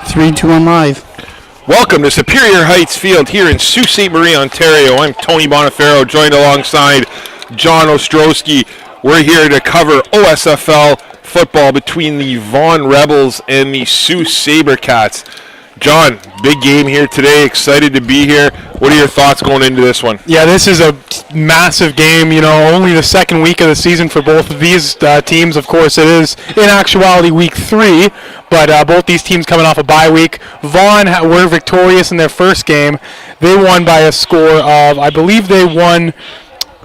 3, 2, 1 live. Welcome to Superior Heights Field here in Sault Ste. Marie, Ontario. I'm Tony Bonifero, joined alongside John Ostrowski. We're here to cover OSFL football between the Vaughan Rebels and the Sault Sabercats. John, big game here today. Excited to be here. What are your thoughts going into this one? Yeah, this is a massive game. You know, only the second week of the season for both of these teams. Of course, it is in actuality week 3, but both these teams coming off a bye week. Vaughan were victorious in their first game. They won by a score of, I believe they won.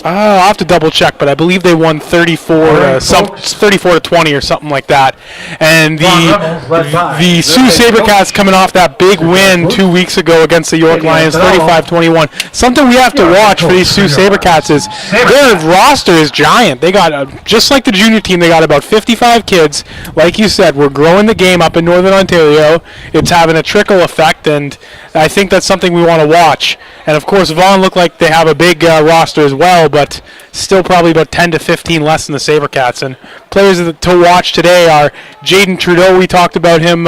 I'll have to double check, but I believe they won 34 to 20 or something like that. And the Sault Sabercats coming off that big win 2 weeks ago against the York Lions, 35-21. Something we have to watch for these Sault Sabercats is their roster is giant. They got, just like the junior team, they got about 55 kids. Like you said, we're growing the game up in Northern Ontario. It's having a trickle effect, and I think that's something we want to watch. And, of course, Vaughan look like they have a big roster as well, but still probably about 10 to 15 less than the Sabercats. And players to watch today are Jaden Trudeau. We talked about him,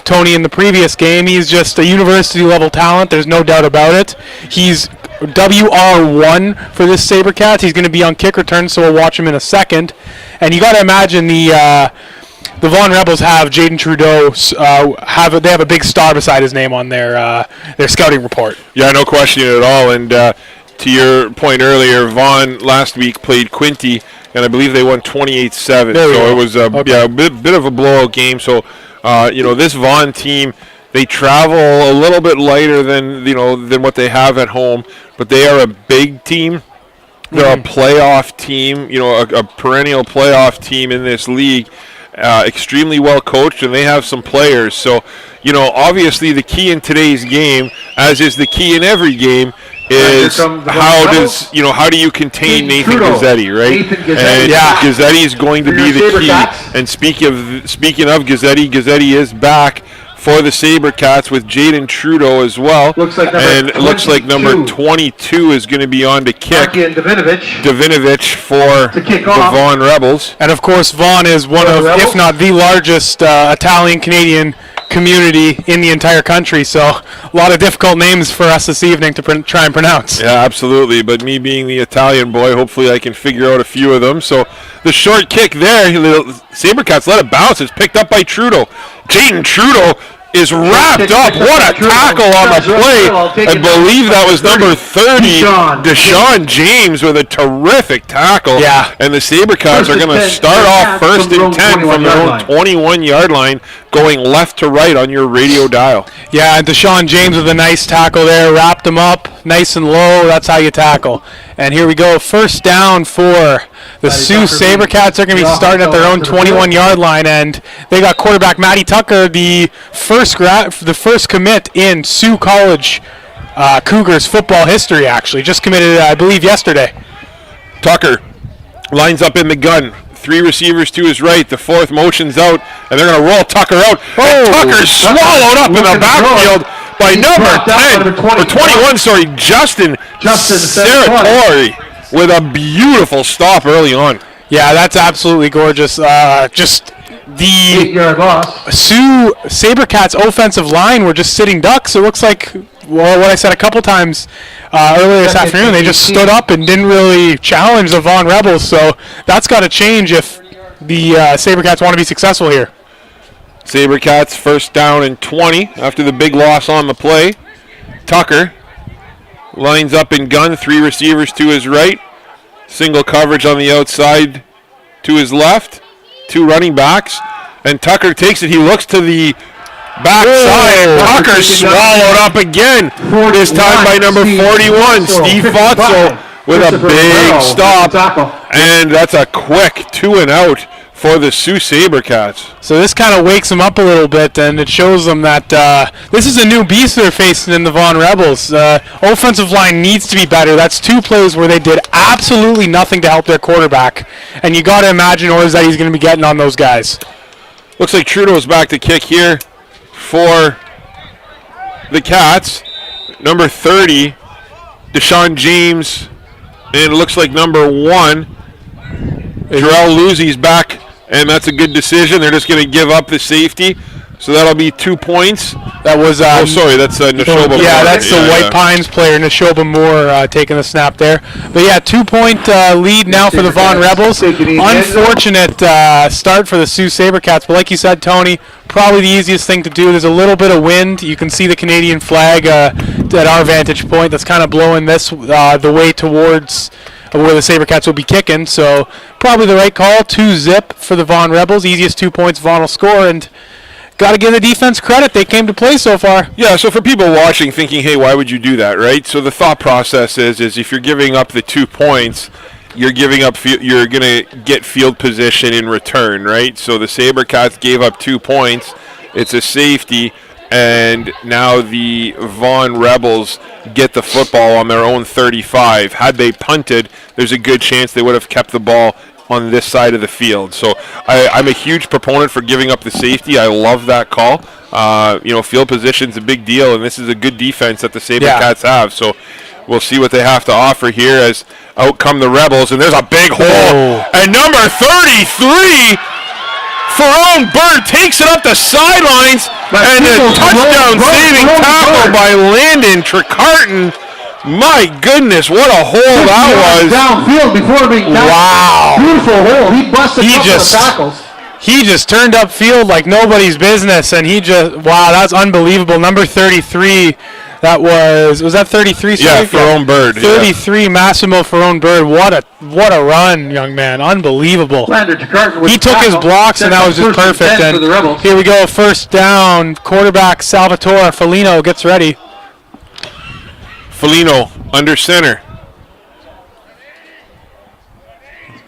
Tony, in the previous game. He's just a university-level talent. There's no doubt about it. He's WR1 for this Sabercats. He's going to be on kick return, so we'll watch him in a second. And you got to imagine the Vaughan Rebels have Jaden Trudeau. They have a big star beside his name on their scouting report. Yeah, no question at all. And to your point earlier, Vaughan last week played Quinte, and I believe they won 28-7. So it was a bit of a blowout game. So this Vaughan team, they travel a little bit lighter than what they have at home, but they are a big team. They're a playoff team, a perennial playoff team in this league. Extremely well coached, and they have some players. So, obviously the key in today's game, as is the key in every game, is how do you contain Nathan Gazzetti, right? And Gazzetti is going to be the key. And speaking of Gazzetti, Gazzetti is back for the Sabercats with Jaden Trudeau as well. It looks like number 22 is going to be on to kick. Davinovich for the Vaughan Rebels. And of course, Vaughan is one of, if not the largest Italian-Canadian community in the entire country. So a lot of difficult names for us this evening to try and pronounce. Yeah, absolutely. But me being the Italian boy, hopefully I can figure out a few of them. So the short kick there, the Sabercats let it bounce. It's picked up by Trudeau. Jaden Trudeau is wrapped up. What a tackle on the play. I believe that was number 30, Deshaun James, with a terrific tackle. Yeah. And the Sabercats are going to start off first and 10 from their own 21-yard line, going left to right on your radio dial. Yeah, and Deshaun James with a nice tackle there. Wrapped him up nice and low. That's how you tackle. And here we go. First down for the Sault Sabercats. They're going to be starting at their own 21-yard line, and they got quarterback Matty Tucker, the first commit in Sioux College Cougars football history, actually. Just committed, I believe, yesterday. Tucker lines up in the gun. 3 receivers to his right. The fourth motion's out, and they're going to roll Tucker out. And Tucker's swallowed up in the backfield by number 21, Justin Saratori, with a beautiful stop early on. Yeah, that's absolutely gorgeous. Just the Sault Sabercats offensive line were just sitting ducks. It looks like, well, what I said a couple times earlier this afternoon, they just stood up and didn't really challenge the Vaughan Rebels. So that's got to change if the Sabercats want to be successful here. Sabercats first down and 20 after the big loss on the play. Tucker lines up in gun, 3 receivers to his right. Single coverage on the outside to his left. 2 running backs. And Tucker takes it. He looks to the backside. Tucker swallowed up again. This time by number 41, Steve Fotso, with a big stop. And that's a quick 2 and out for the Sault Sabercats. So this kind of wakes them up a little bit, and it shows them that this is a new beast they're facing in the Vaughan Rebels. Offensive line needs to be better. That's 2 plays where they did absolutely nothing to help their quarterback, and you got to imagine orders that he's going to be getting on those guys. Looks like Trudeau's back to kick here for the Cats. Number 30, Deshaun James, and it looks like number 1, Jarrell Luzzi's back. And that's a good decision. They're just going to give up the safety. So that'll be 2 points. That was. Sorry, that's Neshoba. Yeah, Moore. that's the White Pines player, Neshoba Moore, taking the snap there. But yeah, 2-point lead now for the Vaughan Rebels. Unfortunate start for the Sault Sabercats, but like you said, Tony, probably the easiest thing to do. There's a little bit of wind. You can see the Canadian flag at our vantage point. That's kind of blowing this the way towards where the Sabercats will be kicking. So probably the right call. 2-zip for the Vaughan Rebels. Easiest 2 points Vaughan will score, and got to give the defense credit. They came to play so far. Yeah, so for people watching thinking, hey, why would you do that, right? So the thought process is if you're giving up the 2 points, you're giving up you're going to get field position in return, right? So the Sabercats gave up 2 points. It's a safety, and now the Vaughan Rebels get the football on their own 35. Had they punted, there's a good chance they would have kept the ball on this side of the field. So I'm a huge proponent for giving up the safety. I love that call. Field position's a big deal, and this is a good defense that the Sabercats have. So we'll see what they have to offer here as out come the Rebels, and there's a big hole. And number 33, Ferone Bird takes it up the sidelines, and a touchdown-saving tackle by Landon Tricarton. My goodness, what a hole that was. Downfield before being down. Wow. Beautiful hole. He busted a couple of tackles. He just turned upfield like nobody's business, and wow, that's unbelievable. Number 33, was that 33? Yeah, Ferone Bird. 33, yeah. Massimo Ferone Bird. What a run, young man. Unbelievable. He took his blocks, and that was just perfect. And here we go, first down. Quarterback Salvatore Felino gets ready. Felino under center.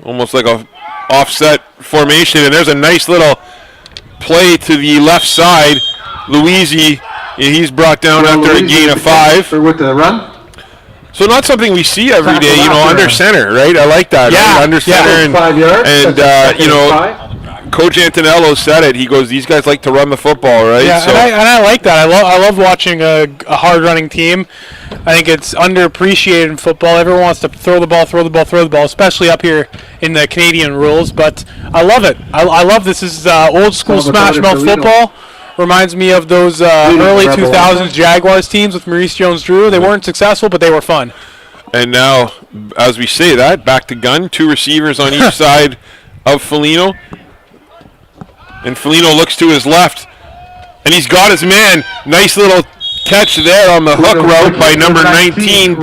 Almost like a offset formation, and there's a nice little play to the left side. Luisi, he's brought down after a gain of 5. With the run. So not something we see every day, under center, right? I like that. Yeah, right? Under center, 5 yards. And Coach Antonello said it. He goes, these guys like to run the football, right? Yeah, so. and I like that. I love watching a hard-running team. I think it's underappreciated in football. Everyone wants to throw the ball, especially up here in the Canadian rules. But I love it. I love this. This is old-school smash-mouth football. Reminds me of those early 2000s Jaguars teams with Maurice Jones-Drew. They weren't successful, but they were fun. And now, as we say that, back to gun. 2 receivers on each side of Felino. And Felino looks to his left, and he's got his man. Nice little catch there on the hook route by number 19,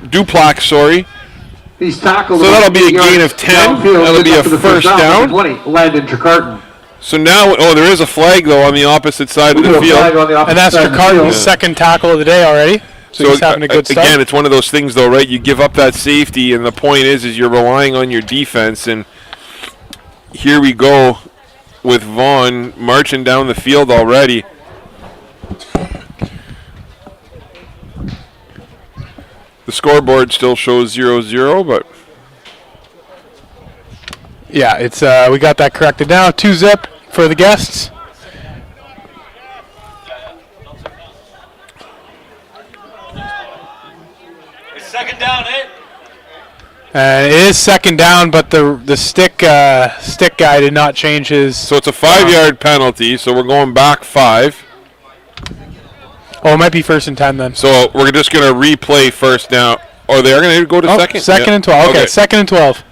Duplac, sorry. He's tackled. So that'll be a gain of 10. That'll be a first down. Landon Tricarton. So now, there is a flag, though, on the opposite side of the field. And that's Tricarton's second tackle of the day already. So he's having a good start. Again, it's one of those things, though, right? You give up that safety, and the point is you're relying on your defense. And here we go with Vaughan marching down the field already. The scoreboard still shows 0-0, but yeah, it's we got that corrected now. 2-zip for the guests. It's second down, eh? It is second down, but the stick guy did not change his. So it's a 5-yard penalty. So we're going back 5. Oh, it might be first and 10 then. So we're just going to replay first down. Or they are going to go to second? Second and 12. Okay, second and 12.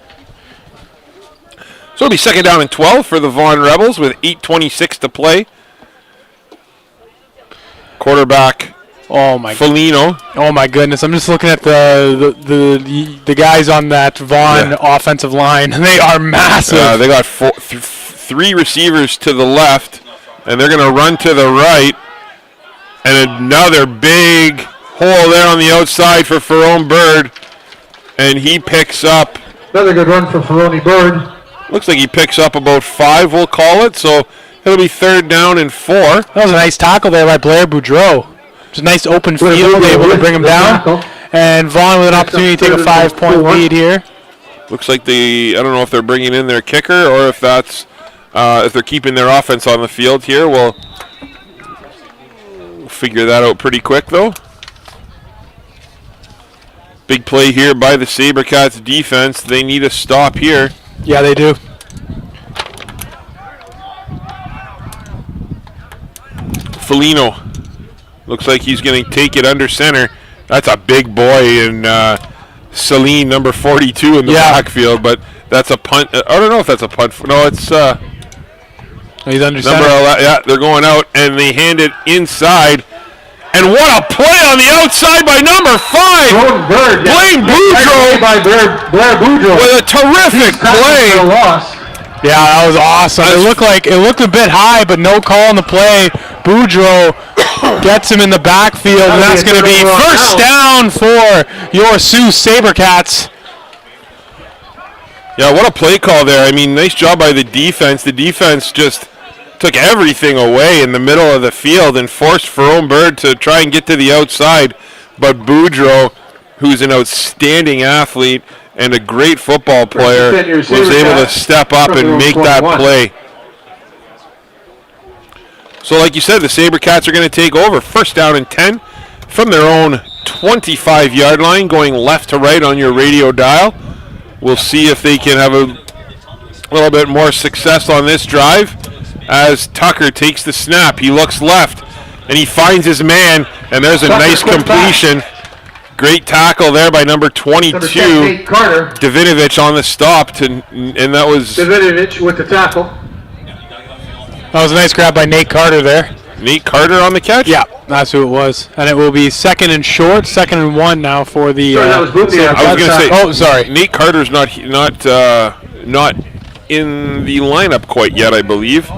So it'll be second down and 12 for the Vaughan Rebels with 8:26 to play. Quarterback. Felino. Oh my goodness! I'm just looking at the guys on that Vaughan offensive line. They are massive. They got 3 receivers to the left, and they're going to run to the right. And another big hole there on the outside for Ferone Bird, and he picks up. Another good run for Ferone Bird. Looks like he picks up about 5. We'll call it. So it'll be third down and 4. That was a nice tackle there by Blair Boudreau. Just a nice open field, able to bring him down. And Vaughan with an opportunity to take a 5-point lead here. Looks like I don't know if they're bringing in their kicker or if that's if they're keeping their offense on the field here. We'll figure that out pretty quick, though. Big play here by the Sabercats defense. They need a stop here. Yeah, they do. Felino. Looks like he's going to take it under center. That's a big boy in Celine, number 42 in the backfield, but that's a punt. I don't know if that's a punt. No, it's he's under number center. 11. Yeah, they're going out, and they hand it inside. And what a play on the outside by number 5. Jordan Bird. Blaine Boudreaux By Blair Boudreaux. with a terrific play. For a loss. Yeah, that was awesome. It looked a bit high, but no call on the play. Boudreaux gets him in the backfield, and that's going to be first down for your Sault Sabercats. Yeah, what a play call there. I mean, nice job by the defense. The defense just took everything away in the middle of the field and forced Ferone Bird to try and get to the outside. But Boudreaux, who's an outstanding athlete and a great football player, was able to step up and make that play. So like you said, the Sabercats are going to take over. First down and 10 from their own 25-yard line, going left to right on your radio dial. We'll see if they can have a little bit more success on this drive as Tucker takes the snap. He looks left, and he finds his man, and there's a nice completion. Great tackle there by number 22, Davinovich on the stop, and that was... Davinovich with the tackle. That was a nice grab by Nate Carter there. Nate Carter on the catch? Yeah, that's who it was. And it will be second and short, 2nd and 1 now for the... that was Booty. I was going to say... Oh, sorry. Nate Carter's not in the lineup quite yet, I believe.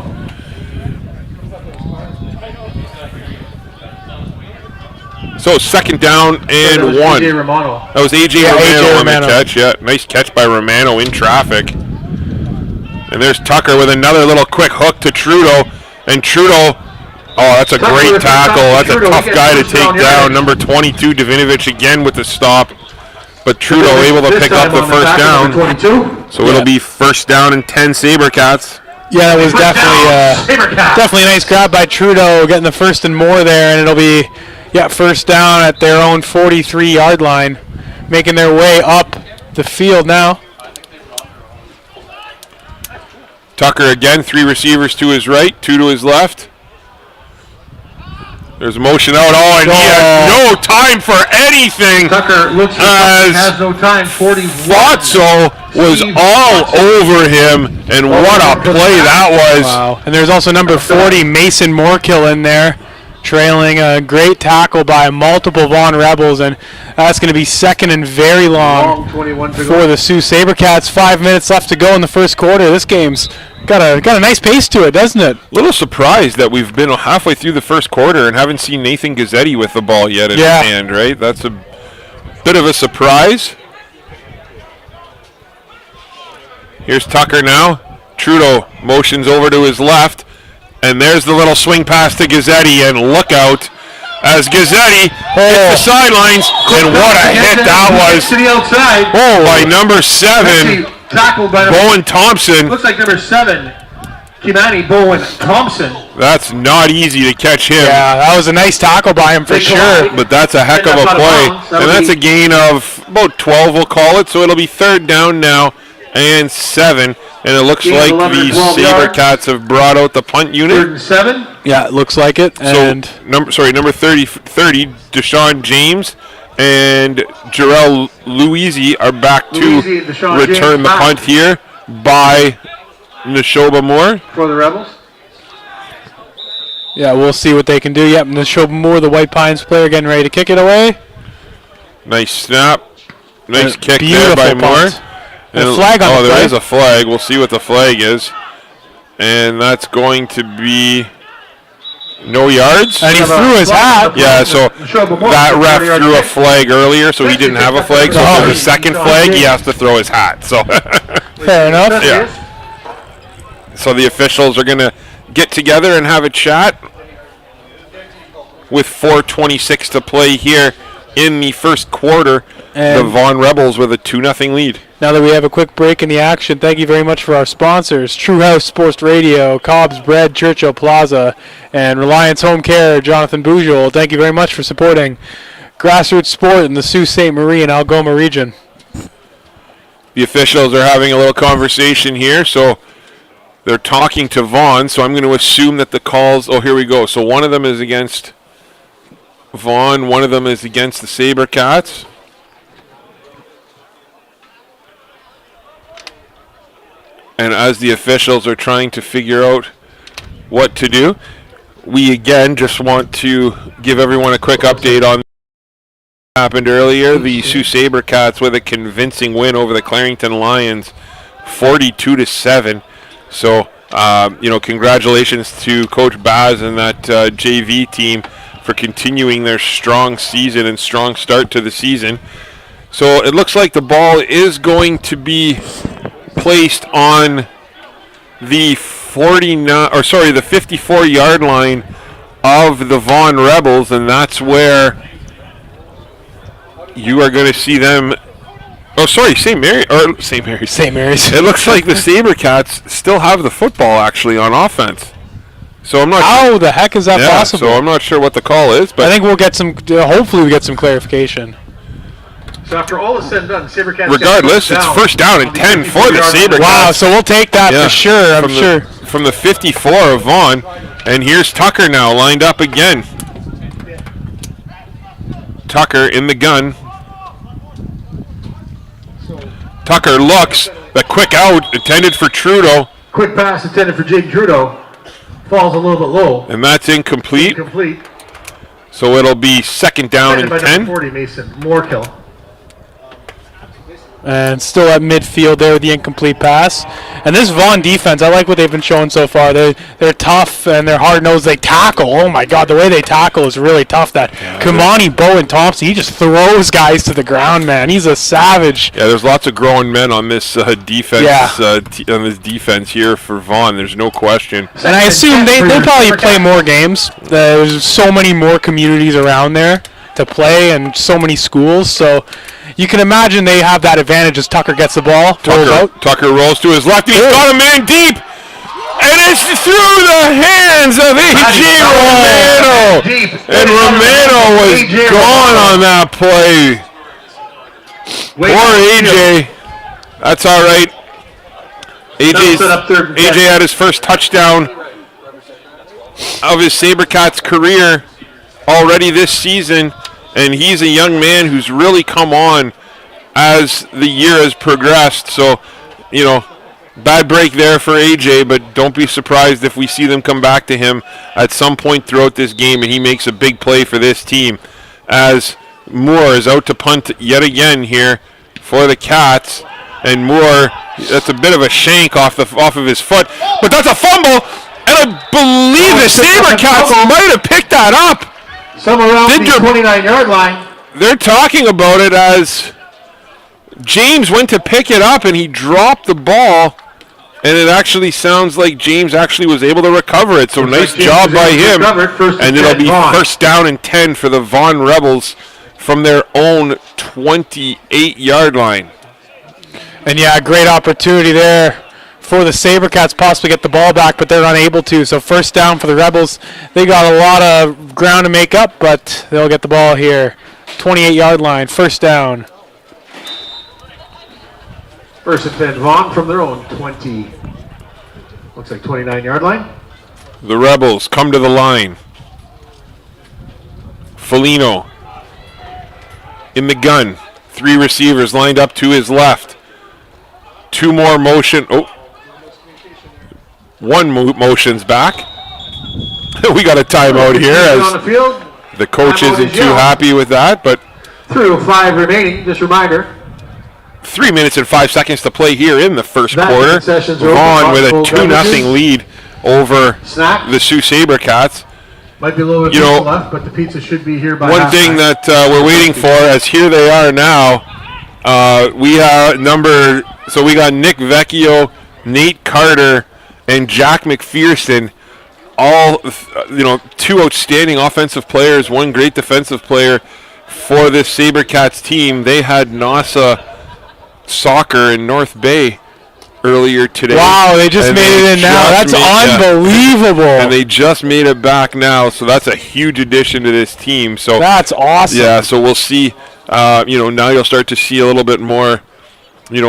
So second down and 1. AJ Romano. That was AJ Romano on the catch. Yeah, nice catch by Romano in traffic. And there's Tucker with another little quick hook to Trudeau. And Trudeau, that's a great tackle. That's a tough guy to take down. Number 22, Davinovich again with the stop. But Trudeau able to pick up the first down. So it'll be first down and 10 Sabercats. Yeah, that was definitely a nice grab by Trudeau, getting the first and more there, and it'll be first down at their own 43-yard line, making their way up the field now. Tucker again, 3 receivers to his right, 2 to his left. There's motion out. And he had no time for anything. Tucker looks like he has no time. 41. Fazio was all over him, and what a play that was. Wow. And there's also number 40, Mason Moorkill in there, trailing a great tackle by multiple Vaughan Rebels, and that's going to be second and very long for the Sault Sabercats. 5 minutes left to go in the first quarter. This game's got a nice pace to it, doesn't it? Little surprised that we've been halfway through the first quarter and haven't seen Nathan Gazzetti with the ball yet in his hand, right? That's a bit of a surprise. Here's Tucker now. Trudeau motions over to his left. And there's the little swing pass to Gazzetti, and look out as Gazzetti hits the sidelines, and what a hit that was. To the outside. By number 7, tackled by Bowen Thompson. Looks like number 7, Kimani Bowen Thompson. That's not easy to catch him. Yeah, that was a nice tackle by him for sure. But that's a heck of a play. And that's a gain of about 12, we'll call it. So it'll be third down now and 7. And it looks like the Sabercats have brought out the punt unit. 3rd and 7. Yeah, it looks like it. And so number 30, Deshaun James and Jarrell Louisi are back to return the punt here by Neshoba Moore. For the Rebels. Yeah, we'll see what they can do. Yep, Neshoba Moore, the White Pines player, getting ready to kick it away. Nice snap. Nice kick there by Moore. And a flag on the there is a flag. We'll see what the flag is. And that's going to be no yards. And he threw his hat. Yeah, so that ref threw a flag earlier, so he didn't have a flag. So for the second flag, he has to throw his hat. So fair enough. Yeah. So the officials are going to get together and have a chat with 4:26 to play here in the first quarter. And the Vaughan Rebels with a 2-0 lead. Now that we have a quick break in the action, thank you very much for our sponsors, True House Sports Radio, Cobb's Bread, Churchill Plaza, and Reliance Home Care, Jonathan Boujol. Thank you very much for supporting grassroots sport in the Sault Ste. Marie and Algoma region. The officials are having a little conversation here, so They're talking to Vaughan, so I'm going to assume that the calls... Oh, here we go. So one of them is against Vaughan. One of them is against the Sabercats. And as the officials are trying to figure out what to do, we again just want to give everyone a quick update on what happened earlier. The Sault Sabercats with a convincing win over the Clarington Lions, 42-7. So, congratulations to Coach Baz and that JV team for continuing their strong season and strong start to the season. So it looks like the ball is going to be placed on the 54-yard line of the Vaughan Rebels, and that's where you are going to see them. Oh, sorry, St. Mary's. It looks like the Sabercats still have the football actually on offense. So I'm not. How the heck is that possible? So I'm not sure what the call is, but I think we'll get some. Hopefully, we get some clarification. So after all is said and done, Sabercats. Regardless, it's first down and 10 for the Sabercats. Wow, so we'll take that for sure. I'm sure. From the 54 of Vaughan, and here's Tucker now lined up again. Tucker in the gun. Tucker looks, the quick out intended for Trudeau. Quick pass intended for Jake Trudeau. Falls a little bit low. And that's incomplete. Incomplete. So it'll be second down and 10. 40, Mason Moorkill. And still at midfield there with the incomplete pass. And this Vaughan defense, I like what they've been showing so far. They're tough and they're hard-nosed. They tackle. Oh, my God, the way they tackle is really tough. That Kamani, Bowen, Thompson, he just throws guys to the ground, man. He's a savage. Yeah, there's lots of grown men on this defense on this defense here for Vaughan. There's no question. And I assume they'll probably play more games. There's so many more communities around there to play and so many schools. So you can imagine they have that advantage as Tucker gets the ball. Tucker rolls to his left. He's got a man deep. And it's through the hands of A.J. Romano. And Romano was gone on that play. Poor A.J. That's all right. A.J. had his first touchdown of his Sabercats career already this season. And he's a young man who's really come on as the year has progressed. So, bad break there for AJ, but don't be surprised if we see them come back to him at some point throughout this game and he makes a big play for this team. As Moore is out to punt yet again here for the Cats. And Moore, that's a bit of a shank off of his foot. But that's a fumble, and I believe the Sabercats might have picked that up. Somewhere around the 29-yard line. They're talking about it as James went to pick it up and he dropped the ball, and it actually sounds like James actually was able to recover it. So nice job by him. And it'll be first down and 10 for the Vaughan Rebels from their own 28-yard line. And yeah, great opportunity there for the Sabercats possibly get the ball back, but they're unable to. So first down for the Rebels. They got a lot of ground to make up, but they'll get the ball here. 28-yard line, first down. First and 10, Vaughan from their own 29-yard line. The Rebels come to the line. Felino in the gun. 3 receivers lined up to his left. 2 more motion. One motion's back. We got a timeout here as the coach isn't too happy with that, but 3:05 remaining, just a reminder. 3 minutes and 5 seconds to play here in the first quarter. Vaughan with a 2-0 lead over the Sault Sabercats. Might be a little bit left, but the pizza should be here by one thing that we're waiting for, as here they are now, we got Nick Vecchio, Nate Carter, and Jack McPherson, all 2 outstanding offensive players, 1 great defensive player for this Sabercats team. They had NASA Soccer in North Bay earlier today. Wow, they just made it in now. That's unbelievable. And they just made it back now, so that's a huge addition to this team. So that's awesome. Yeah, so we'll see. Now you'll start to see a little bit more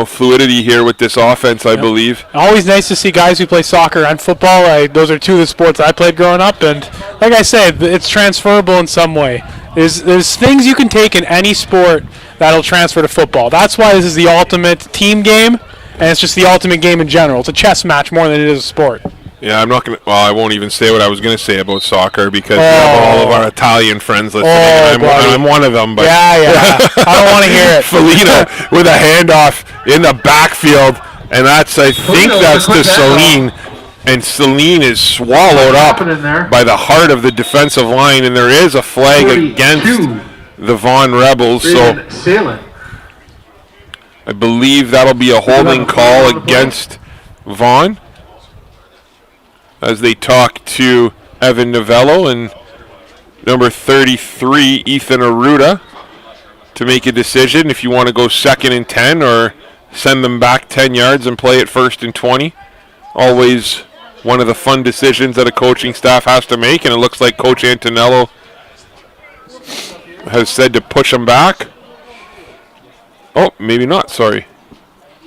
fluidity here with this offense, I believe. Always nice to see guys who play soccer and football. Those are two of the sports I played growing up, and like I said, it's transferable in some way. There's things you can take in any sport that'll transfer to football. That's why this is the ultimate team game, and it's just the ultimate game in general. It's a chess match more than it is a sport. Yeah, I'm not going to... Well, I won't even say what I was going to say about soccer because we have all of our Italian friends listening, and I'm one of them. But Yeah. I don't want to hear it. Felina with a handoff in the backfield, and I think that's to Celine. And Celine is swallowed up by the heart of the defensive line, and there is a flag against the Vaughan Rebels. So I believe that'll be a holding call against Vaughan as they talk to Evan Novello and number 33, Ethan Arruda, to make a decision if you want to go 2nd and 10 or send them back 10 yards and play it 1st and 20. Always one of the fun decisions that a coaching staff has to make, and it looks like Coach Antonello has said to push them back. Oh, maybe not, sorry.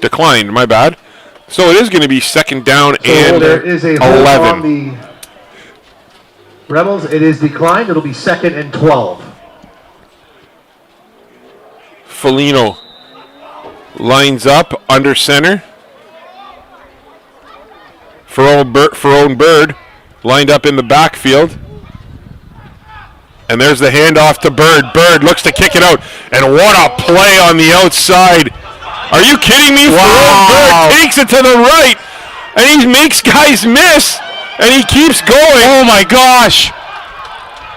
Declined, my bad. So it is going to be 2nd down and there is a 11. On the Rebels, it is declined. It'll be 2nd and 12. Felino lines up under center. Ferone Bird lined up in the backfield. And there's the handoff to Bird. Bird looks to kick it out. And what a play on the outside. Are you kidding me? Wow. Bird takes it to the right, and he makes guys miss, and he keeps going. Oh, my gosh.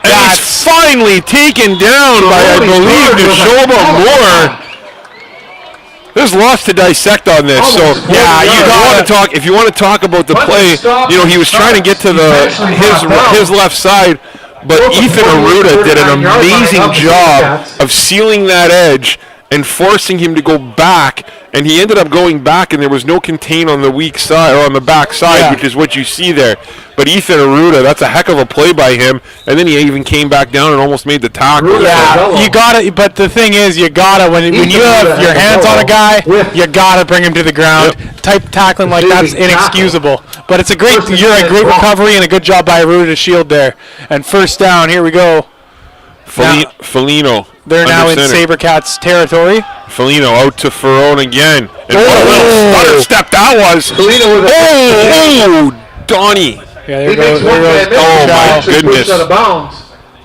And he's finally taken down by, I believe, Neshoba Moore. There's lots to dissect on this. So, yeah, if you want to talk about the play, he was trying to get to his left side, but Ethan Arruda did an amazing job of sealing that edge and forcing him to go back, and he ended up going back, and there was no contain on the weak side or on the back side, which is what you see there. But Ethan Arruda, that's a heck of a play by him, and then he even came back down and almost made the tackle. Yeah, you gotta. But the thing is, you gotta when you have your hands on a guy, you gotta bring him to the ground. Type tackling like that is inexcusable. But it's a great recovery and a good job by Arruda to shield there. And 1st down, here we go. Felino. They're now in Sabercats territory. Felino out to Ferone again. And what a little stutter step that was. Felino with Donnie. Yeah, there goes. Oh, my goodness.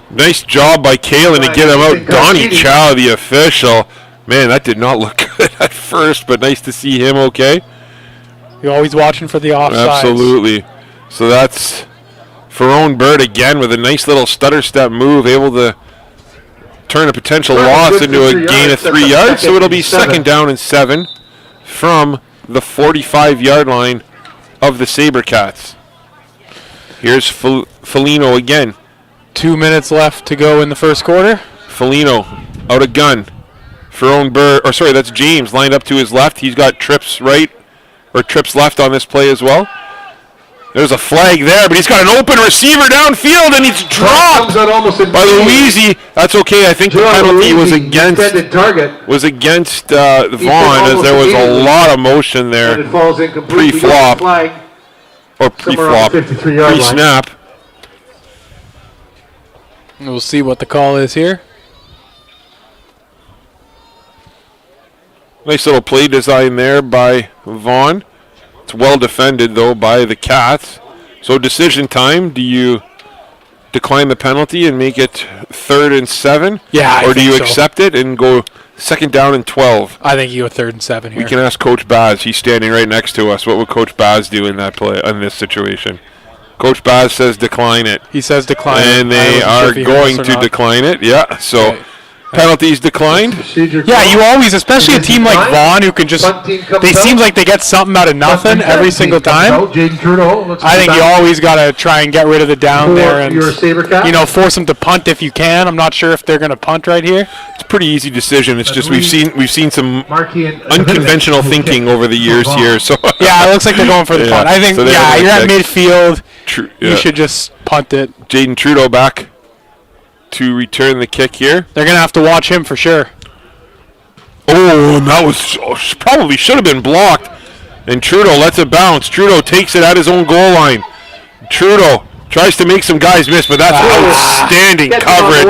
Nice job by Kalen to get him out. Donnie Chow, the official. Man, that did not look good at first, but nice to see him okay. You're always watching for the offsides. Absolutely. So that's Ferone Bird again with a nice little stutter step move, able to turn a potential loss into a gain of 3 yards. So it'll be 2nd down and 7 from the 45-yard line of the Sabercats. Here's Felino again. 2 minutes left to go in the 1st quarter. Felino out of gun. Ferone Bird, that's James lined up to his left. He's got trips left on this play as well. There's a flag there, but he's got an open receiver downfield, and he's dropped by Luisi. That's okay. I think the penalty was against Vaughan, as there was a lot of motion there. Pre-flop. Or pre-flop. Pre-snap. We'll see what the call is here. Nice little play design there by Vaughan. It's well defended, though, by the Cats. So decision time. Do you decline the penalty and make it 3rd and 7? Yeah, or do you accept it and go 2nd down and 12? I think you go 3rd and 7 here. We can ask Coach Baz. He's standing right next to us. What would Coach Baz do in that play, in this situation? Coach Baz says decline it. He says decline it. And they are going to decline it. Yeah, so... Okay. Penalties declined. Yeah, you always, especially a team like Vaughan, who can just, they seem like they get something out of nothing every single time. I think you always got to try and get rid of the down there and, force them to punt if you can. I'm not sure if they're going to punt right here. It's a pretty easy decision. It's just we've seen some unconventional thinking over the years here. So yeah, it looks like they're going for the punt. I think, you're at midfield. You should just punt it. Jaden Trudeau back to return the kick here. They're going to have to watch him for sure. Oh, and that was probably should have been blocked. And Trudeau lets it bounce. Trudeau takes it at his own goal line. Trudeau tries to make some guys miss, but that's outstanding coverage.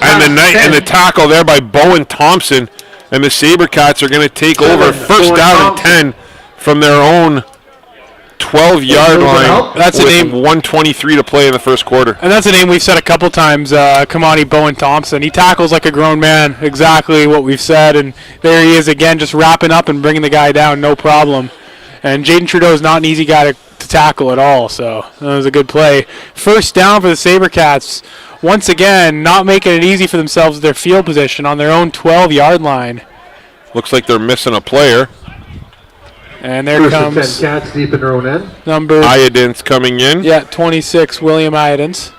And the tackle there by Bowen Thompson. And the Sabercats are going to take over first down and 10 from their own 12-yard line. That's a name. 1:23 to play in the first quarter. And that's a name we've said a couple times, Kamani Bowen Thompson. He tackles like a grown man, exactly what we've said. And there he is again, just wrapping up and bringing the guy down, no problem. And Jaden Trudeau is not an easy guy to tackle at all, so that was a good play. First down for the Sabercats. Once again, not making it easy for themselves with their field position on their own 12-yard line. Looks like they're missing a player. And there comes Cats deep in their own end. number Iodin's coming in. Yeah, 26, William Iodins.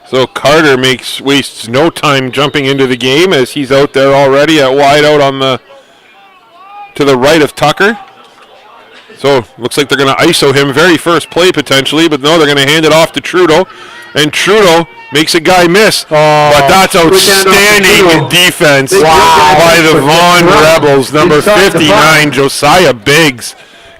So Carter wastes no time jumping into the game as he's out there already at wide out to the right of Tucker. So looks like they're going to ISO him very first play potentially, but no, they're going to hand it off to Trudeau. And Trudeau makes a guy miss. But that's outstanding defense by the Vaughan Rebels. Number 59, Josiah Biggs,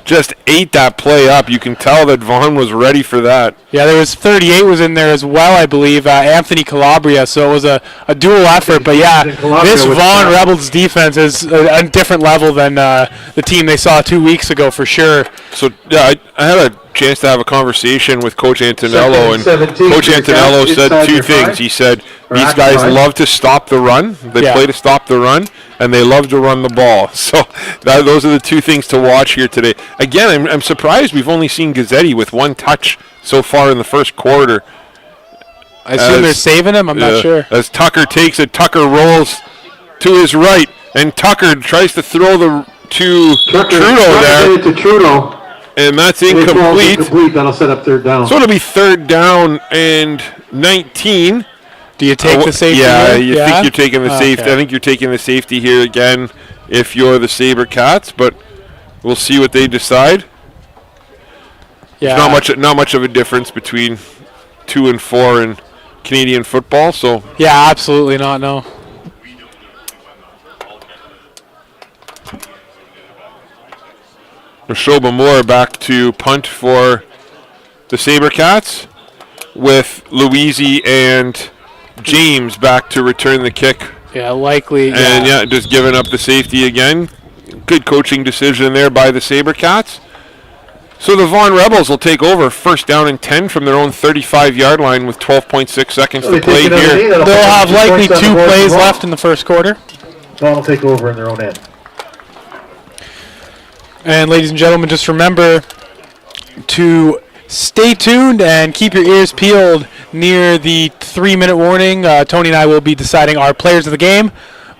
just ate that play up. You can tell that Vaughan was ready for that. Yeah, there was 38 was in there as well, I believe, Anthony Calabria. So it was a dual effort. But yeah, this Vaughan Rebels defense is a different level than the team they saw 2 weeks ago for sure. So yeah, I had a chance to have a conversation with Coach Antonello, and Coach Antonello said two things. He said these guys love to stop the run. They play to stop the run, and they love to run the ball. So those are the two things to watch here today. Again, I'm surprised we've only seen Gazzetti with one touch so far in the first quarter. I assume they're saving him. I'm not sure. As Tucker takes it, Tucker rolls to his right, and Tucker tries to throw to Trudeau there. To Trudeau. And that's incomplete. That'll set up third down. So it'll be third down and 19. Do you take the safety? Yeah, think you're taking the safety. I think you're taking the safety here again if you're the Sabercats, but we'll see what they decide. Yeah. There's not much of a difference between 2 and 4 in Canadian football, so yeah, absolutely not, no. Neshoba Moore back to punt for the Sabercats with Louisi and James back to return the kick. Yeah, likely. And just giving up the safety again. Good coaching decision there by the Sabercats. So the Vaughan Rebels will take over first down and 10 from their own 35-yard line with 12.6 seconds to play here. They'll have likely 2 plays left in the first quarter. Vaughan will take over in their own end. And ladies and gentlemen, just remember to stay tuned and keep your ears peeled near the 3-minute warning. Tony and I will be deciding our players of the game.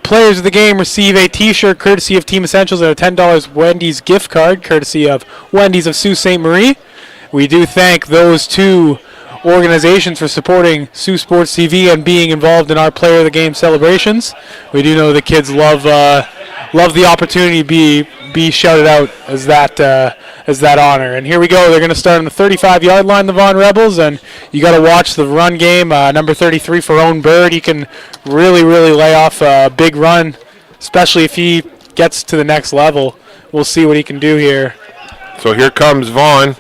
Players of the game receive a T-shirt courtesy of Team Essentials and a $10 Wendy's gift card courtesy of Wendy's of Sault Ste. Marie. We do thank those two organizations for supporting Saultsports TV and being involved in our player of the game celebrations. We do know the kids love the opportunity to be shouted out as that honor. And here we go. They're going to start on the 35-yard line, the Vaughan Rebels, and you got to watch the run game. Number 33 for Owen Bird. He can really lay off a big run, especially if he gets to the next level. We'll see what he can do here. So here comes Vaughan.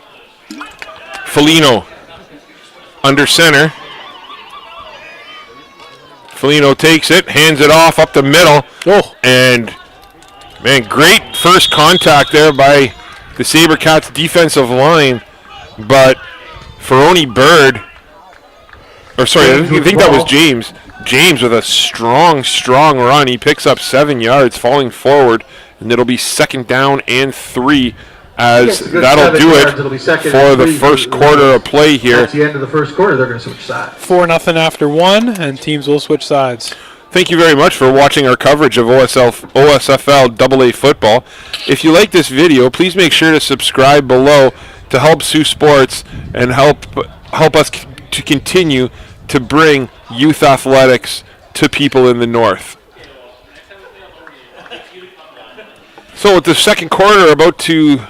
Felino under center. Felino takes it, hands it off up the middle. And man, great first contact there by the Sabercats defensive line. But Ferroni Bird, I think that was James. James with a strong run. He picks up 7 yards, falling forward, and it'll be second down and 3 as that'll do it for the first quarter of play here. At the end of the first quarter, they're going to switch sides. 4-0 after 1, and teams will switch sides. Thank you very much for watching our coverage of OSFL AA football. If you like this video, please make sure to subscribe below to help Saultsports and help us to continue to bring youth athletics to people in the north. So with the second quarter about to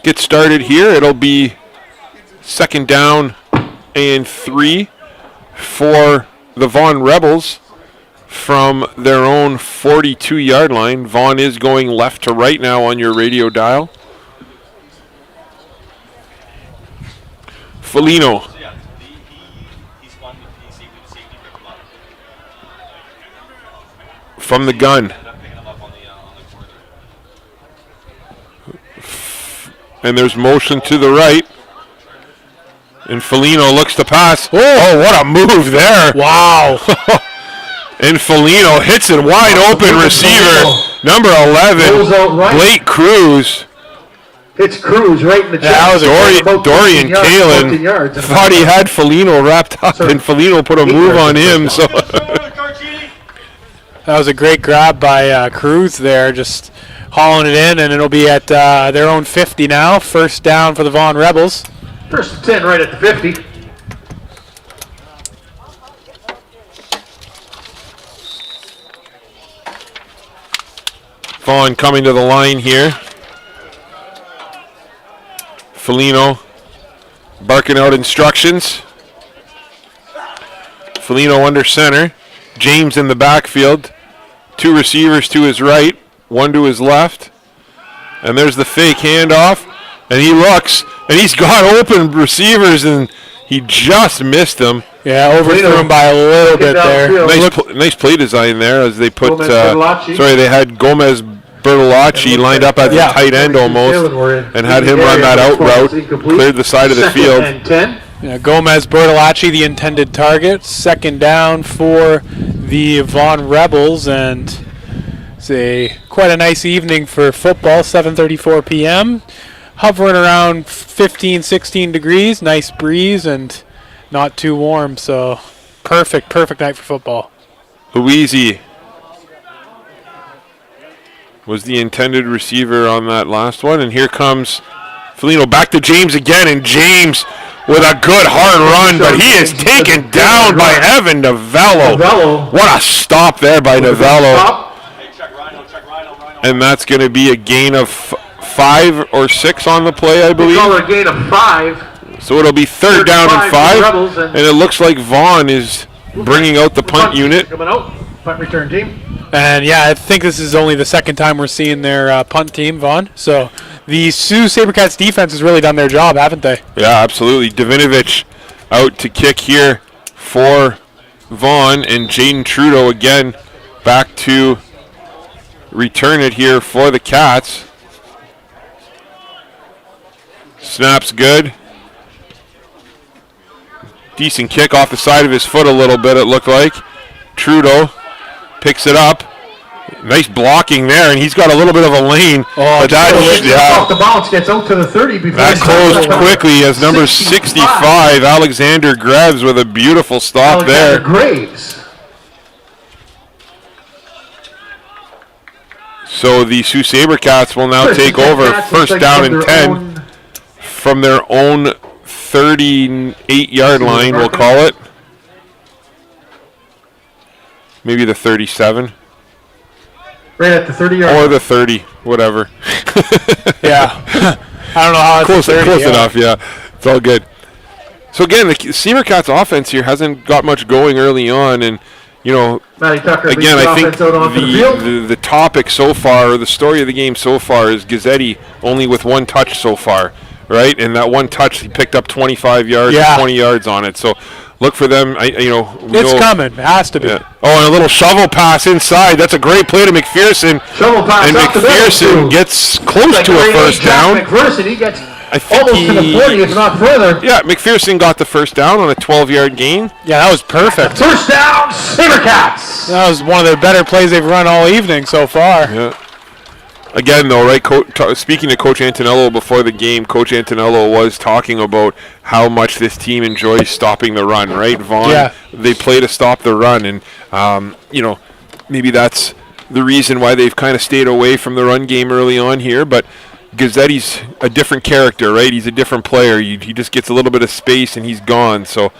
get started here, it'll be second down and 3 for the Vaughan Rebels from their own 42-yard line. Vaughan is going left to right now on your radio dial. Foligno. From the gun. And there's motion to the right. And Foligno looks to pass. Oh, what a move there. Wow. And Foligno hits it wide open. Receiver, number 11, Blake Cruz. It's Cruz right in the chest. That was Dorian Kalin thought he had Foligno wrapped up, and Foligno put a move on him. So that was a great grab by Cruz there, just hauling it in, and it'll be at their own 50 now. First down for the Vaughan Rebels. First and 10 right at the 50. Vaughan coming to the line here. Foligno barking out instructions. Foligno under center. James in the backfield. Two receivers to his right, one to his left. And there's the fake handoff. And he looks, and he's got open receivers, and he just missed them. Yeah, overthrew him by a little bit there. Nice play design there as they put, they had Gomez Bertolacci lined up at the tight end almost, and had him run that out route, cleared the side of the field. Yeah, Gomez Bertolacci, the intended target. Second down for the Vaughan Rebels, and it's quite a nice evening for football, 7:34 p.m. Hovering around 15, 16 degrees, nice breeze, and not too warm, so perfect night for football. Louisi was the intended receiver on that last one, and here comes Foligno back to James again, and James with a good hard run, but he is taken down by Evan Novello. What a stop there by Novello. And that's going to be a gain of 5 or 6 on the play, I believe. A gain of 5. So it'll be third down and 5, and it looks like Vaughan is bringing out the punt unit. Coming out, punt return team. And yeah, I think this is only the second time we're seeing their punt team, Vaughan. So the Sault Sabercats defense has really done their job, haven't they? Yeah, absolutely. Davinovich out to kick here for Vaughan, and Jaden Trudeau again back to return it here for the Cats. Snap's good. Decent kick off the side of his foot a little bit, it looked like. Trudeau picks it up. Nice blocking there, and he's got a little bit of a lane. But off the bounce, gets out to the 30 before that closed quickly as number 65, Alexander Graves, with a beautiful stop there. Graves. So the Sault Sabercats will now take over first down and 10 from their own 38-yard line, we'll call it. Maybe the 37. Right at the 30-yard line. Or the 30, whatever. Yeah. I don't know how it's close 30, close enough, yeah. It's all good. So again, the Sabercats offense here hasn't got much going early on, and you know, again, I think the topic so far, or the story of the game so far, is Gazzetti only with one touch so far, right? And that one touch, he picked up 25 yards, 20 yards on it. So look for them. It's coming. It has to be. Yeah. Oh, and a little shovel pass inside. That's a great play to McPherson. Shovel pass, and McPherson gets close to a first down. McPherson, he gets think almost to the 40, if not further. Yeah, McPherson got the first down on a 12-yard gain. Yeah, that was perfect. First down, Sabercats. That was one of the better plays they've run all evening so far. Yeah. Again, though, right, speaking to Coach Antonello before the game, Coach Antonello was talking about how much this team enjoys stopping the run, right? Vaughan, they play to stop the run, and, maybe that's the reason why they've kind of stayed away from the run game early on here, but Gazzetti's a different character, right? He's a different player. He just gets a little bit of space, and he's gone, so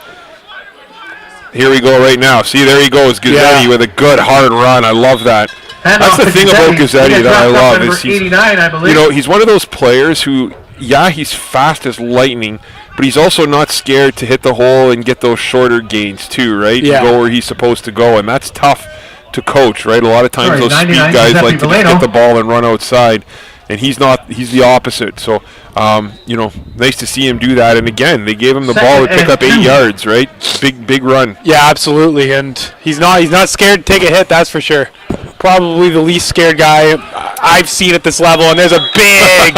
here we go right now. See, there he goes, Gazzetti with a good, hard run. I love that. That's the thing about Gazzetti that I love is he's one of those players who, he's fast as lightning, but he's also not scared to hit the hole and get those shorter gains too, right? To go where he's supposed to go, and that's tough to coach, right? A lot of times those speed guys like to just get the ball and run outside, and he's the opposite. So, nice to see him do that. And again, they gave him the ball to pick up 8 yards, right? Big run. Yeah, absolutely. And he's not scared to take a hit, that's for sure. Probably the least scared guy I've seen at this level, and there's a big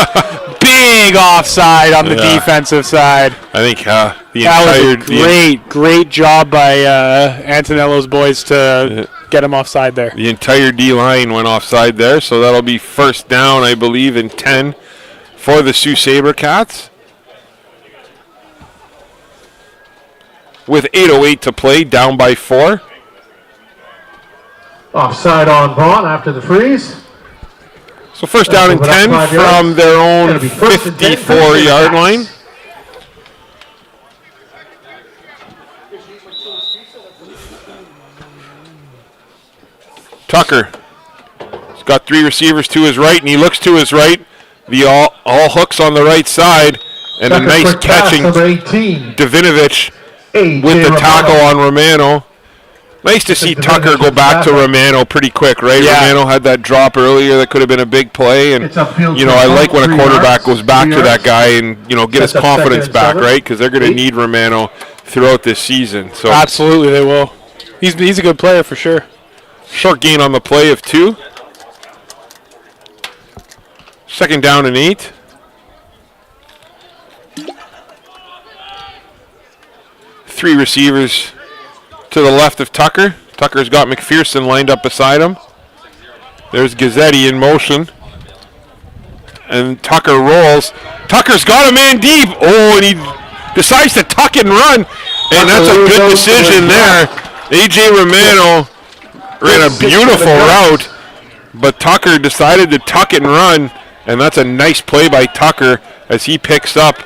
offside on the defensive side. I think the entire was a great job by Antonello's boys to get him offside there. The entire D-line went offside there, so that'll be first down, I believe, in 10 for the Sault Sabercats. With 8:08 to play, down by 4. Offside on Vaughan after the freeze. So first down and 10 from their own 54-yard line. Tucker. He's got 3 receivers to his right, and he looks to his right. The all hooks on the right side, and a nice catching Davinovich with the tackle on Romano. Nice to see Tucker go back to Romano pretty quick, right? Yeah. Romano had that drop earlier that could have been a big play, and I like when a quarterback goes back to that guy and get his confidence back, right? Because they're going to need Romano throughout this season. So absolutely, they will. He's a good player for sure. Short gain on the play of 2. Second down and 8. Three receivers to the left of Tucker. Tucker's got McPherson lined up beside him. There's Gazzetti in motion. And Tucker rolls. Tucker's got a man deep. Oh, and he decides to tuck and run. And that's a good decision there. A.J. Romano ran a beautiful route, but Tucker decided to tuck and run. And that's a nice play by Tucker as he picks up,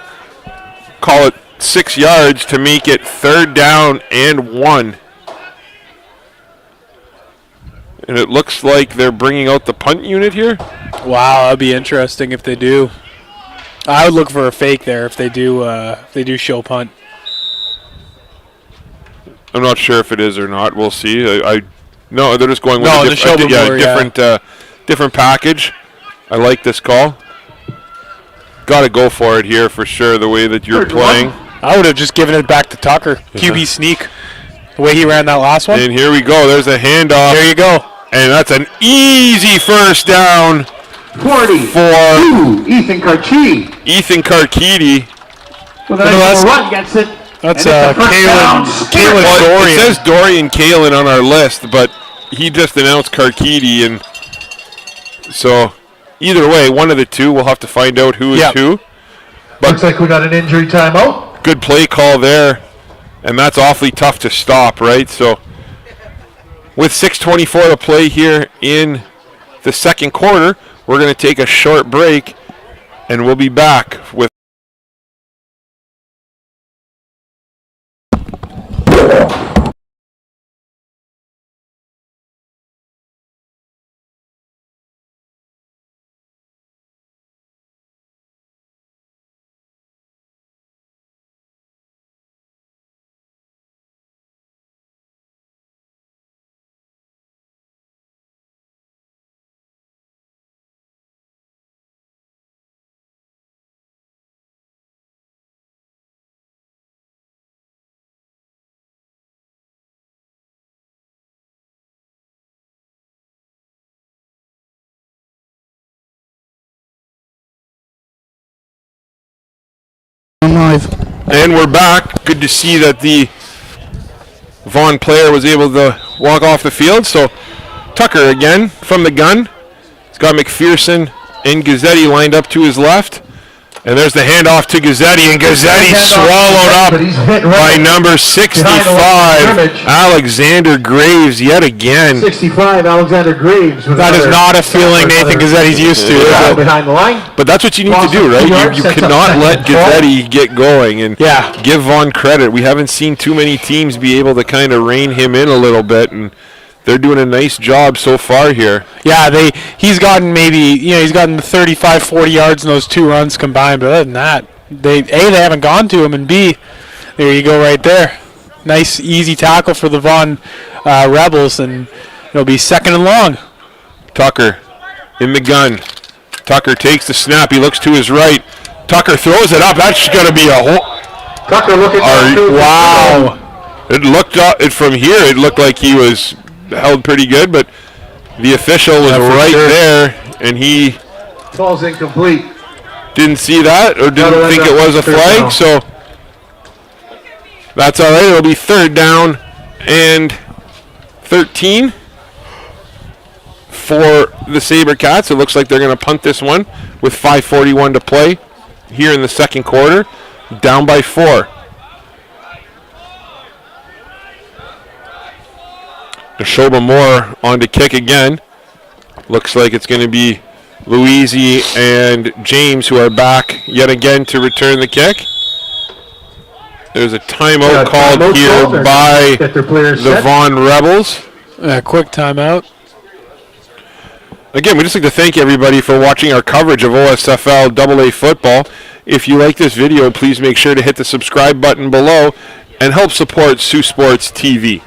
call it 6 yards to make it third down and 1. And it looks like they're bringing out the punt unit here. Wow, that'd be interesting if they do. I would look for a fake there if they do show punt. I'm not sure if it is or not. We'll see. No, they're just going with different package. I like this call. Got to go for it here for sure, the way that you're playing. I would have just given it back to Tucker. QB sneak, the way he ran that last one. And here we go. There's a handoff. There you go. And that's an easy first down 40 for Ethan Carchidi. Ethan Carchidi. Well, the nice run gets it. That's Kalen Dorian. It says Dorian Kalen on our list, but he just announced Carchidi, and so either way, one of the two. We'll have to find out who is who. But looks like we got an injury timeout. Good play call there, and that's awfully tough to stop, right? So with 6:24 to play here in the second quarter, we're going to take a short break, and we'll be back with live. And we're back. Good to see that the Vaughan player was able to walk off the field. So Tucker again from the gun. He's got McPherson and Gazzetti lined up to his left. And there's the handoff to Gazzetti, and Gazzetti swallowed up by number 65, Alexander Graves, yet again. 65, Alexander Graves. That is not a feeling Nathan Gazzetti's used to. Behind the line. But that's what you need to do, right? You cannot let Gazzetti get going, and give Vaughan credit. We haven't seen too many teams be able to kind of rein him in a little bit, and they're doing a nice job so far here. Yeah, he's gotten he's gotten 35, 40 yards in those 2 runs combined. But other than that, they haven't gone to him, and B, there you go right there. Nice, easy tackle for the Vaughan Rebels, and It'll be second and long. Tucker in the gun. Tucker takes the snap. He looks to his right. Tucker throws it up. That's going to be a hole. Tucker looking. Wow. It looked from here. It looked like he was held pretty good, but the official was right there, and he Ball's incomplete. didn't see that or didn't think it was a flag. So that's all right. It'll be third down and 13 for the Sabercats. It looks like they're going to punt this one with 5:41 to play here in the second quarter. Down by 4. Neshoba Moore on to kick again. Looks like it's going to be Louisi and James who are back yet again to return the kick. There's a timeout called here by the Vaughan Rebels. Quick timeout. Again, we'd just like to thank everybody for watching our coverage of OSFL AA football. If you like this video, please make sure to hit the subscribe button below and help support Saultsports TV.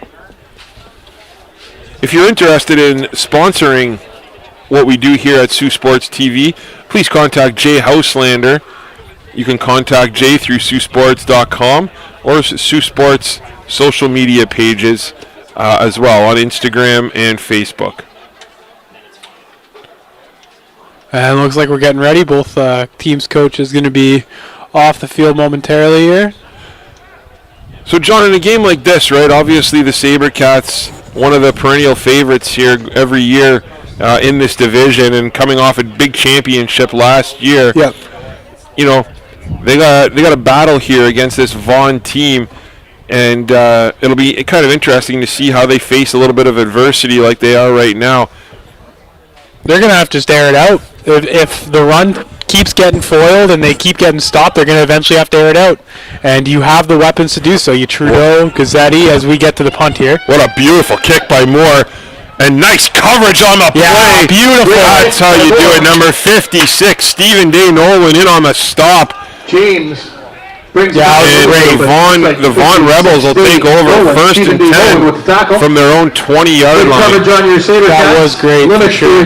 If you're interested in sponsoring what we do here at Saultsports TV, please contact Jay Houselander. You can contact Jay through Saultsports.com or Saultsports social media pages as well on Instagram and Facebook. And it looks like we're getting ready. Both teams' coach is going to be off the field momentarily here. So, John, in a game like this, right, obviously the Sabercats, one of the perennial favorites here every year in this division, and coming off a big championship last year. Yep. You know, they got a battle here against this Vaughan team, and it'll be kind of interesting to see how they face a little bit of adversity like they are right now. They're going to have to stare it out. If the run keeps getting foiled and they keep getting stopped, they're going to eventually have to air it out. And you have the weapons to do so. You Trudeau, Gazzetti, as we get to the punt here. What a beautiful kick by Moore. And nice coverage on the play. Yeah, beautiful. That's how you do it. Number 56, Stephen Day Nolan in on the stop. James. And the Vaughan Rebels will take over first and 10 from their own 20-yard line. That was great. For sure.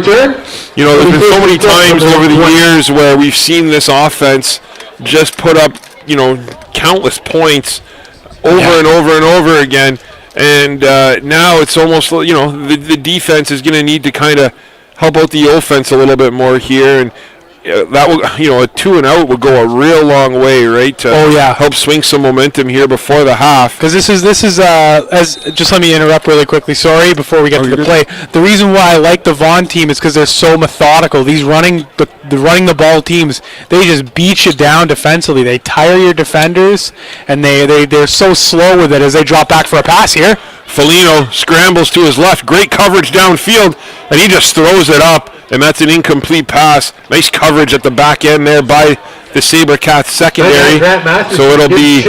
You know, there's been so many times over the years where we've seen this offense just put up, you know, countless points over and over and over again. And now it's almost, you know, the defense is going to need to kind of help out the offense a little bit more here. And that will, you know, a 2-and-out would go a real long way, right? To help swing some momentum here before the half. Because this is as just let me interrupt really quickly. Sorry, before we get to the play. The reason why I like the Vaughan team is because they're so methodical. These running the ball teams, they just beat you down defensively. They tire your defenders, and they're so slow with it as they drop back for a pass here. Foligno scrambles to his left. Great coverage downfield, and he just throws it up. And that's an incomplete pass. Nice coverage at the back end there by the Sabercats secondary. So it'll be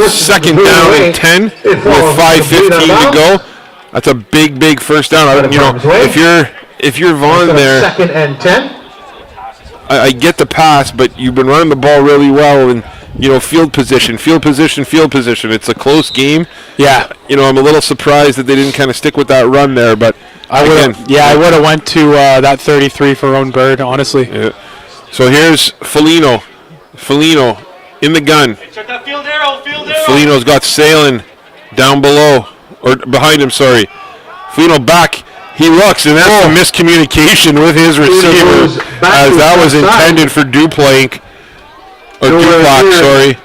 second down and 10 with 5:15 to go. That's a big first down. You know, if you're Vaughan there, second and 10. I get the pass, but you've been running the ball really well, and you know, field position. It's a close game. Yeah. You know, I'm a little surprised that they didn't kind of stick with that run there, but I would have went to that 33 for Roan Bird, honestly. Yeah. So here's Foligno in the gun. Check that field arrow. Foligno's got Salen down below, or behind him, sorry. Foligno back. He looks, and that's a miscommunication with his receiver, as that was intended for Duplank. Sorry.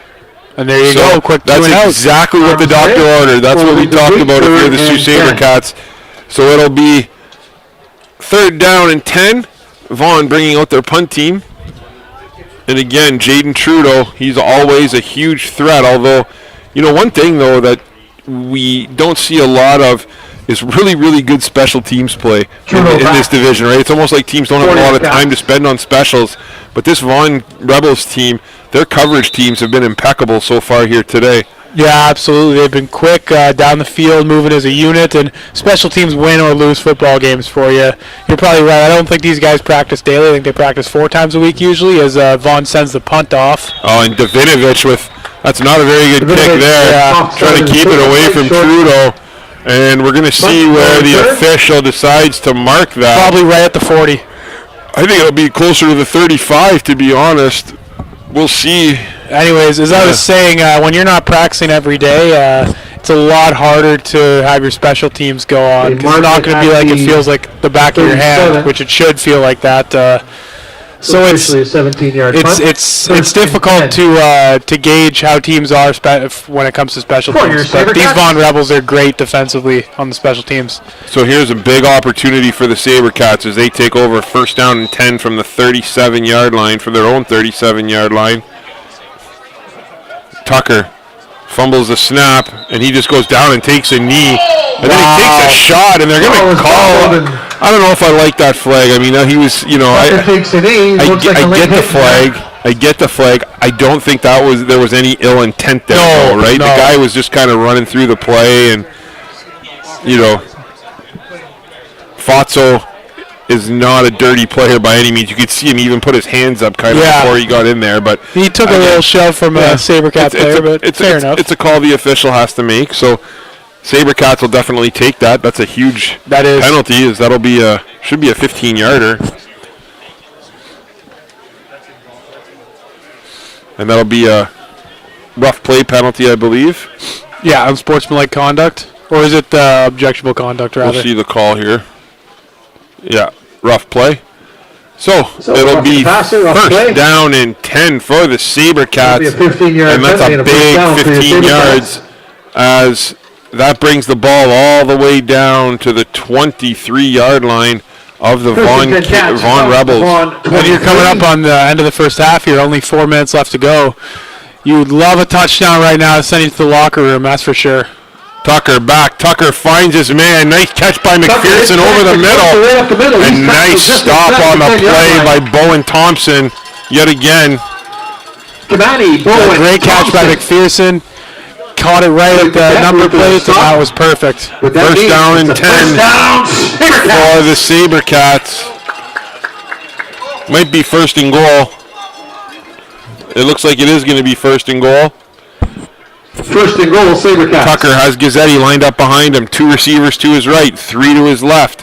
And there you go, quick that's exactly what the doctor ordered. That's what we talked about if you're the Sault Sabercats. So it'll be third down and 10. Vaughan bringing out their punt team. And again, Jaden Trudeau, he's always a huge threat. Although, you know, one thing, though, that we don't see a lot of is really good special teams play in this division, right? It's almost like teams don't have a lot of time to spend on specials. But this Vaughan Rebels team, their coverage teams have been impeccable so far here today. Yeah, absolutely. They've been quick down the field, moving as a unit, and special teams win or lose football games for you. You're probably right. I don't think these guys practice daily. I think they practice 4 times a week usually as Vaughan sends the punt off. Oh, and Davinovich that's not a very good kick there. Yeah. Trying to keep it away from Trudeau. And we're going to see where the official decides to mark that. Probably right at the 40. I think it'll be closer to the 35, to be honest. We'll see. Anyways, as I was saying, when you're not practicing every day, it's a lot harder to have your special teams go on. It's not going to be like it feels like the back of your hand, which it should feel like that. So it's a 17-yard punt. It's difficult to gauge how teams are when it comes to special teams. But these Vaughan Rebels are great defensively on the special teams. So here's a big opportunity for the Sabercats as they take over first down and 10 from the 37-yard line, from their own 37-yard line. Tucker fumbles the snap, and he just goes down and takes a knee. And then he takes a shot, and they're going to call. I don't know if I like that flag. I mean, he was, I get the flag. I get the flag. I don't think there was any ill intent there, though, right? No. The guy was just kind of running through the play, and, Fatso is not a dirty player by any means. You could see him even put his hands up kind of before he got in there. But he took a little shove from a Sabercat player, but fair enough. It's a call the official has to make, so Sabercats will definitely take that. That's a huge penalty. That'll be should be a 15-yarder. And that'll be a rough play penalty, I believe. Yeah, unsportsmanlike conduct. Or is it objectionable conduct, rather? We'll see the call here. Yeah, rough play. So it'll be first down and 10 for the Sabercats. And that's a big 15 yards as that brings the ball all the way down to the 23-yard line of the Vaughan Rebels. And you're coming up on the end of the first half here, only 4 minutes left to go. You'd love a touchdown right now to send you to the locker room, that's for sure. Tucker back. Tucker finds his man. Nice catch by McPherson over the middle. And nice stop on the play by Bowen Thompson yet again. Great catch by McPherson. Caught it right at the number plate, and that was perfect. First down and 10 for the Sabercats. Might be first and goal. It looks like it is going to be first and goal. First and goal, Sabercats. Tucker has Gazzetti lined up behind him. 2 receivers to his right, 3 to his left.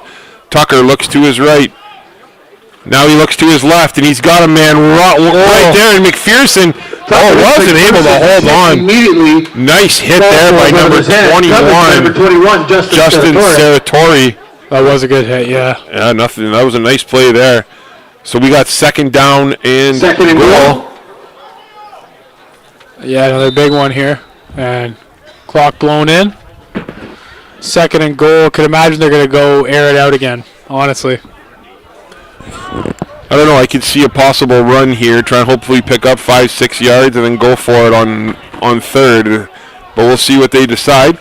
Tucker looks to his right. Now he looks to his left, and he's got a man right there. And McPherson wasn't able to hold on. Immediately. Nice hit there by number 21, Justin Saratori. That was a good hit, yeah. Yeah, nothing. That was a nice play there. So we got second down and goal. Yeah, another big one here. And clock blown in. Second and goal. Could imagine they're going to go air it out again, honestly. I don't know. I could see a possible run here. Try and hopefully pick up 5-6 yards and then go for it on third. But we'll see what they decide.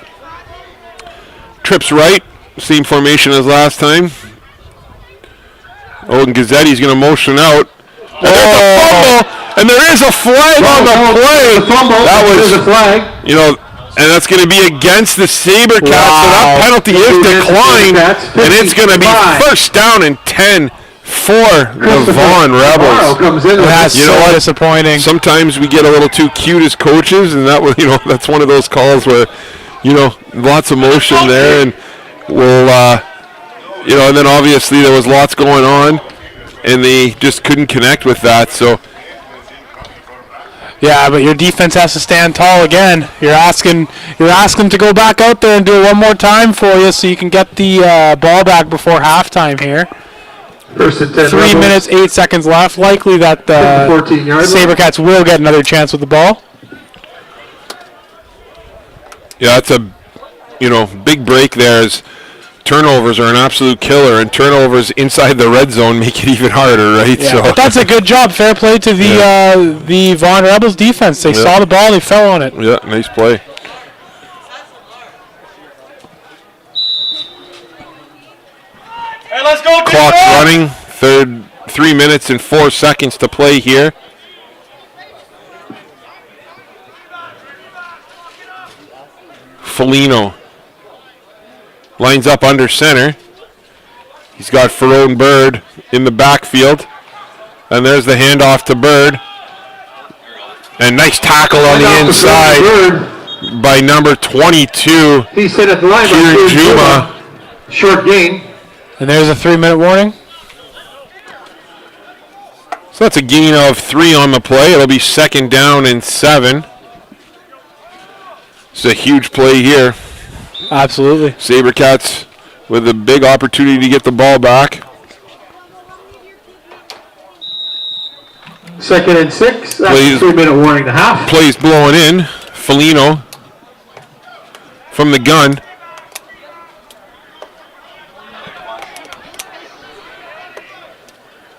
Trips right. Same formation as last time. And Gazzetti's going to motion out. And there's a fumble. And there is a flag on the play. That was a flag. And that's going to be against the Sabercats. So that penalty is declined. And it's going to be first down and 10 for the Vaughan Rebels. That's disappointing. Sometimes we get a little too cute as coaches, and that was, that's one of those calls where, lots of motion there, and we'll, and then obviously there was lots going on, and they just couldn't connect with that. So. Yeah, but your defense has to stand tall again. You're asking to go back out there and do it one more time for you, so you can get the ball back before halftime here. First and 10 3 minutes, 8 seconds left. Likely that the Sabercats will get another chance with the ball. Yeah, that's a big break there. As turnovers are an absolute killer, and turnovers inside the red zone make it even harder, right? Yeah, but that's a good job. Fair play to the Vaughan Rebels defense. They saw the ball, they fell on it. Yeah, nice play. Hey, let's go. Clock's running. 3 minutes and 4 seconds to play here. Foligno lines up under center. He's got Ferone Bird in the backfield. And there's the handoff to Bird. And nice tackle on the inside. by number 22. He's hit at the line by Kieran Juma. Short gain. And there's a 3-minute warning. So that's a gain of 3 on the play. It'll be 2nd down and 7. It's a huge play here. Absolutely. Sabercats with a big opportunity to get the ball back. 2nd and 6. That's Plays- a 3-minute warning and a half. Plays blowing in. Foligno from the gun.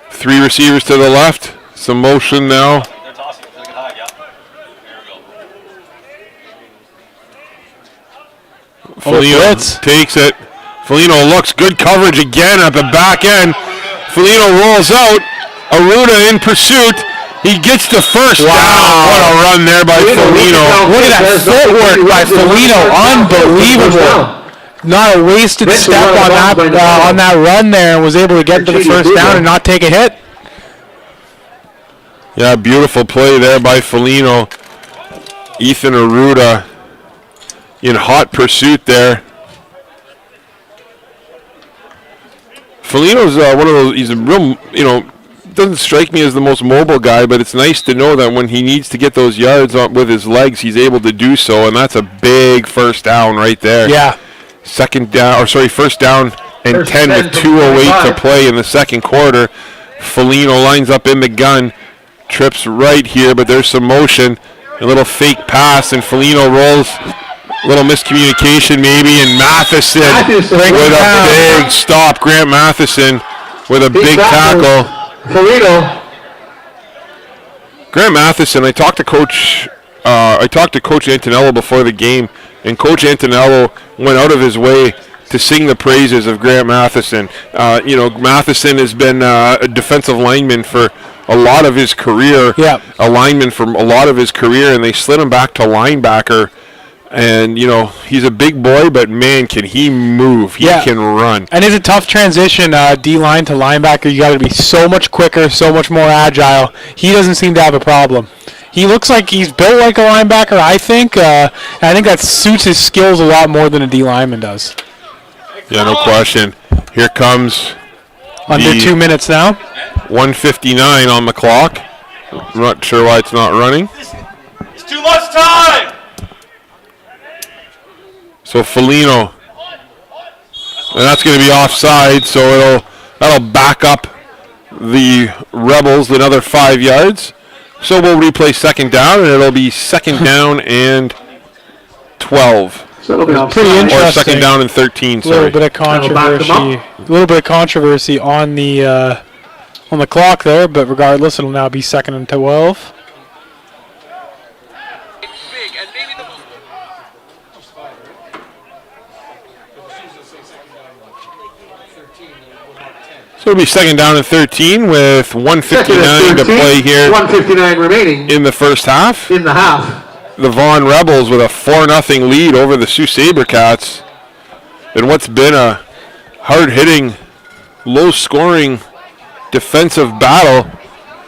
Three receivers to the left. Some motion now. They're tossing it. They're high, yeah. There we go. Foligno takes it. Foligno looks, good coverage again at the back end. Foligno rolls out. Aruda in pursuit. He gets to first down. What a run there by Foligno. Look at that footwork by Foligno. Unbelievable. Not a wasted step on that run there, and was able to get to the first down and not take a hit. Yeah, beautiful play there by Foligno. Ethan Aruda in hot pursuit there. Foligno's one of those, he's a real, doesn't strike me as the most mobile guy, but it's nice to know that when he needs to get those yards with his legs, he's able to do so, and that's a big first down right there. Yeah. First down and 10 with 2:08 to play in the second quarter. Foligno lines up in the gun, trips right here, but there's some motion. A little fake pass, and Foligno rolls. A little miscommunication maybe, and Matheson with a big stop. Grant Matheson with a big tackle. Foligno. Grant Matheson, I talked to Coach Antonello before the game, and Coach Antonello went out of his way to sing the praises of Grant Matheson. Matheson has been a defensive lineman for a lot of his career, a lineman for a lot of his career, and they slid him back to linebacker. And, he's a big boy, but, man, can he move. He can run. And it's a tough transition, D-line to linebacker. You got to be so much quicker, so much more agile. He doesn't seem to have a problem. He looks like he's built like a linebacker, I think. And I think that suits his skills a lot more than a D-lineman does. Yeah, no question. Here comes under 2 minutes now. 1:59 on the clock. I'm not sure why it's not running. It's too much time! So Foligno, and that's going to be offside, so that'll back up the Rebels another 5 yards. So we'll replay 2nd down, and it'll be 2nd down and 12. So it'll be pretty interesting. Or 2nd down and 13. Sorry. A little bit of controversy on the clock there, but regardless, it'll now be 2nd and 12. So it'll be 2nd down and 13 with 1:59 to play here. 1:59 remaining in the first half. In the half. The Vaughan Rebels with a 4-0 lead over the Sault Sabercats. In what's been a hard-hitting, low-scoring defensive battle.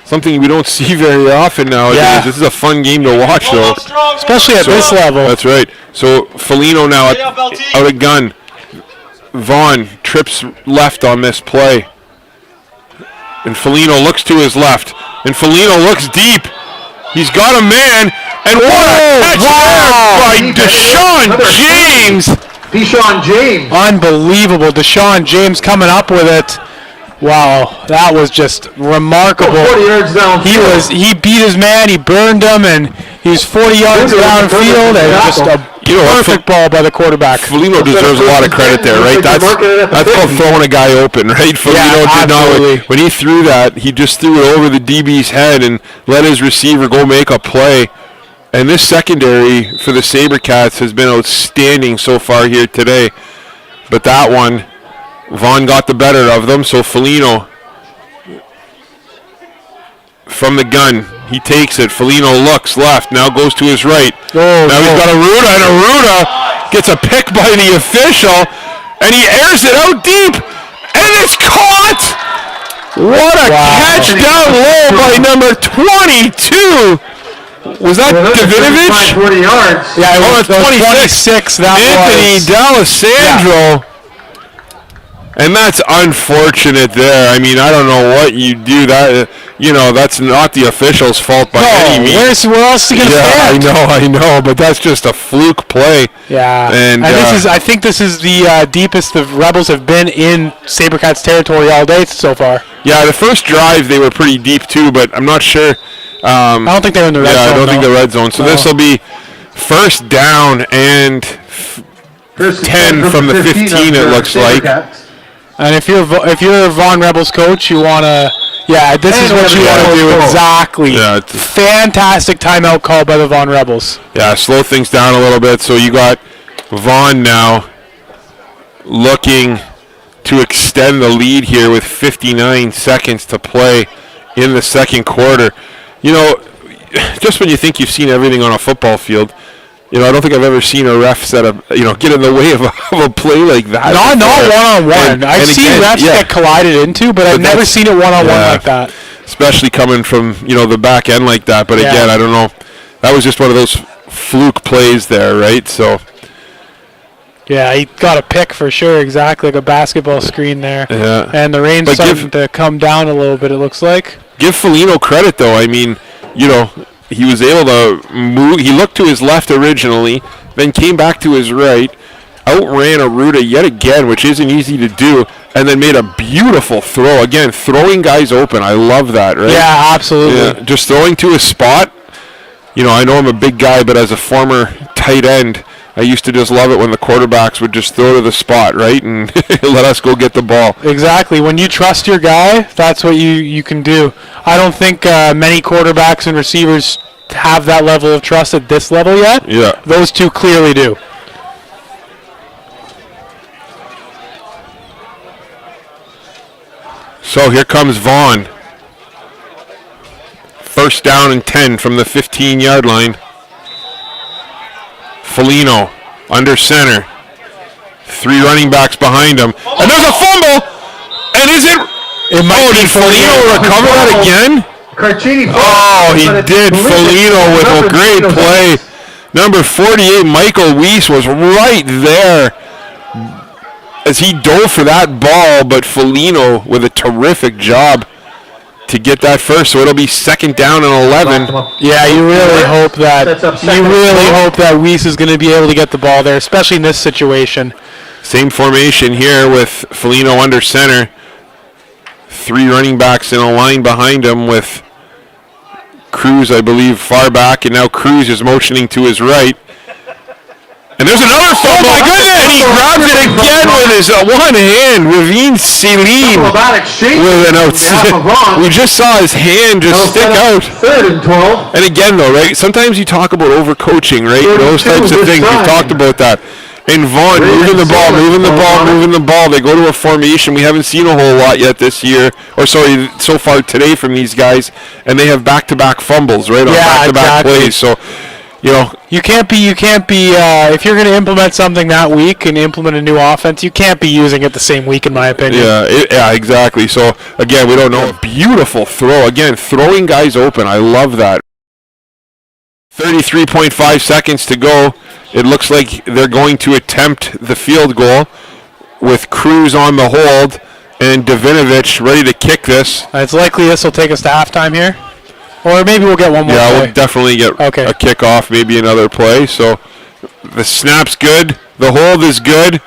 Something we don't see very often nowadays. Yeah. This is a fun game to watch, though. Especially at this level. That's right. So Foligno now out of gun. Vaughan trips left on this play. And Foligno looks to his left. And Foligno looks deep. He's got a man. And what a catch there by Deshaun James. Deshaun James. Unbelievable. Deshaun James coming up with it. Wow, that was just remarkable. 40 yards downfield. He beat his man, he burned him, and he was 40 yards downfield, and just a perfect ball by the quarterback. Foligno deserves a lot of credit there, right? That's called throwing a guy open, right? Foligno did not. When he threw that, he just threw it over the DB's head and let his receiver go make a play. And this secondary for the Sabercats has been outstanding so far here today. But that one, Vaughan got the better of them, so Foligno from the gun. He takes it. Foligno looks left, now goes to his right. Now he's got Aruda, and Aruda gets a pick by the official, and he airs it out deep, and it's caught! What a catch down low by number 22! Was that Davinovich? 40 yards. Yeah, it was, Oh, 26. That Anthony was D'Alessandro. And that's unfortunate there. I mean, I don't know what you do. That that's not the official's fault by any means. Where else is he going to stand? I know, but that's just a fluke play. Yeah, and I think this is the deepest the Rebels have been in Sabercats territory all day so far. Yeah, the first drive they were pretty deep too, but I'm not sure. I don't think they're in the red zone. Yeah, I don't think the red zone. So this will be first down and 10 from the 15. It looks like. And if you're a Vaughan Rebels coach, you want to, this is what you want to do exactly. Yeah, fantastic timeout call by the Vaughan Rebels. Yeah, slow things down a little bit. So you got Vaughan now looking to extend the lead here with 59 seconds to play in the second quarter. Just when you think you've seen everything on a football field, I don't think I've ever seen a ref get in the way of a play like that. Not one-on-one. I've seen refs get collided into, but I've never seen it one-on-one like that. Especially coming from, the back end like that. But again, I don't know. That was just one of those fluke plays there, right? So. Yeah, he got a pick for sure, exactly like a basketball screen there. Yeah. And the rain's starting to come down a little bit, it looks like. Give Foligno credit, though. I mean, he was able to move. He looked to his left originally, then came back to his right, outran Aruda yet again, which isn't easy to do, and then made a beautiful throw. Again, throwing guys open. I love that, right? Yeah, absolutely. Yeah, just throwing to a spot. I know I'm a big guy, but as a former tight end, I used to just love it when the quarterbacks would just throw to the spot, right, and let us go get the ball. Exactly. When you trust your guy, that's what you can do. I don't think many quarterbacks and receivers have that level of trust at this level yet. Yeah. Those two clearly do. So here comes Vaughan. First down and 10 from the 15-yard line. Foligno under center. 3 running backs behind him. And there's a fumble! And did Foligno recover that again? Carcini. Oh, he did. Foligno with a great play. Number 48, Michael Weiss, was right there as he dove for that ball, but Foligno with a terrific job to get that first. So it'll be second down and 11. Yeah, you really hope that Weiss is going to be able to get the ball there, especially in this situation. Same formation here with Foligno under center. 3 running backs in a line behind him with Cruz, I believe, far back, and now Cruz is motioning to his right. And there's another fumble. Oh my goodness! And he grabs it again with his one hand. Ravine Celine with an outside. We just saw his hand just stick out. 3rd and 12. And again, though, right? Sometimes you talk about overcoaching, right? Those types of things. We've talked about that. And Vaughan moving the ball. They go to a formation we haven't seen a whole lot yet this year, so far today from these guys. And they have back-to-back fumbles, right? On back-to-back plays. So. You can't be. If you're going to implement something that week and implement a new offense, you can't be using it the same week, in my opinion. Yeah, exactly. So again, we don't know. Beautiful throw. Again, throwing guys open. I love that. 33.5 seconds to go. It looks like they're going to attempt the field goal with Cruz on the hold and Davinovich ready to kick this. It's likely this will take us to halftime here. Or maybe we'll get one more play. We'll definitely get a kickoff, maybe another play. So the snap's good, the hold is good,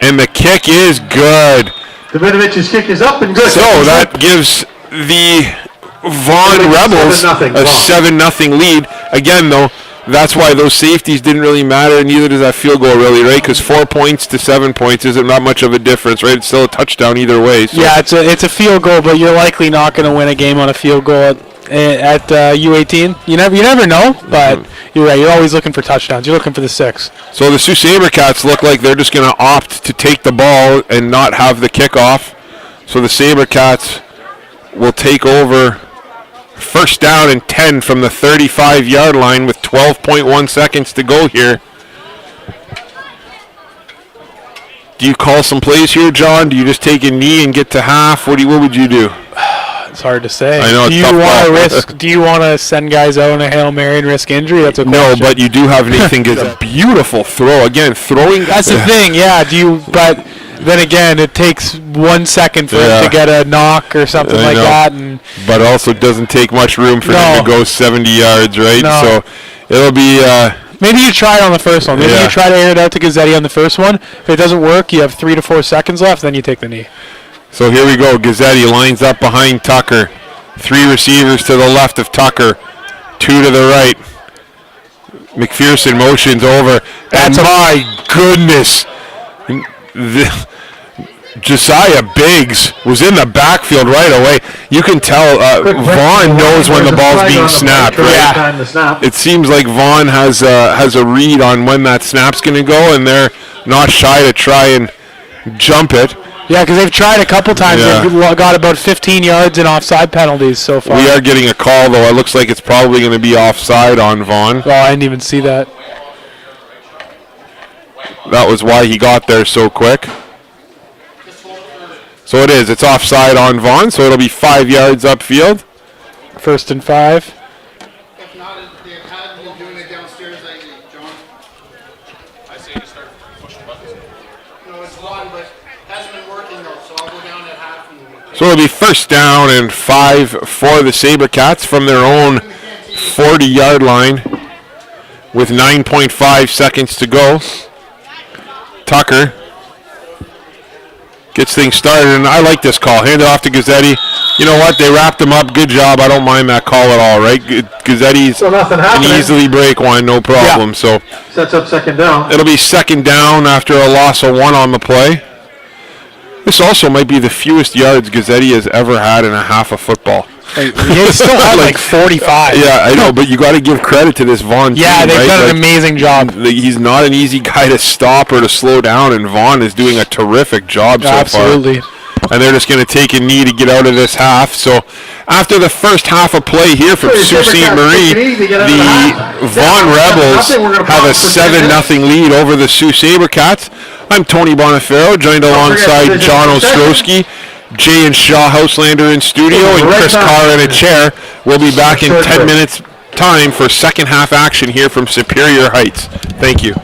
and the kick is good. Davinovich's kick is up and good. So that gives the Vaughan Rebels a 7-0 lead. Again, though, that's why those safeties didn't really matter, and neither does that field goal really, right? Because 4 points to 7 points isn't that much of a difference, right? It's still a touchdown either way. So. Yeah, it's a field goal, but you're likely not going to win a game on a field goal at U18. You never know, but you're right. You're always looking for touchdowns. You're looking for the 6. So the Sault Sabercats look like they're just going to opt to take the ball and not have the kickoff. So the Sabercats will take over first down and 10 from the 35-yard line with 12.1 seconds to go here. Do you call some plays here, John? Do you just take a knee and get to half? What would you do? It's hard to say. I know, Do it's you tough want to call. risk? Do you want to send guys out on a Hail Mary and risk injury? That's a No, question. but you do have Nathan Gazzetti. Beautiful throw. Again, throwing. That's the thing. Yeah. But then again, it takes 1 second for him to get a knock or something I like know. that, and But also doesn't take much room for him No. to go 70 yards, right? No. So it'll be. maybe you try it on the first one. Maybe Yeah. you try to air it out to Gazzetti on the first one. If it doesn't work, you have 3 to 4 seconds left. Then you take the knee. So here we go. Gazzetti lines up behind Tucker. 3 receivers to the left of Tucker. 2 to the right. McPherson motions over. That's and a- my goodness. Josiah Biggs was in the backfield right away. You can tell Vaughan knows when the ball's being snapped, right? Time to snap. It seems like Vaughan has a read on when that snap's going to go, and they're not shy to try and jump it. Yeah, because they've tried a couple times. Yeah. They've got about 15 yards in offside penalties so far. We are getting a call, though. It looks like it's probably going to be offside on Vaughan. Oh, I didn't even see that. That was why he got there so quick. So it is. It's offside on Vaughan, so it'll be 5 yards upfield. 1st and 5. If not, they had been doing it downstairs, John. I say to start pushing buttons. No, it's one, but hasn't been working though, so I'll go down at half and So it'll be 1st down and 5 for the Sabercats from their own 40-yard line with 9.5 seconds to go. Tucker gets things started, and I like this call. Hand it off to Gazzetti. You know what? They wrapped him up. Good job. I don't mind that call at all, right? Gazzetti's So nothing can happening. easily break one, no problem. So Sets up second down. it'll be 2nd down after a loss of 1 on the play. This also might be the fewest yards Gazzetti has ever had in a half of football. He still had like 45. Yeah, I know, but you got to give credit to this Vaughan Yeah, team, they've right? done Like, an amazing job. he's not an easy guy to stop or to slow down, and Vaughan is doing a terrific job so Absolutely. far. And they're just going to take a knee to get out of this half. So after the first half of play here from Hey, Sault Ste. Sabercats Marie, take a knee to get out of the the half. Vaughan Yeah, Rebels nothing. We're gonna have a pause for 10 minutes. 7-0 lead over the Sault Sabercats. I'm Tony Bonifero, joined forget alongside division John protection. Ostrowski, Jay and Shaw Houselander in studio, and Right Chris back. Carr in a chair. We'll be back in Short 10 break. minutes time for second half action here from Superior Heights. Thank you.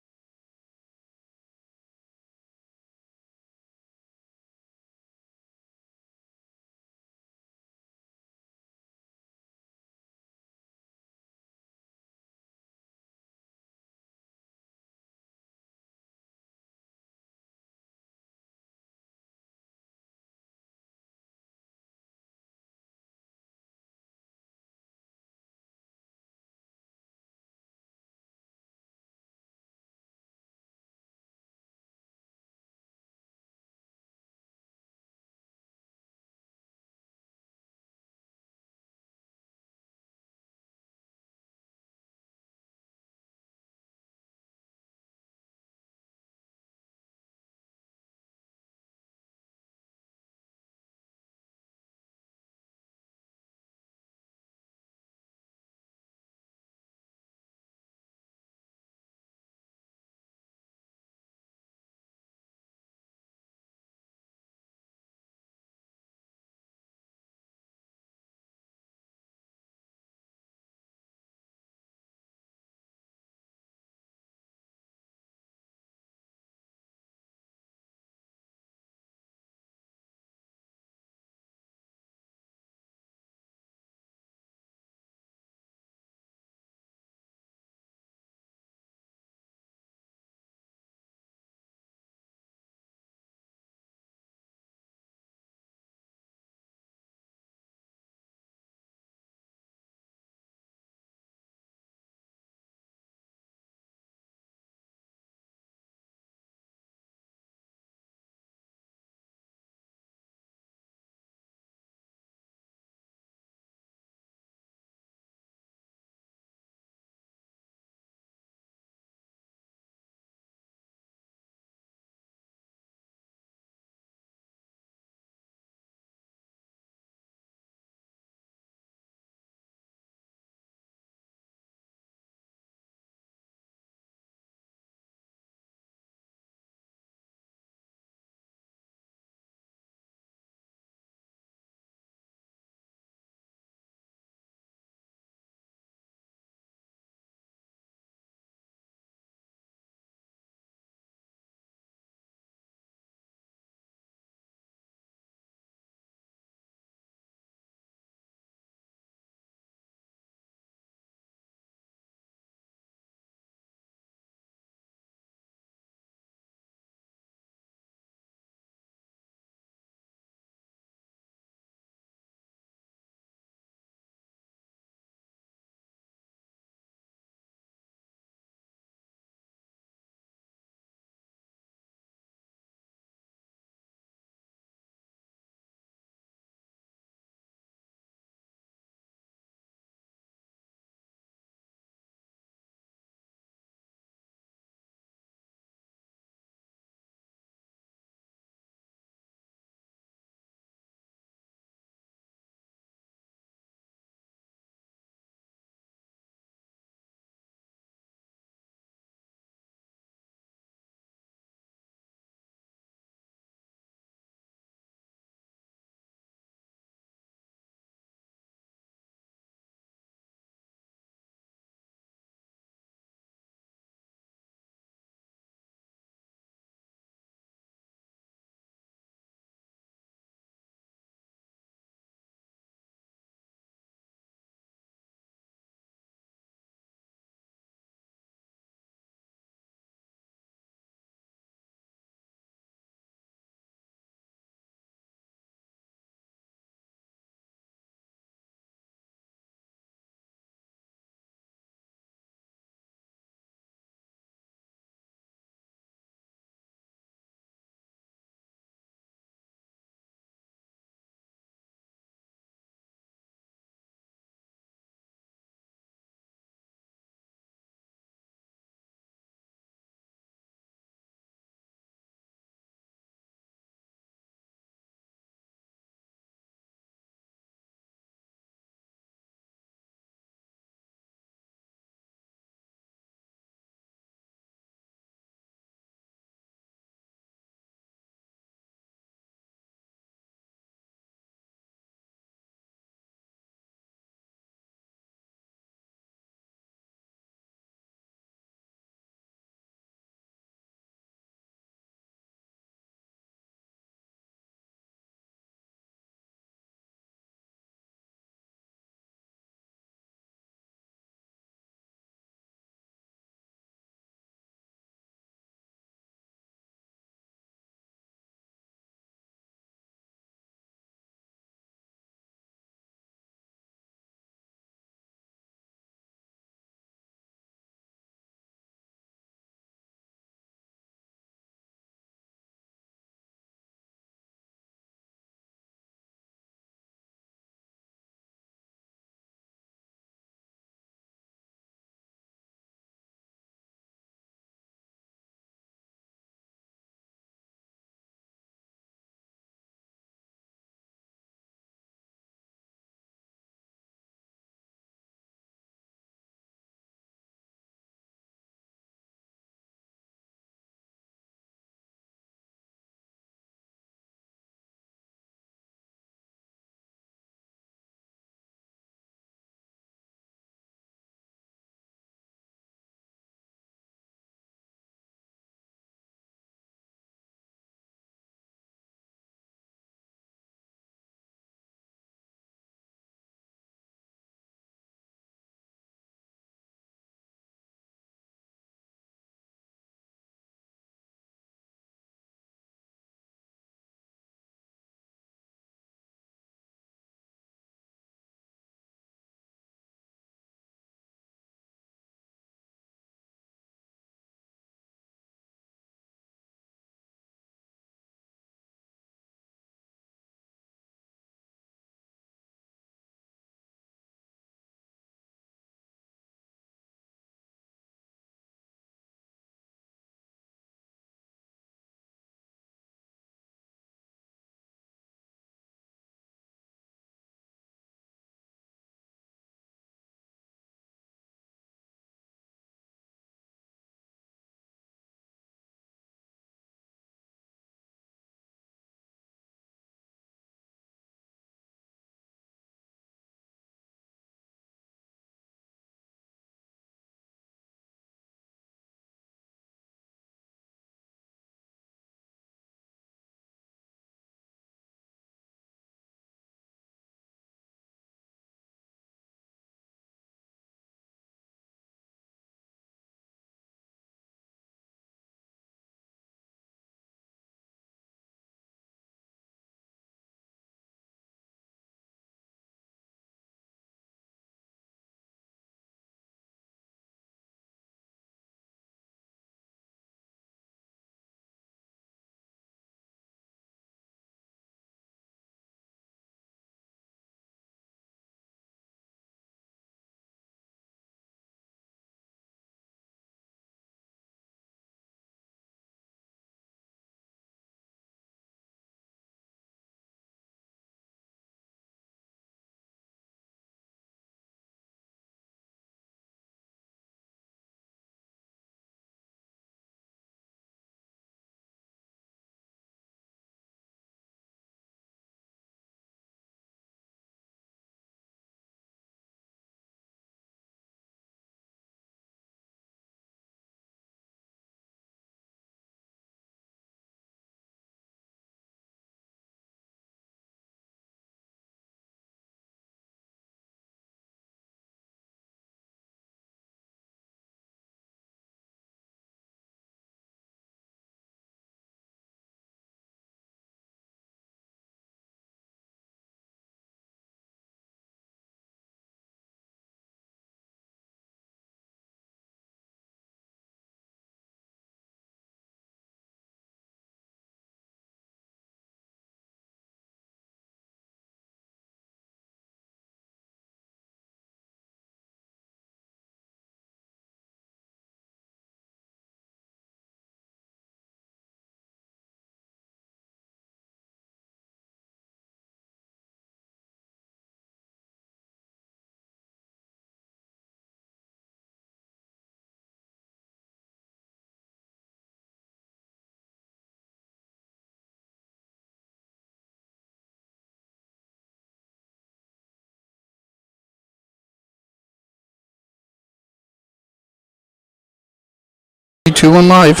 2-1 live.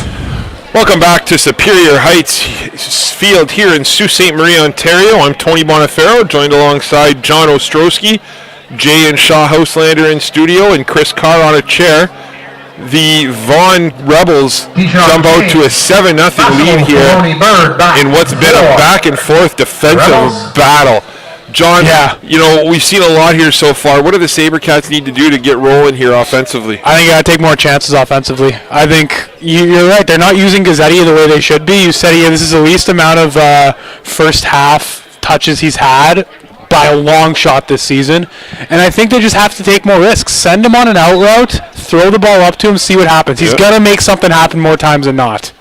Welcome back to Superior Heights Field here in Sault Ste. Marie, Ontario. I'm Tony Bonifero, joined alongside John Ostrowski, Jay and Shaw Houselander in studio, and Chris Carr on a chair. The Vaughan Rebels jump out to a 7-0 lead here in what's been a back-and-forth defensive battle. John, you know, we've seen a lot here so far. What do the Sabercats need to do to get rolling here offensively? I think you got to take more chances offensively. I think you're right. They're not using Gazzetti the way they should be. You said this is the least amount of first half touches he's had by a long shot this season. And I think they just have to take more risks. Send him on an out route, throw the ball up to him, see what happens. He's going to make something happen more times than not.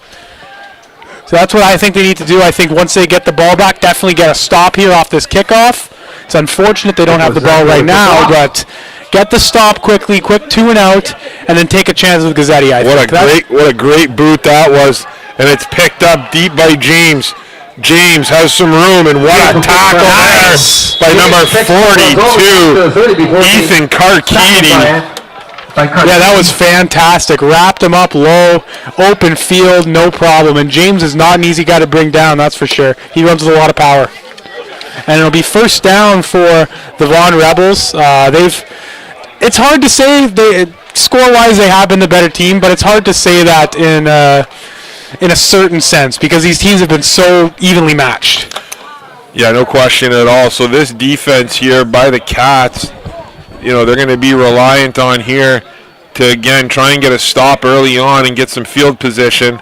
So that's what I think they need to do. I think once they get the ball back, definitely get a stop here off this kickoff. It's unfortunate they don't have the ball right now, but get the stop quickly, quick 2 and out, and then take a chance with Gazzetti. What a great boot that was, and it's picked up deep by James. James has some room, and what a tackle there by number 42, Ethan Carkeedy. Yeah, that was fantastic. Wrapped him up low, open field, no problem. And James is not an easy guy to bring down, that's for sure. He runs with a lot of power. And it'll be first down for the Vaughan Rebels. It's hard to say. Score-wise, they have been the better team, but it's hard to say that in a certain sense because these teams have been so evenly matched. Yeah, no question at all. So this defense here by the Cats, you know, they're going to be reliant on here to, again, try and get a stop early on and get some field position.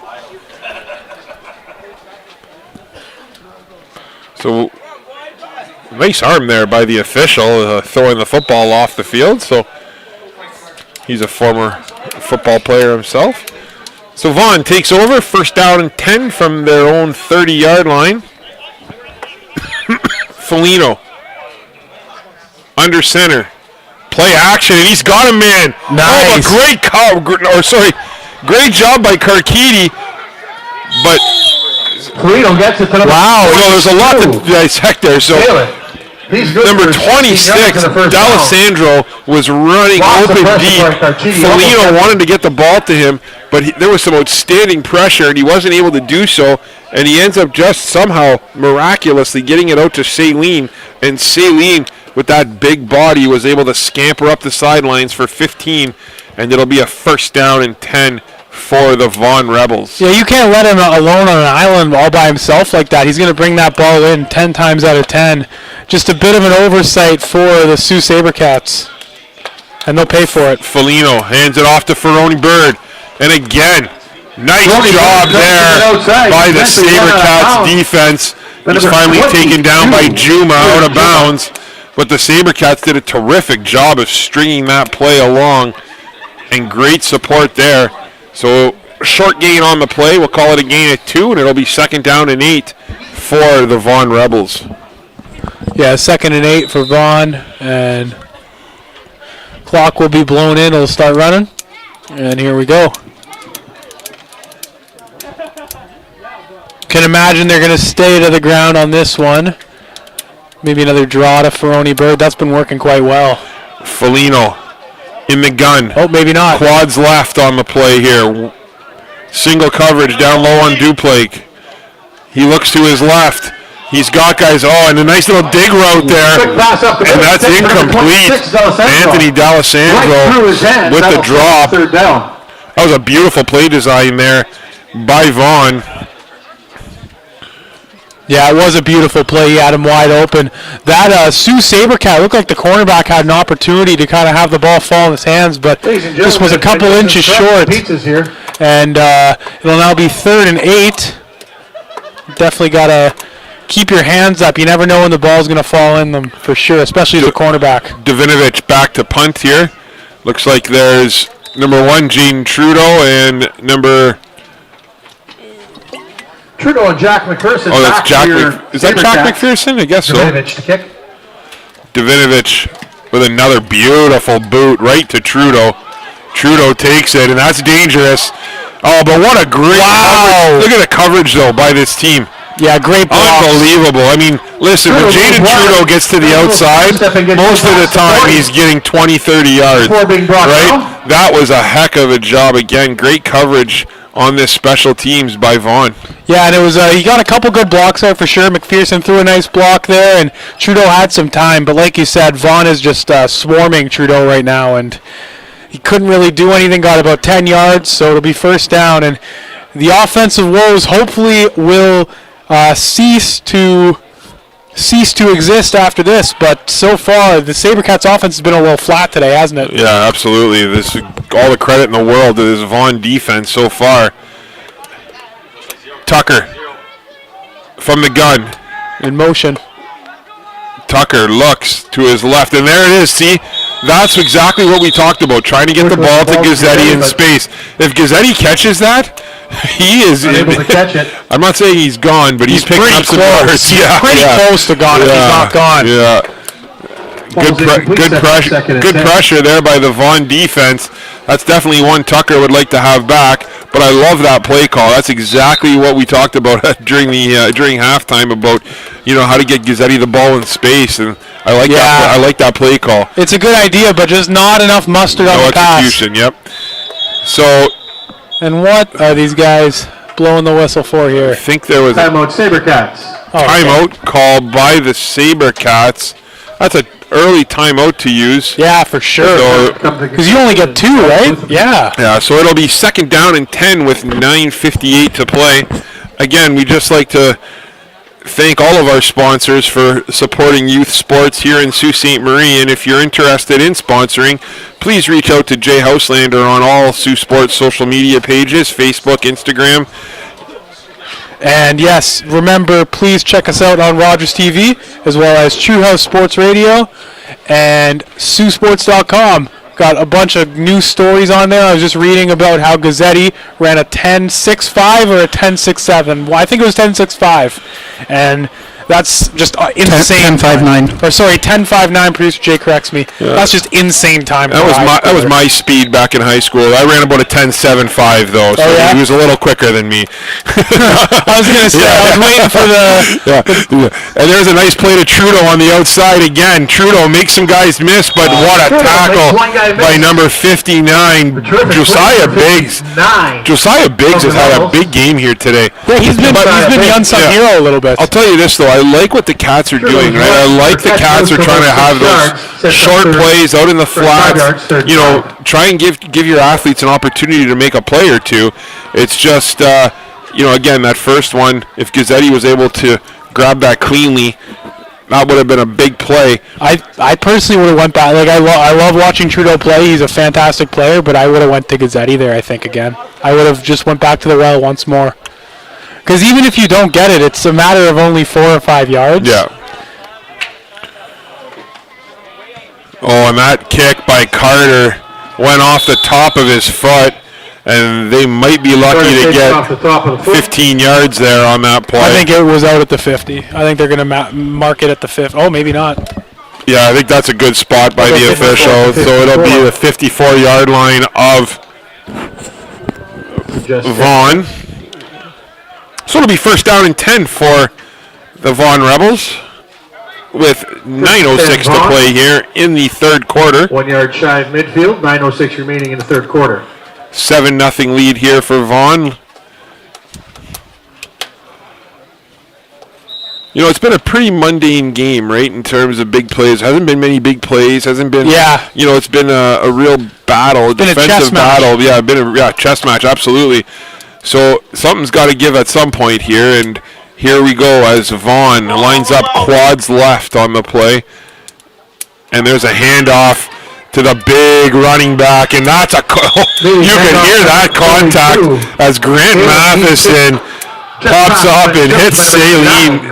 So, nice arm there by the official, throwing the football off the field. So, he's a former football player himself. So, Vaughan takes over, first down and 10 from their own 30-yard line. Foligno, under center. Play action, and he's got him, man. Nice. Oh, great job by Carkeedy. But Toledo gets it to the there's a lot to dissect there. So number 26, D'Alessandro was running open deep. Foligno wanted to get the ball to him, but there was some outstanding pressure, and he wasn't able to do so. And he ends up just somehow miraculously getting it out to Saline, and Saline, with that big body, was able to scamper up the sidelines for 15, and it'll be a first down and 10 for the Vaughan Rebels. Yeah, you can't let him alone on an island all by himself like that. He's going to bring that ball in 10 times out of 10. Just a bit of an oversight for the Sault Sabercats, and they'll pay for it. Foligno hands it off to Ferroni Bird, and again, nice job there by the Sabercats defense. He's finally taken down by Juma out of bounds. But the Sabercats did a terrific job of stringing that play along, and great support there. So short gain on the play. We'll call it a gain of 2, and it'll be second down and 8 for the Vaughan Rebels. Yeah, 2nd and 8 for Vaughan, and clock will be blown in. It'll start running, and here we go. Can imagine they're going to stay to the ground on this one. Maybe another draw to Ferroni Bird. That's been working quite well. Foligno in the gun. Oh, maybe not. Quads left on the play here. Single coverage down low on Duplake. He looks to his left. He's got guys. Oh, and a nice little dig route there. And that's incomplete. Anthony D'Alessandro with the drop. That was a beautiful play design there by Vaughan. Yeah, it was a beautiful play. He had him wide open. That Sault Sabercat looked like the cornerback had an opportunity to kind of have the ball fall in his hands, but this was a couple inches short. And it'll now be 3rd and 8. Definitely got to keep your hands up. You never know when the ball's going to fall in them, for sure, especially the cornerback. Davinovich back to punt here. Looks like there's number 1, Gene Trudeau, and number... Trudeau and Jack McPherson. Oh, that's Jack. Is that Jack McPherson? I guess so. Davinovich to kick. Davinovich with another beautiful boot right to Trudeau. Trudeau takes it, and that's dangerous. Oh, but what a great coverage. Look at the coverage, though, by this team. Yeah, great blocks. Unbelievable. I mean, listen, when Jaden Trudeau gets to the outside, most of the time he's getting 20, 30 yards. Right? That was a heck of a job. Again, great coverage on this special teams by Vaughan. Yeah, and it was he got a couple good blocks there for sure. McPherson threw a nice block there, and Trudeau had some time. But like you said, Vaughan is just swarming Trudeau right now, and he couldn't really do anything. Got about 10 yards, so it'll be first down. And the offensive woes hopefully will cease to exist after this. But so far, the Sabercats offense has been a little flat today, hasn't it? Yeah, absolutely. This all the credit in the world to this Vaughan defense so far. Tucker from the gun. In motion. Tucker looks to his left, and there it is. See, that's exactly what we talked about, trying to get the ball to Gazzetti in space. If Gazzetti catches that, he is able to catch it. I'm not saying he's gone, but he's picking up some yards. Yeah, Pretty close to gone if he's not gone. Yeah. Good pressure there by the Vaughan defense. That's definitely one Tucker would like to have back. But I love that play call. That's exactly what we talked about during halftime about, how to get Gazzetti the ball in space, and I like that. I like that play call. It's a good idea, but just not enough mustard on the pass. No execution. Yep. So. And what are these guys blowing the whistle for here? I think there was timeout Sabercats. Timeout called by the Sabercats. That's an early timeout to use. Yeah, for sure. Because you only get 2, right? Yeah. Yeah, so it'll be second down and 10 with 9:58 to play. Again, we just like to thank all of our sponsors for supporting youth sports here in Sault Ste. Marie. And if you're interested in sponsoring, please reach out to Jay Houselander on all Sault Sports social media pages, Facebook, Instagram. And yes, remember, please check us out on Rogers TV, as well as True House Sports Radio and SiouxSports.com. Got a bunch of news stories on there. I was just reading about how Gazzetti ran a 10.65 or a 10.67. Well, I think it was 10.65. And that's just insane. 10.59. Or sorry, 10.59. Producer Jay corrects me. Yeah. That's just insane time. That was my speed back in high school. I ran about a 10.75 though, so he was a little quicker than me. I was gonna say I was waiting for the. And there's a nice play to Trudeau on the outside again. Trudeau makes some guys miss, but what a tackle by number 59, Josiah Biggs. Josiah Biggs has had a big game here today. Yeah, he's been the unsung hero a little bit. I'll tell you this though, I like what the Cats are doing, right? I like the Cats are trying to have those short plays out in the flats. Try and give your athletes an opportunity to make a play or two. It's just, again, that first one, if Gazzetti was able to grab that cleanly, that would have been a big play. I personally would have went back. Like I love watching Trudeau play. He's a fantastic player, but I would have went to Gazzetti there, I think, again. I would have just went back to the well once more. Because even if you don't get it, it's a matter of only 4 or 5 yards. Yeah. Oh, and that kick by Carter went off the top of his foot, and they might be lucky to get 15 yards there on that play. I think it was out at the 50. I think they're going to mark it at the 50. Oh, maybe not. Yeah, I think that's a good spot by the official. So it'll be the 54-yard line of Vaughan. So it'll be first down and 10 for the Vaughan Rebels with 9:06 to play here in the third quarter. 1 yard shy of midfield, 9:06 remaining in the third quarter. 7-0 lead here for Vaughan. It's been a pretty mundane game, right, in terms of big plays. Hasn't been many big plays. Hasn't been, it's been a real battle, a defensive battle. Yeah, chess match, absolutely. So something's got to give at some point here, and here we go as Vaughan lines up quads left on the play. And there's a handoff to the big running back, and that's you can hear that contact as Grant Matheson pops up and hits Saline.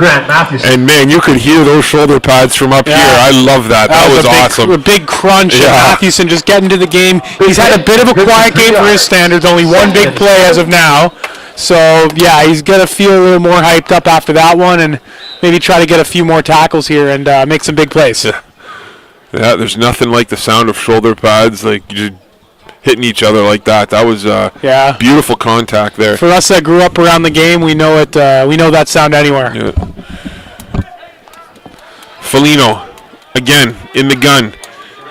And man, you could hear those shoulder pads from up here. I love that. That was awesome. A big crunch. Yeah. Matheson just getting to the game. He's had a bit of a quiet game for his standards. Only one big play as of now. So yeah, he's gonna feel a little more hyped up after that one, and maybe try to get a few more tackles here and make some big plays. Yeah, there's nothing like the sound of shoulder pads, like just hitting each other like that. That was beautiful contact there. For us that grew up around the game, we know it. We know that sound anywhere. Yeah. Foligno again in the gun,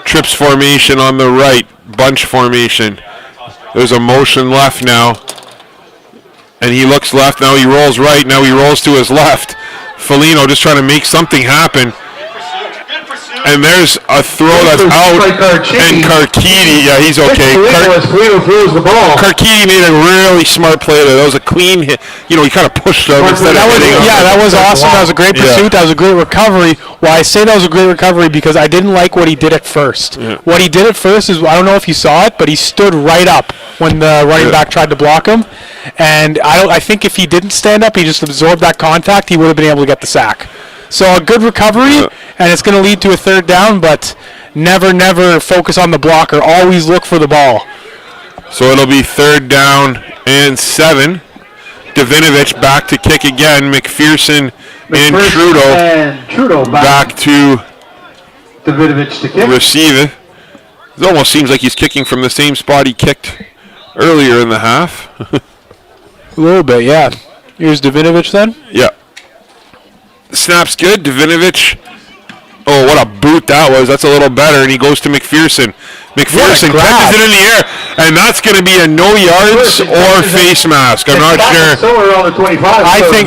trips formation on the right, bunch formation. There's a motion left now. And he looks left, now he rolls right, now he rolls to his left. Foligno just trying to make something happen. And there's a throw that's out, and Carchidi, yeah, he's okay. Throws the ball. Carchidi made a really smart play there. That was a clean hit. You know, he kind of pushed him instead of hitting him. Yeah, that was awesome. That was a great pursuit. That was a great recovery. Well, I say that was a great recovery because I didn't like what he did at first. Yeah. What he did at first is, I don't know if you saw it, but he stood right up when the running back tried to block him. And I think if he didn't stand up, he just absorbed that contact, he would have been able to get the sack. So a good recovery, and it's going to lead to a third down, but never focus on the blocker. Always look for the ball. So it'll be 3rd down and 7. Davinovich back to kick again. McPherson and Trudeau back to Davinovich to kick. receive it. It almost seems like he's kicking from the same spot he kicked earlier in the half. A little bit, yeah. Here's Davinovich then. Yeah. Snap's good. Davinovich. Oh, what a boot that was. That's a little better. And he goes to McPherson. McPherson catches it in the air. And that's going to be a no yards or face mask. I'm not sure. Somewhere around the 25.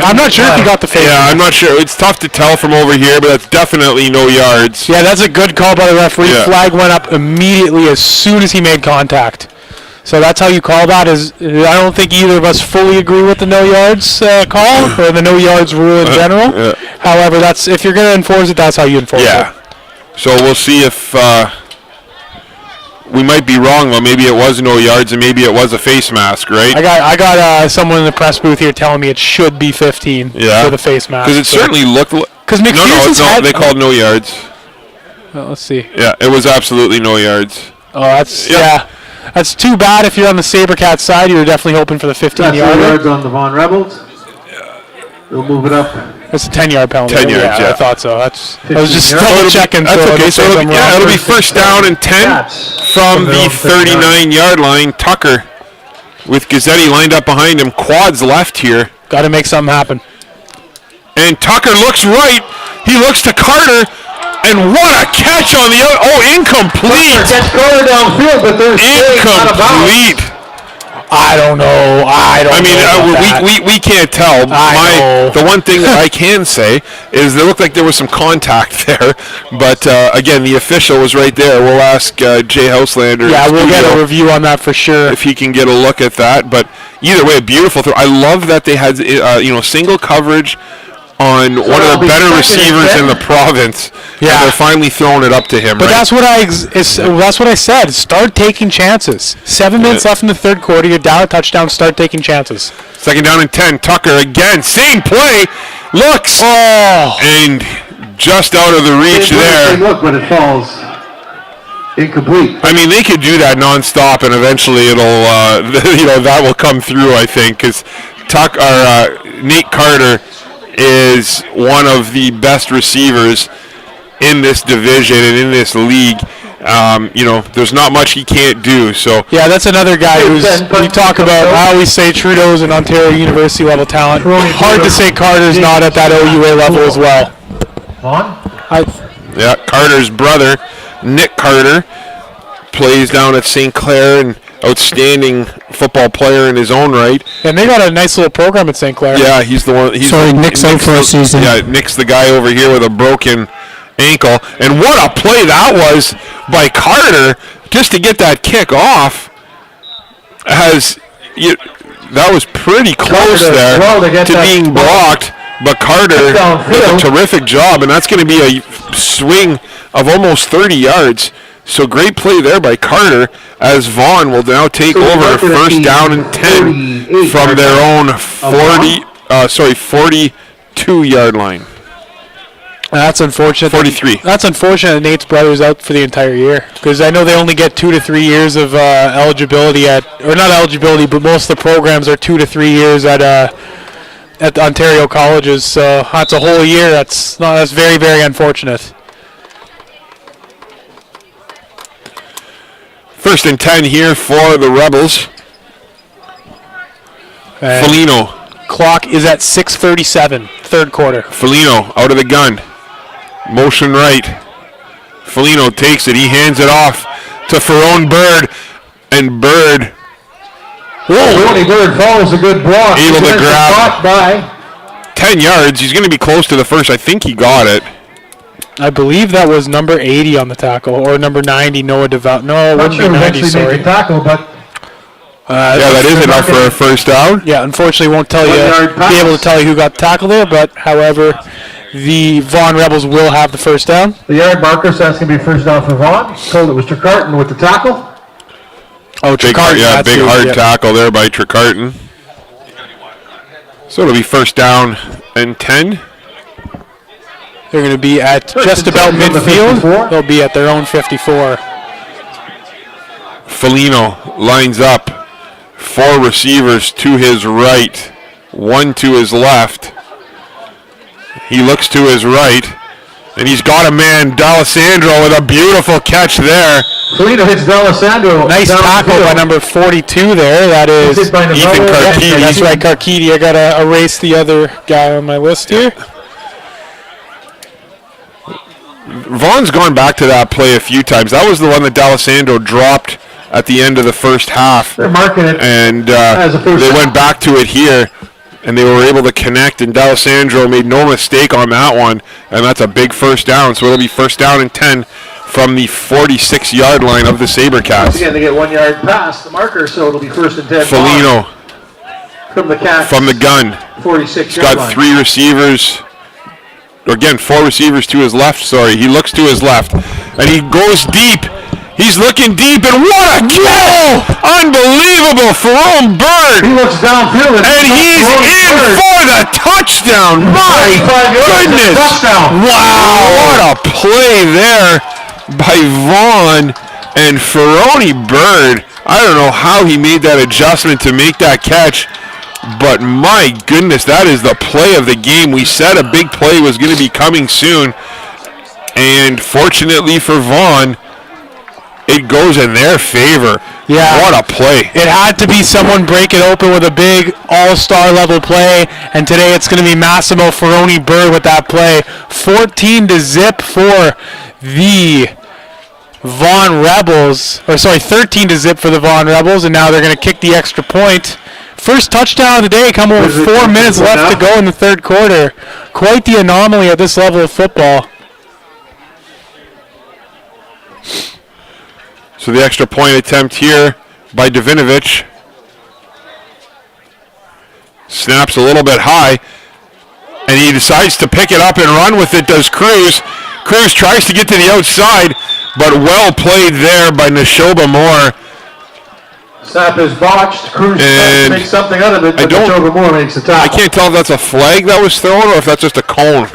I'm not sure if he got the face mask. Yeah, I'm not sure. It's tough to tell from over here, but that's definitely no yards. Yeah, that's a good call by the referee. Yeah. Flag went up immediately as soon as he made contact. So that's how you call that. I don't think either of us fully agree with the no yards call or the no yards rule in general. However, that's if you're going to enforce it, that's how you enforce it. So we'll see if we might be wrong. Well, maybe it was no yards and maybe it was a face mask, right? I got someone in the press booth here telling me it should be 15 for the face mask. Because it certainly looked. Because McPherson's they called no yards. Well, let's see. Yeah, it was absolutely no yards. Oh, that's That's too bad if you're on the Sabercats side. You were definitely hoping for the 15-yard. 10 yards on the Vaughan Rebels. They'll move it up. That's a 10-yard penalty. 10 yards, yeah. I thought so. I was just yards. double checking. That's okay. So it'll be 1st down and 10 from the 39-yard line. Tucker with Gazzetti lined up behind him. Quads left here. Got to make something happen. And Tucker looks right. He looks to Carter. And what a catch on the other. Oh, incomplete. Gets Carter downfield, but there's incomplete. I don't know. We can't tell. The one thing that I can say is there looked like there was some contact there, but again, the official was right there. We'll ask Jay Houselander. Yeah, we'll get a review on that for sure if he can get a look at that. But either way, a beautiful throw. I love that they had single coverage on one of the better receivers in the province. Yeah, and they're finally throwing it up to him. But that's what I said. Start taking chances. 7 minutes left in the third quarter. You're down a touchdown. Start taking chances. 2nd down and 10. Tucker again. Same play. Looks. Oh. And just out of the reach there. Look, but it falls incomplete. I mean, they could do that nonstop, and eventually it'll, that will come through. I think because Nate Carter is one of the best receivers in this division and in this league. There's not much he can't do. So yeah, that's another guy who's you talk about. I always say Trudeau's an Ontario University level talent. Hard to say Carter's not at that OUA level as well. Carter's brother, Nick Carter, plays down at St. Clair and outstanding football player in his own right. And they got a nice little program at St. Clair. Yeah, he's the one. Nick's out for a season. Yeah, Nick's the guy over here with a broken ankle. And what a play that was by Carter just to get that kick off. That was pretty close there to being blocked. But Carter did a terrific job, and that's going to be a swing of almost 30 yards. So great play there by Carter as Vaughan will now take over 1st down and 10 from their own 42-yard line. That's unfortunate. 43. That's unfortunate that Nate's brother's out for the entire year because I know they only get 2 to 3 years of eligibility or not eligibility, but most of the programs are 2 to 3 years at the Ontario colleges. So that's a whole year. That's very, very unfortunate. 1st and 10 here for the Rebels. Foligno. Clock is at 6:37, third quarter. Foligno out of the gun. Motion right. Foligno takes it. He hands it off to Ferone Bird. And Bird Tony Bird follows a good block. Able to He's grab. caught by 10 yards. He's going to be close to the first. I think he got it. I believe that was number 80 on the tackle, or number 90, Noah Devout. No, it Not wouldn't sure be who 90, actually made sorry. the tackle, but Yeah, that is enough for a first down. Yeah, unfortunately won't tell 1 you, yard pass. be able to tell you who got the tackle there, but however, the Vaughan Rebels will have the first down. the yard marker says it's going to be first down for Vaughan. Told it was Trecarton with the tackle. Oh, Big, Trecarton, yeah, that's big who- hard yeah. tackle there by Trecarton. So it'll be first down and 10. They're going to be at just about and 10 from the midfield. 54. They'll be at their own 54. Felino lines up. 4 receivers to his right, 1 to his left. He looks to his right, and he's got a man, D'Alessandro, with a beautiful catch there. Felino hits D'Alessandro. Nice down the tackle field. by number 42 there. That is Hit by Ethan Navarro. Carquidi. That's right, Carquidi. I got to erase the other guy on my list here. Vaughan's gone back to that play a few times. That was the one that D'Alessandro dropped at the end of the first half. They're marking it. And As a first they down. went back to it here, and they were able to connect, and D'Alessandro made no mistake on that one, and that's a big first down. So it'll be first down and 10 from the 46-yard line of the Sabercats. Again, they get 1 yard past the marker, so it'll be first and 10. Felino From the Cats. from the gun. 46 He's yard got line. 3 receivers. Again, 4 receivers to his left. Sorry, he looks to his left, and he goes deep. He's looking deep, and what a kill! Unbelievable, Ferone Bird, He looks downfield. and he's in for the touchdown. My 35 yards, goodness! touchdown. Wow, what a play there by Vaughan and Ferone Bird. I don't know how he made that adjustment to make that catch. But my goodness, that is the play of the game. We said a big play was going to be coming soon. And fortunately for Vaughan, it goes in their favor. Yeah. What a play. It had to be someone break it open with a big all-star level play, and today it's going to be Massimo Ferone Bird with that play. 14-0 for the Vaughan Rebels, 13-0 for the Vaughan Rebels, and now they're going to kick the extra point. First touchdown of the day coming with 4 minutes left to go in the third quarter. Quite the anomaly at this level of football. So the extra point attempt here by Davinovic. Snaps a little bit high, and he decides to pick it up and run with it, does Cruz. Cruz tries to get to the outside, but well played there by Neshoba Moore. Snap is botched. Cruz tries to make something out of it, but Neshoba Moore makes the I tackle. can't tell if that's a flag that was thrown or if that's just a cone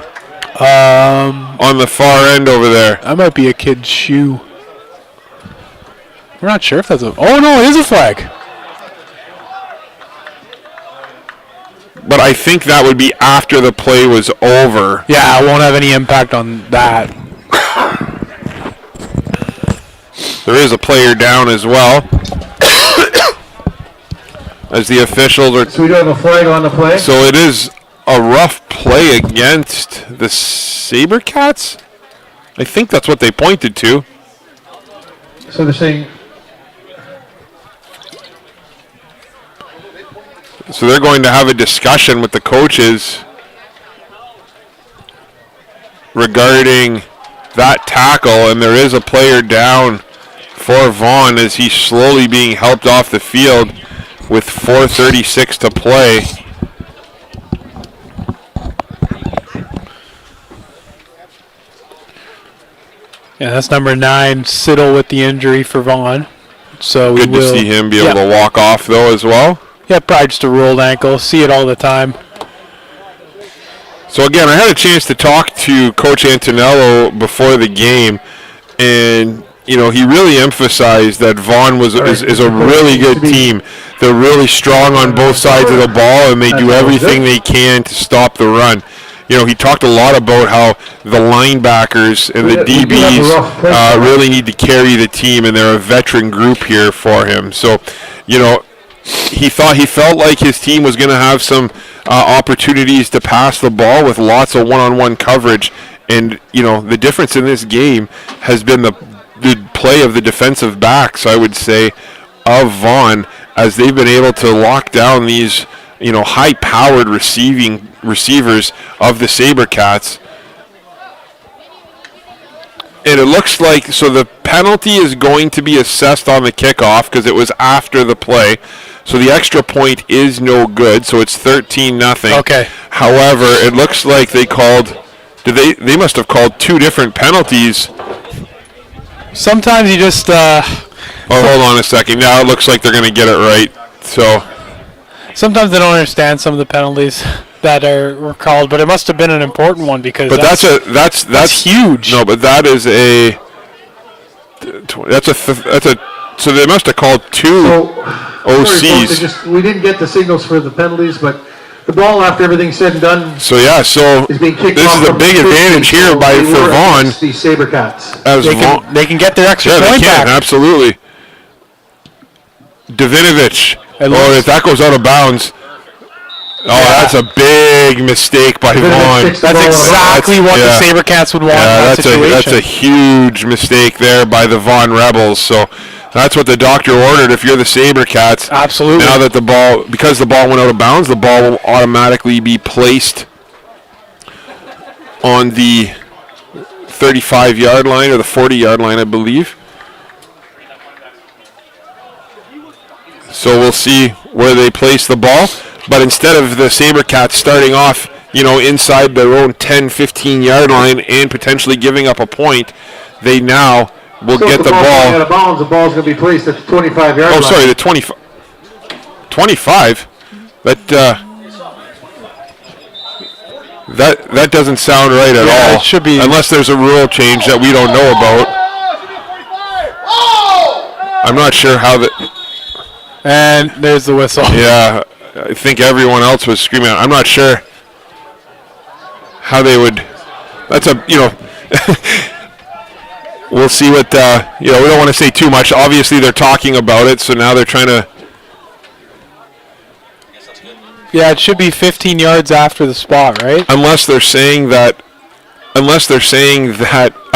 on the far end over there. That might be a kid's shoe. We're not sure if that's a... Oh, no, it is a flag. But I think that would be after the play was over. Yeah, it won't have any impact on that. There is a player down as well. As the officials are... So we do have a flag on the play. So it is a rough play against the Sabercats? I think that's what they pointed to. So they're saying... So they're going to have a discussion with the coaches regarding that tackle, and there is a player down for Vaughan as he's slowly being helped off the field with 4:36 to play. Yeah, that's number 9, Siddle with the injury for Vaughan. So Good to see him be able to walk off, though, as well. Yeah, probably just a rolled ankle. See it all the time. So, again, I had a chance to talk to Coach Antonello before the game, and, you know, he really emphasized that Vaughan is a really good team. They're really strong on both sides of the ball, and they do everything they can to stop the run. You know, he talked a lot about how the linebackers and the DBs really need to carry the team, and they're a veteran group here for him. So, you know, he felt like his team was going to have some opportunities to pass the ball with lots of one-on-one coverage. And, you know, the difference in this game has been the play of the defensive backs, I would say, of Vaughan, as they've been able to lock down these, high-powered receivers of the Sabercats. And it looks like, so the penalty is going to be assessed on the kickoff because it was after the play. So the extra point is no good, so it's 13-0. Okay. However, it looks like they must have called two different penalties. Sometimes you just... hold on a second. Now it looks like they're going to get it right. So sometimes they don't understand some of the penalties that were called, but it must have been an important one because that's huge. No, but that is so they must have called two OCs. Sorry, folks, we didn't get the signals for the penalties, but the ball, after everything's said and done, is being kicked this off. This is a big advantage here for Vaughan. The Sabercats. They can get their extra point back. Absolutely. Davinovich. If that goes out of bounds. That's a big mistake by Vaughan. That's exactly what the Sabercats would want in that situation. That's a huge mistake there by the Vaughan Rebels. So that's what the doctor ordered if you're the Sabercats. Absolutely. Now that because the ball went out of bounds, the ball will automatically be placed on the 35-yard line or the 40-yard line, I believe. So we'll see where they place the ball. But instead of the Sabercats starting off, inside their own 10, 15-yard line and potentially giving up a point, they now will get the ball. Out of bounds, the ball's going to be placed at the 25-yard line. Oh, sorry, the 25. 25? That doesn't sound right at all. It should be. Unless there's a rule change that we don't know about. I'm not sure how that. And there's the whistle. Yeah, I think everyone else was screaming out. I'm not sure how they would. That's we'll see what, we don't want to say too much. Obviously, they're talking about it, so now they're trying to. Yeah, it should be 15 yards after the spot, right? Unless they're saying that a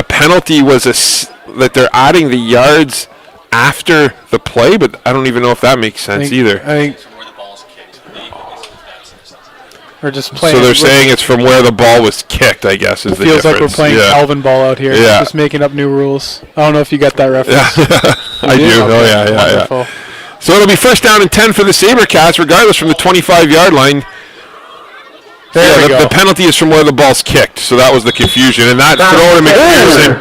penalty was that they're adding the yards after the play, but I don't even know if that makes sense either. I think Where the ball's kicked. we're just playing. So they're saying it's from where the ball was kicked, I guess, is the difference. Feels like we're playing Calvin ball out here. Yeah. Just making up new rules. I don't know if you got that reference. I do. Oh, yeah. So it'll be first down and 10 for the Sabercats, regardless from the 25-yard line. There we go. The penalty is from where the ball's kicked, so that was the confusion. And that throw to McPherson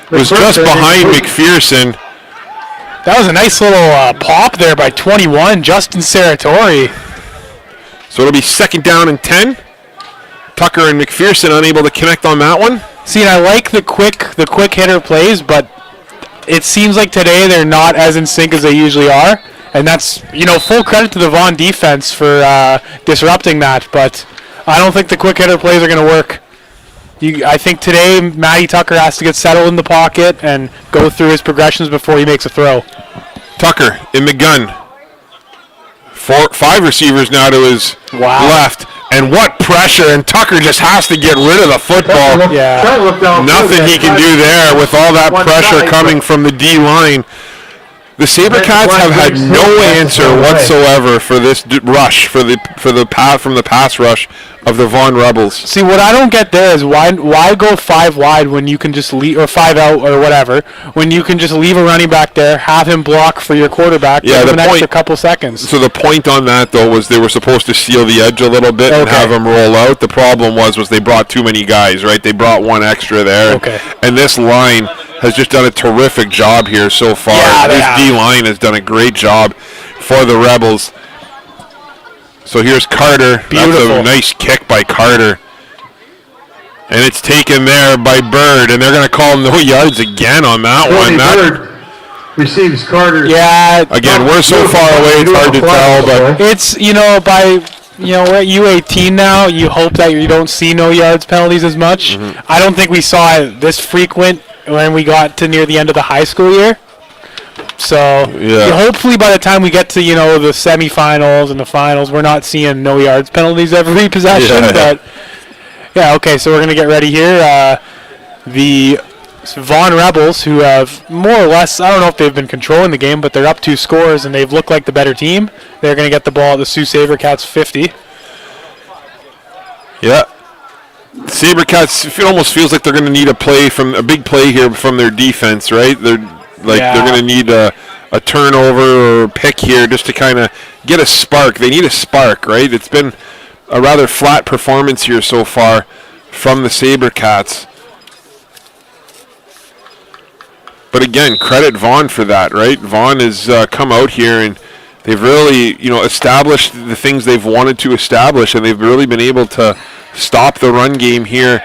was just behind McPherson. That was a nice little pop there by 21, Justin Saratori. So it'll be second down and 10. Tucker and McPherson unable to connect on that one. See, and I like the quick hitter plays, but it seems like today they're not as in sync as they usually are. And that's, full credit to the Vaughan defense for disrupting that. But I don't think the quick hitter plays are going to work. I think today Matty Tucker has to get settled in the pocket and go through his progressions before he makes a throw. Tucker in the gun. 5 receivers now to his left. And what pressure, and Tucker just has to get rid of the football. Nothing he can do there with all that pressure coming from the D-line. The Sabercats have had no answer whatsoever for this rush, from the pass rush of the Vaughan Rebels. See, what I don't get there is why go 5 wide when you can just leave, or 5 out or whatever, when you can just leave a running back there, have him block for your quarterback, give him an extra couple seconds. So the point on that, though, was they were supposed to seal the edge a little bit and have him roll out. The problem was they brought too many guys, right? They brought one extra there. And this line has just done a terrific job here so far. This D-line has done a great job for the Rebels. So here's Carter. Beautiful. That's a nice kick by Carter. And it's taken there by Bird, and they're going to call no yards again on that one. Bird receives Carter. Yeah. Again, we're so far away, it's hard to tell, but it's, we're at U18 now. You hope that you don't see no yards penalties as much. I don't think we saw it this frequent when we got to near the end of the high school year. So hopefully by the time we get to the semifinals and the finals, we're not seeing no yards penalties every possession. But okay, so we're gonna get ready here. The Vaughan Rebels, who have more or less, I don't know if they've been controlling the game, but they're up 2 scores and they've looked like the better team. They're going to get the ball at the Sault Sabercats 50. Yeah. Sabercats, it almost feels like they're going to need a big play here from their defense, right? They're going to need a turnover or pick here just to kind of get a spark. They need a spark, right? It's been a rather flat performance here so far from the Sabercats. But again, credit Vaughan for that, right? Vaughan has come out here and they've really, established the things they've wanted to establish, and they've really been able to stop the run game here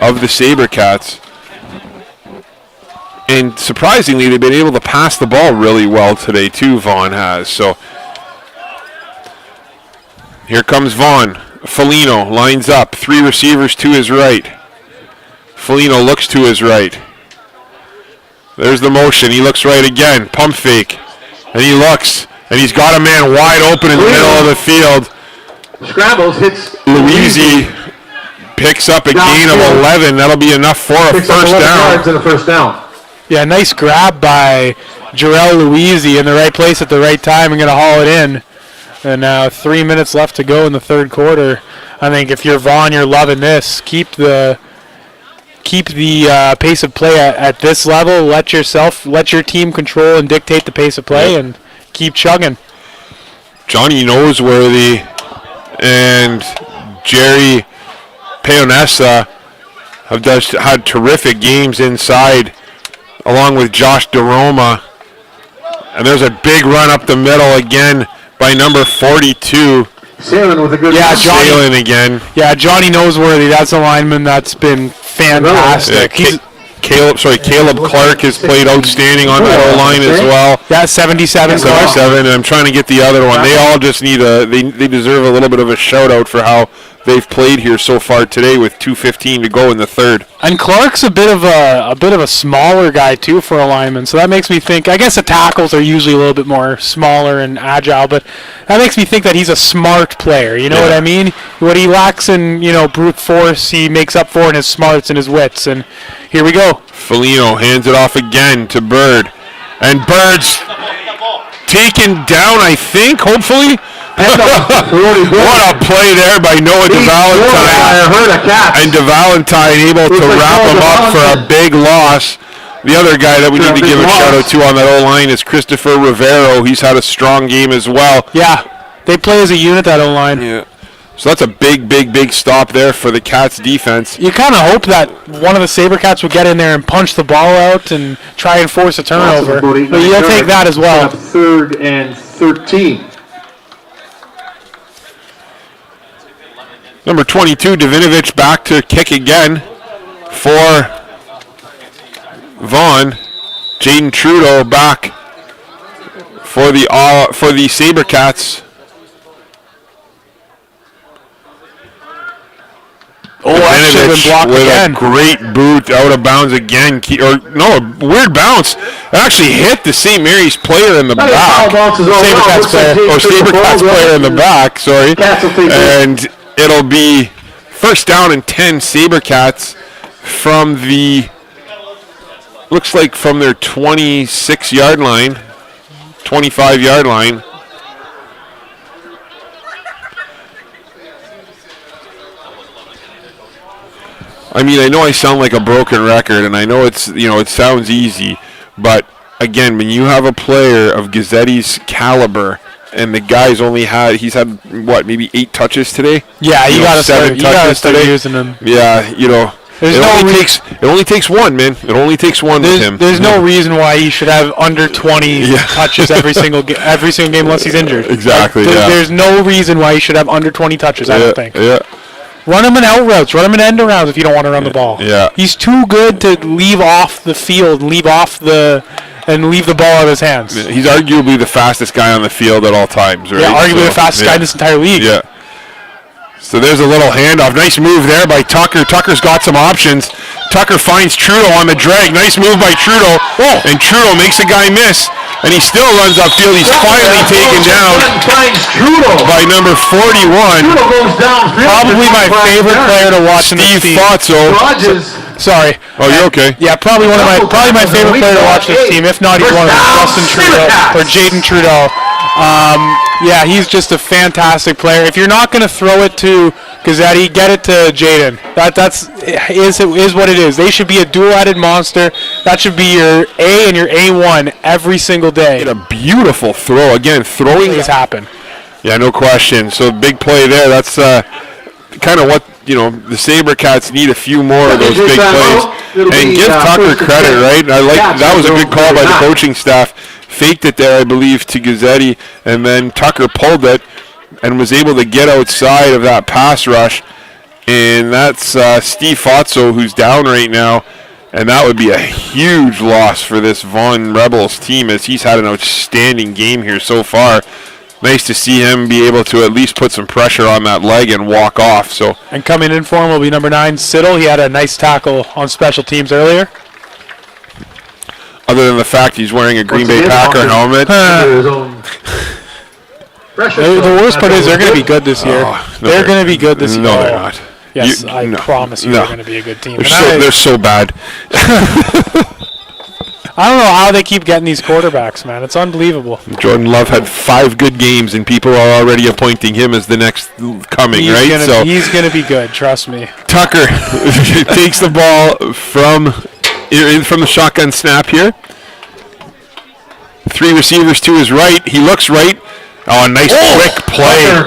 of the Sabercats. And surprisingly, they've been able to pass the ball really well today too, Vaughan has. So here comes Vaughan. Foligno lines up. 3 receivers to his right. Foligno looks to his right. There's the motion. He looks right again. Pump fake. And he looks. And he's got a man wide open in the middle of the field. Scrambles, hits Louisi picks up a gain of 11. That'll be enough for a first down. And a first down. Yeah, nice grab by Jarrell Louisi in the right place at the right time and going to haul it in. And now 3 minutes left to go in the third quarter. I think if you're Vaughan, you're loving this. Keep the pace of play at this level. Let your team control and dictate the pace of play and keep chugging. Johnny Noseworthy and Jerry Peonessa have just had terrific games inside, along with Josh DeRoma. And there's a big run up the middle again by number 42. Sailing with a good Sailing again. Yeah, Johnny Noseworthy, that's a lineman that's been fantastic. Caleb Clark has played outstanding on that O-line as well. Yeah, 77. 77, and I'm trying to get the other one. They all just need they deserve a little bit of a shout out for how they've played here so far today with 2:15 to go in the third. And Clark's a bit of a smaller guy too for a lineman, so that makes me think. I guess the tackles are usually a little bit more smaller and agile, but that makes me think that he's a smart player. You know what I mean? What he lacks in brute force, he makes up for in his smarts and his wits. And here we go. Foligno hands it off again to Bird, and Bird's taken down, I think, hopefully. What a play there by Noah DeValentine. And DeValentine able to wrap him up for a big loss. The other guy that we need to give a shout out to on that O-line is Christopher Rivero. He's had a strong game as well. Yeah, they play as a unit, that O-line. Yeah. So that's a big stop there for the Cats defense. You kind of hope that one of the Sabercats would get in there and punch the ball out and try and force a turnover. But you'll take that as well. 3rd and 13. Number 22, Davinovich back to kick again for Vaughan. Jaden Trudeau back for the Sabercats. That should have been blocked with again. A great boot out of bounds again. A weird bounce. It actually hit the St. Mary's player in the back. Sabercats player in the back, sorry. And it'll be first down and 10 Sabercats from looks like from their 26-yard line, 25-yard line. I mean, I know I sound like a broken record, and I know it sounds easy, but again, when you have a player of Gazzetti's caliber, and the guy's he's had maybe 8 touches today? Yeah, you gotta start using him. Yeah, it only takes one, man. It only takes one with him. There's no reason why he should have under 20 touches every single game unless he's injured. Exactly. There's no reason why he should have under 20 touches. I don't think. Yeah. Run him in out routes. Run him in end arounds if you don't want to run the ball. Yeah. He's too good to leave off the field, leave the ball out of his hands. Yeah, he's arguably the fastest guy on the field at all times, right? Yeah, arguably the fastest guy in this entire league. Yeah. So there's a little handoff. Nice move there by Tucker. Tucker's got some options. Tucker finds Trudeau on the drag. Nice move by Trudeau. And Trudeau makes a guy miss. And he still runs upfield. He's finally taken down by number 41. Probably my favorite player to watch in the Steve Fazio. Sorry. Oh, you're okay. Yeah, probably my favorite player to watch this team. If not, he's one of them. Justin Trudeau or Jaden Trudeau. Yeah, he's just a fantastic player. If you're not going to throw it to Gazzetti, get it to Jaden. That's what it is. They should be a dual-headed monster. That should be your A and your A1 every single day. A beautiful throw. Again, throwing Things happen. Yeah, no question. So big play there. That's kind of what the Sabercats need. A few more of those big plays. And give Tucker credit, right? That was a good call by the coaching staff. Faked it there, I believe, to Gazzetti, and then Tucker pulled it and was able to get outside of that pass rush. And that's Steve Fotso, who's down right now, and that would be a huge loss for this Vaughan Rebels team, as he's had an outstanding game here so far. Nice to see him be able to at least put some pressure on that leg and walk off. And coming in for him will be number 9, Siddle. He had a nice tackle on special teams earlier. Other than the fact he's wearing a Green Bay Packer helmet. The worst part is they're going to be good this year. They're going to be good this year. No, they're not. Yes, I promise you they're going to be a good team. They're so bad. I don't know how they keep getting these quarterbacks, man. It's unbelievable. Jordan Love had 5 good games, and people are already appointing him as the next coming, He's going to be good, trust me. Tucker takes the ball from the shotgun snap here. 3 receivers to his right. He looks right. Oh, a nice quick play.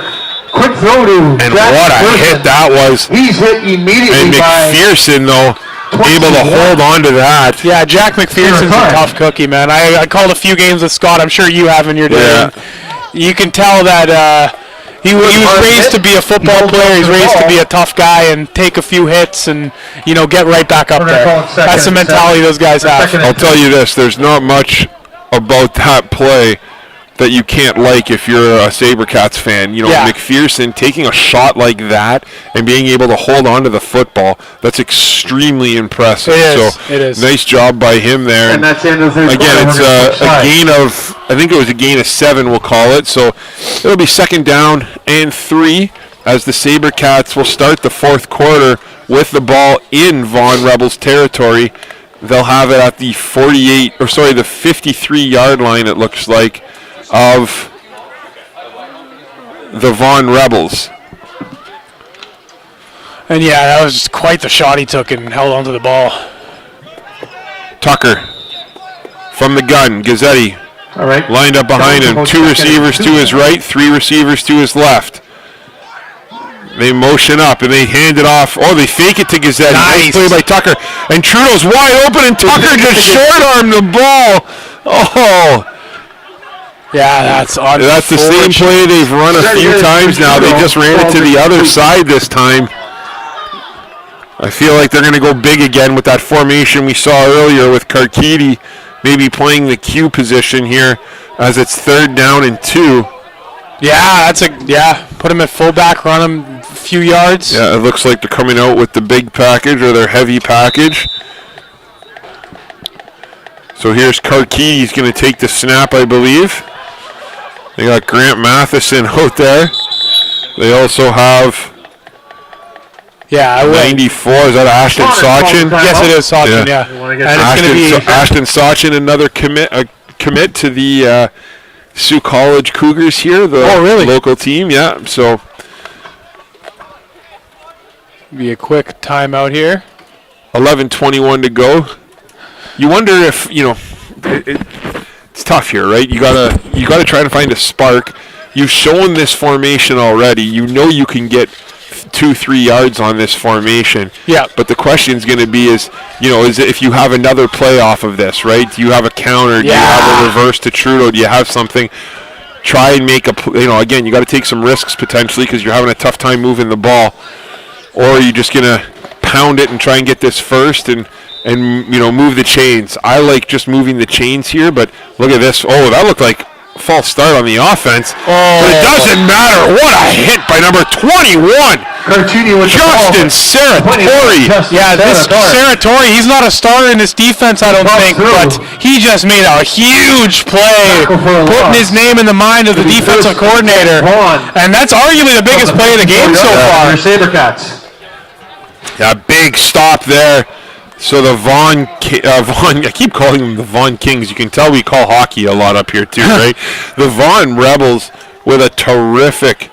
Quick throw to And what a hit that was. He's hit immediately And McPherson, though, able to hold on to that. Yeah, Jack McPherson's a tough cookie, man. I called a few games with Scott. I'm sure you have in your day. Yeah. You can tell that he was raised to be a football player. He's raised to be a tough guy and take a few hits and get right back up there. That's the mentality those guys have. I'll tell you this, there's not much about that play that you can't like if you're a Sabercats fan. McPherson taking a shot like that and being able to hold on to the football, that's extremely impressive. It is. Nice job by him there. And that's the end of the third Again, quarter. it's a gain of, I think it was a gain of 7, we'll call it. So it'll be 2nd down and 3 as the Sabercats will start the 4th quarter with the ball in Vaughan Rebels territory. They'll have it at the 53-yard line, it looks like, of the Vaughan Rebels. And yeah, that was just quite the shot he took and held onto the ball. Tucker from the gun. Gazzetti lined up behind him. 2 receivers to his right, 3 receivers to his left. They motion up and they hand it off. Oh, they fake it to Gazzetti. Nice play by Tucker. And Trudeau's wide open and Tucker just short-armed the ball. Oh. Yeah, that's the same play they've run a few times now. They just ran it to the other side this time. I feel like they're going to go big again with that formation we saw earlier with Karkidi maybe playing the Q position here as it's 3rd down and 2. Yeah, put him at fullback, run him a few yards. Yeah, it looks like they're coming out with the big package or their heavy package. So here's Karkidi. He's going to take the snap, I believe. They got Grant Matheson out there. They also have 94. Is that Ashton Sachin? Yes, it is Sachin, yeah. And it's going to be Ashton Sachin, another commit to the Sioux College Cougars here, the local team. Yeah, so be a quick timeout here. 11:21 to go. You wonder if it's tough here, right? You gotta try to find a spark. You've shown this formation already. You know you can get 2-3 yards on this formation. Yeah. But the question's going to be is if you have another play off of this, right? Do you have a counter? Do you have a reverse to Trudeau? Do you have something? Try and make again, you got to take some risks potentially because you're having a tough time moving the ball. Or are you just going to pound it and try and get this first and move the chains? I like just moving the chains here, but look at this. Oh, that looked like a false start on the offense. But it doesn't matter. What a hit by number 21. Justin Saratori. Yeah, this Saratori, he's not a starter in this defense, I don't think, but he just made a huge play, putting his name in the mind of the defensive coordinator. And that's arguably the biggest play of the game so far. Sabercats. Yeah, big stop there So the Vaughan, I keep calling them the Vaughan Kings. You can tell we call hockey a lot up here too, right? The Vaughan Rebels with a terrific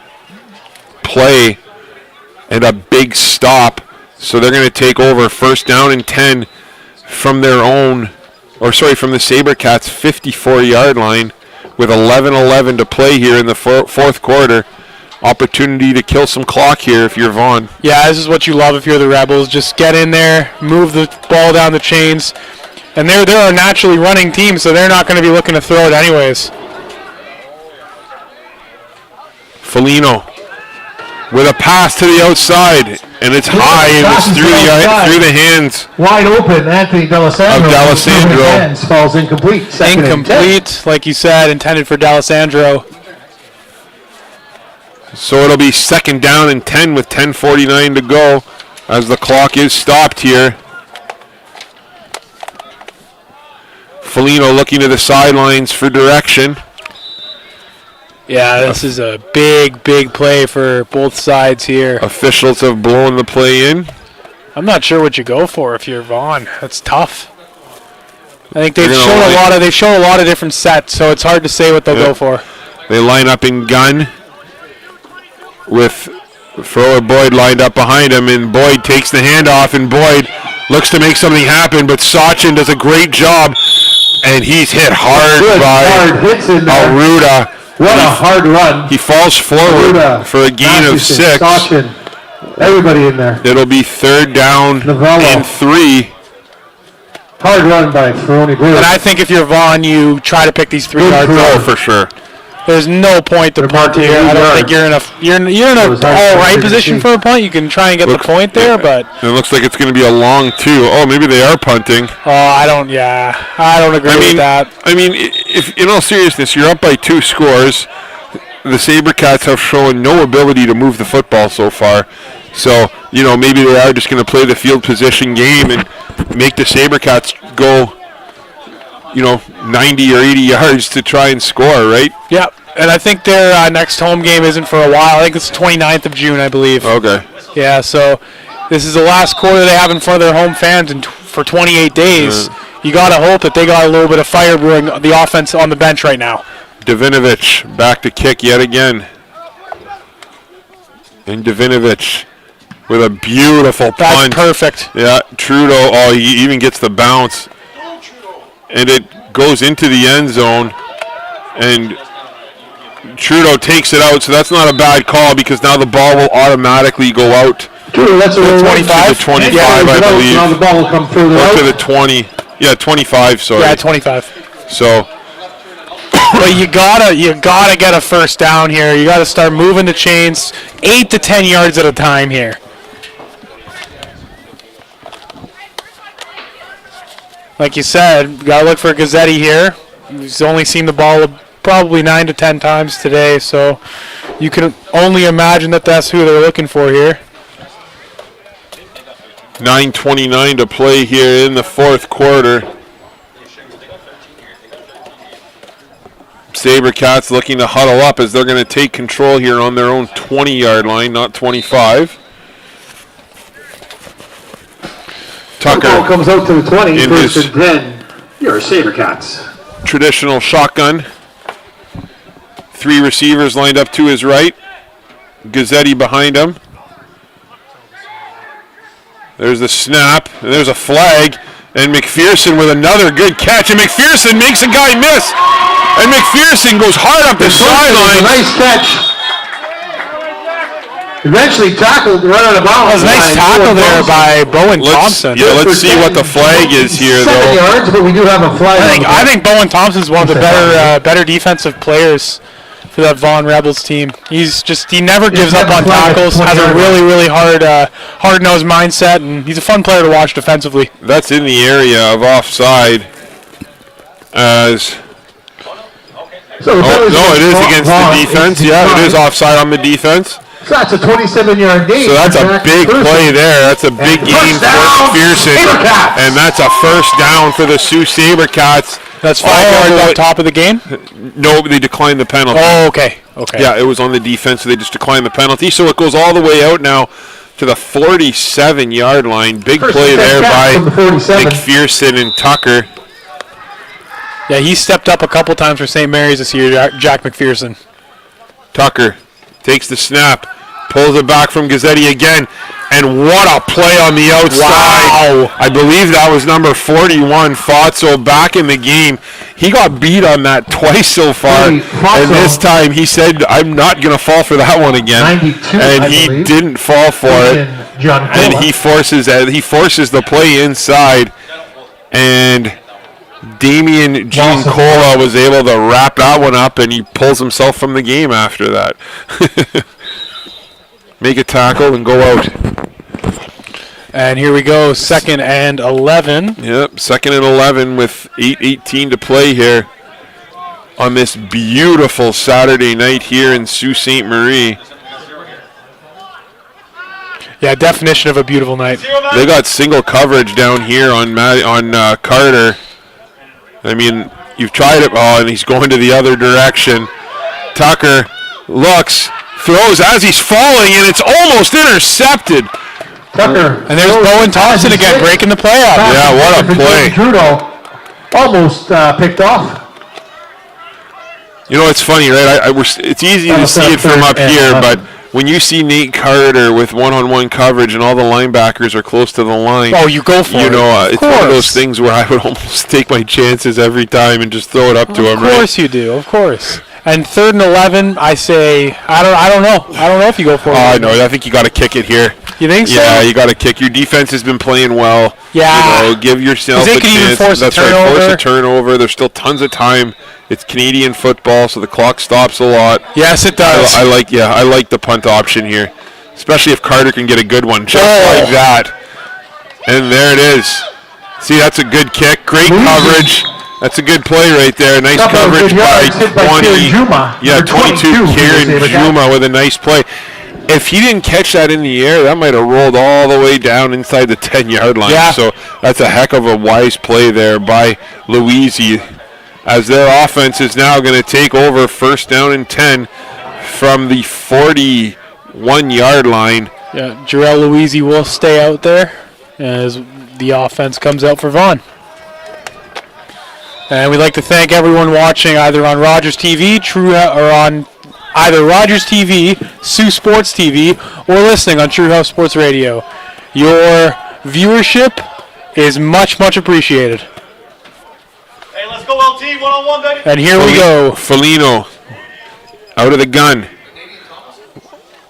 play and a big stop. So they're going to take over first down and 10 from their own, from the Sabercats 54-yard line with 11:11 to play here in the fourth quarter. Opportunity to kill some clock here if you're Vaughan. Yeah, this is what you love if you're the Rebels. Just get in there, move the ball down the chains. And they're a naturally running team, so they're not going to be looking to throw it anyways. Foligno with a pass to the outside, and it's high, and it's through the hands. Wide open, Anthony D'Alessandro. Of D'Alessandro. Hands, falls incomplete. Incomplete, like you said, intended for D'Alessandro. So it'll be second down and 10 with 10:49 to go as the clock is stopped here. Foligno looking to the sidelines for direction. Yeah, this is a big, big play for both sides here. Officials have blown the play in. I'm not sure what you go for if you're Vaughan. That's tough. I think they've shown a lot of different sets, so it's hard to say what they'll go for. They line up in gun with thrower Boyd lined up behind him, and Boyd takes the handoff, and Boyd looks to make something happen, but Sachin does a great job, and he's hit hard by Aruda. What a hard run. He falls forward for a gain of 6. Sachin, everybody in there. It'll be third down and 3. Hard run by Ferroni Blue. And I think if you're Vaughan, you try to pick these 3 yards Oh, off. for sure. There's no point to punt here. I don't think you're in a all right position for a punt. You can try and get the point there, but it looks like it's going to be a long 2. Oh, maybe they are punting. Oh, I don't agree with that. I mean, if in all seriousness, you're up by 2 scores. The Sabercats have shown no ability to move the football so far. So, maybe they are just going to play the field position game and make the Sabercats go 90 or 80 yards to try and score, right? Yeah, and I think their next home game isn't for a while. I think it's the 29th of June, I believe. Okay. Yeah, so this is the last quarter they have in front of their home fans for 28 days. You got to hope that they got a little bit of fire brewing the offense on the bench right now. Davinovich back to kick yet again. And Davinovich with a beautiful punt. That's perfect. Yeah, Trudeau, he even gets the bounce. And it goes into the end zone, and Trudeau takes it out, so that's not a bad call because now the ball will automatically go out. Trudeau, that's a 25? To the 25, I believe. Now the ball will come further out. out. To the 20. Yeah, 25, sorry. Yeah, 25. So. But you gotta get a first down here. You gotta start moving the chains 8 to 10 yards at a time here. Like you said, got to look for Gazzetti here. He's only seen the ball probably 9 to 10 times today, so you can only imagine that that's who they're looking for here. 9:29 to play here in the fourth quarter. Sabercats looking to huddle up as they're going to take control here on their own 20-yard line, not 25. Tucker ball comes out to the 20, first and 10. You're Sabercats. Traditional shotgun. 3 receivers lined up to his right. Gazzetti behind him. There's the snap, and there's a flag, and McPherson with another good catch, and McPherson makes a guy miss, and McPherson goes hard up the sideline. Nice catch. Eventually tackled right out of bounds. Nice tackle there by Bowen Thompson. Yeah, let's see what the flag is here, 7 though. yards, but we do have a flag. I think Bowen Thompson's one of the better defensive players for that Vaughan Rebels team. He never gives up on tackles, has a really hard-nosed mindset, and he's a fun player to watch defensively. That's in the area of offside. It is against the defense. Yeah, it is offside on the defense. So that's a 27-yard gain. So that's a big play there. That's a big game for McPherson. And that's a first down for the Sault Sabercats. That's 5 yards on top of the game? No, they declined the penalty. Oh, okay. Yeah, it was on the defense, so they just declined the penalty. So it goes all the way out now to the 47-yard line. Big First play there by from the 47. McPherson and Tucker. Yeah, he stepped up a couple times for St. Mary's this year, Jack McPherson. Tucker takes the snap, pulls it back from Gazzetti again, and what a play on the outside. Wow. I believe that was number 41, Fotso, back in the game. He got beat on that twice so far, and this time he said, I'm not going to fall for that one again. 92, and I he believe. didn't fall for it. And he forces the play inside, and Damian Giancola was able to wrap that one up, and he pulls himself from the game after that. Make a tackle and go out. And here we go, 2nd and 11. Yep, 2nd and 11 with 8:18 to play here on this beautiful Saturday night here in Sault Ste. Marie. Yeah, definition of a beautiful night. They got single coverage down here on Carter. I mean, you've tried it, and he's going to the other direction. Tucker looks, throws as he's falling, and it's almost intercepted. Tucker. And there's Bowen Thompson again, breaking the play up. Yeah, what a play. Trudeau almost picked off. You know, it's funny, right? It's easy to see it from up here, but when you see Nate Carter with one-on-one coverage and all the linebackers are close to the line, oh, you go for it. You know, it's one of those things where I would almost take my chances every time and just throw it up to him. Of course you do, of course. And 3rd and 11, I say, I don't know. I don't know if you go for it. No, I think you got to kick it here. You think so? Yeah, you got to kick. Your defense has been playing well. Yeah. You know, give yourself a they can even chance. force That's a right, turnover. force a turnover. There's still tons of time. It's Canadian football, so the clock stops a lot. Yes, it does. I like the punt option here, especially if Carter can get a good one just like that. And there it is. See, that's a good kick. Great coverage. That's a good play right there. Nice coverage by 22 Kieran Juma with a nice play. If he didn't catch that in the air, that might have rolled all the way down inside the 10-yard line. Yeah. So that's a heck of a wise play there by Louisi, as their offense is now going to take over 1st down and 10 from the 41-yard line. Yeah, Jarrell Louisi will stay out there as the offense comes out for Vaughan. And we'd like to thank everyone watching either on Rogers TV, or on either Rogers TV, Sault Sports TV, or listening on True House Sports Radio. Your viewership is much, much appreciated. Hey, let's go LT, one-on-one, baby. And here we go. Felino out of the gun.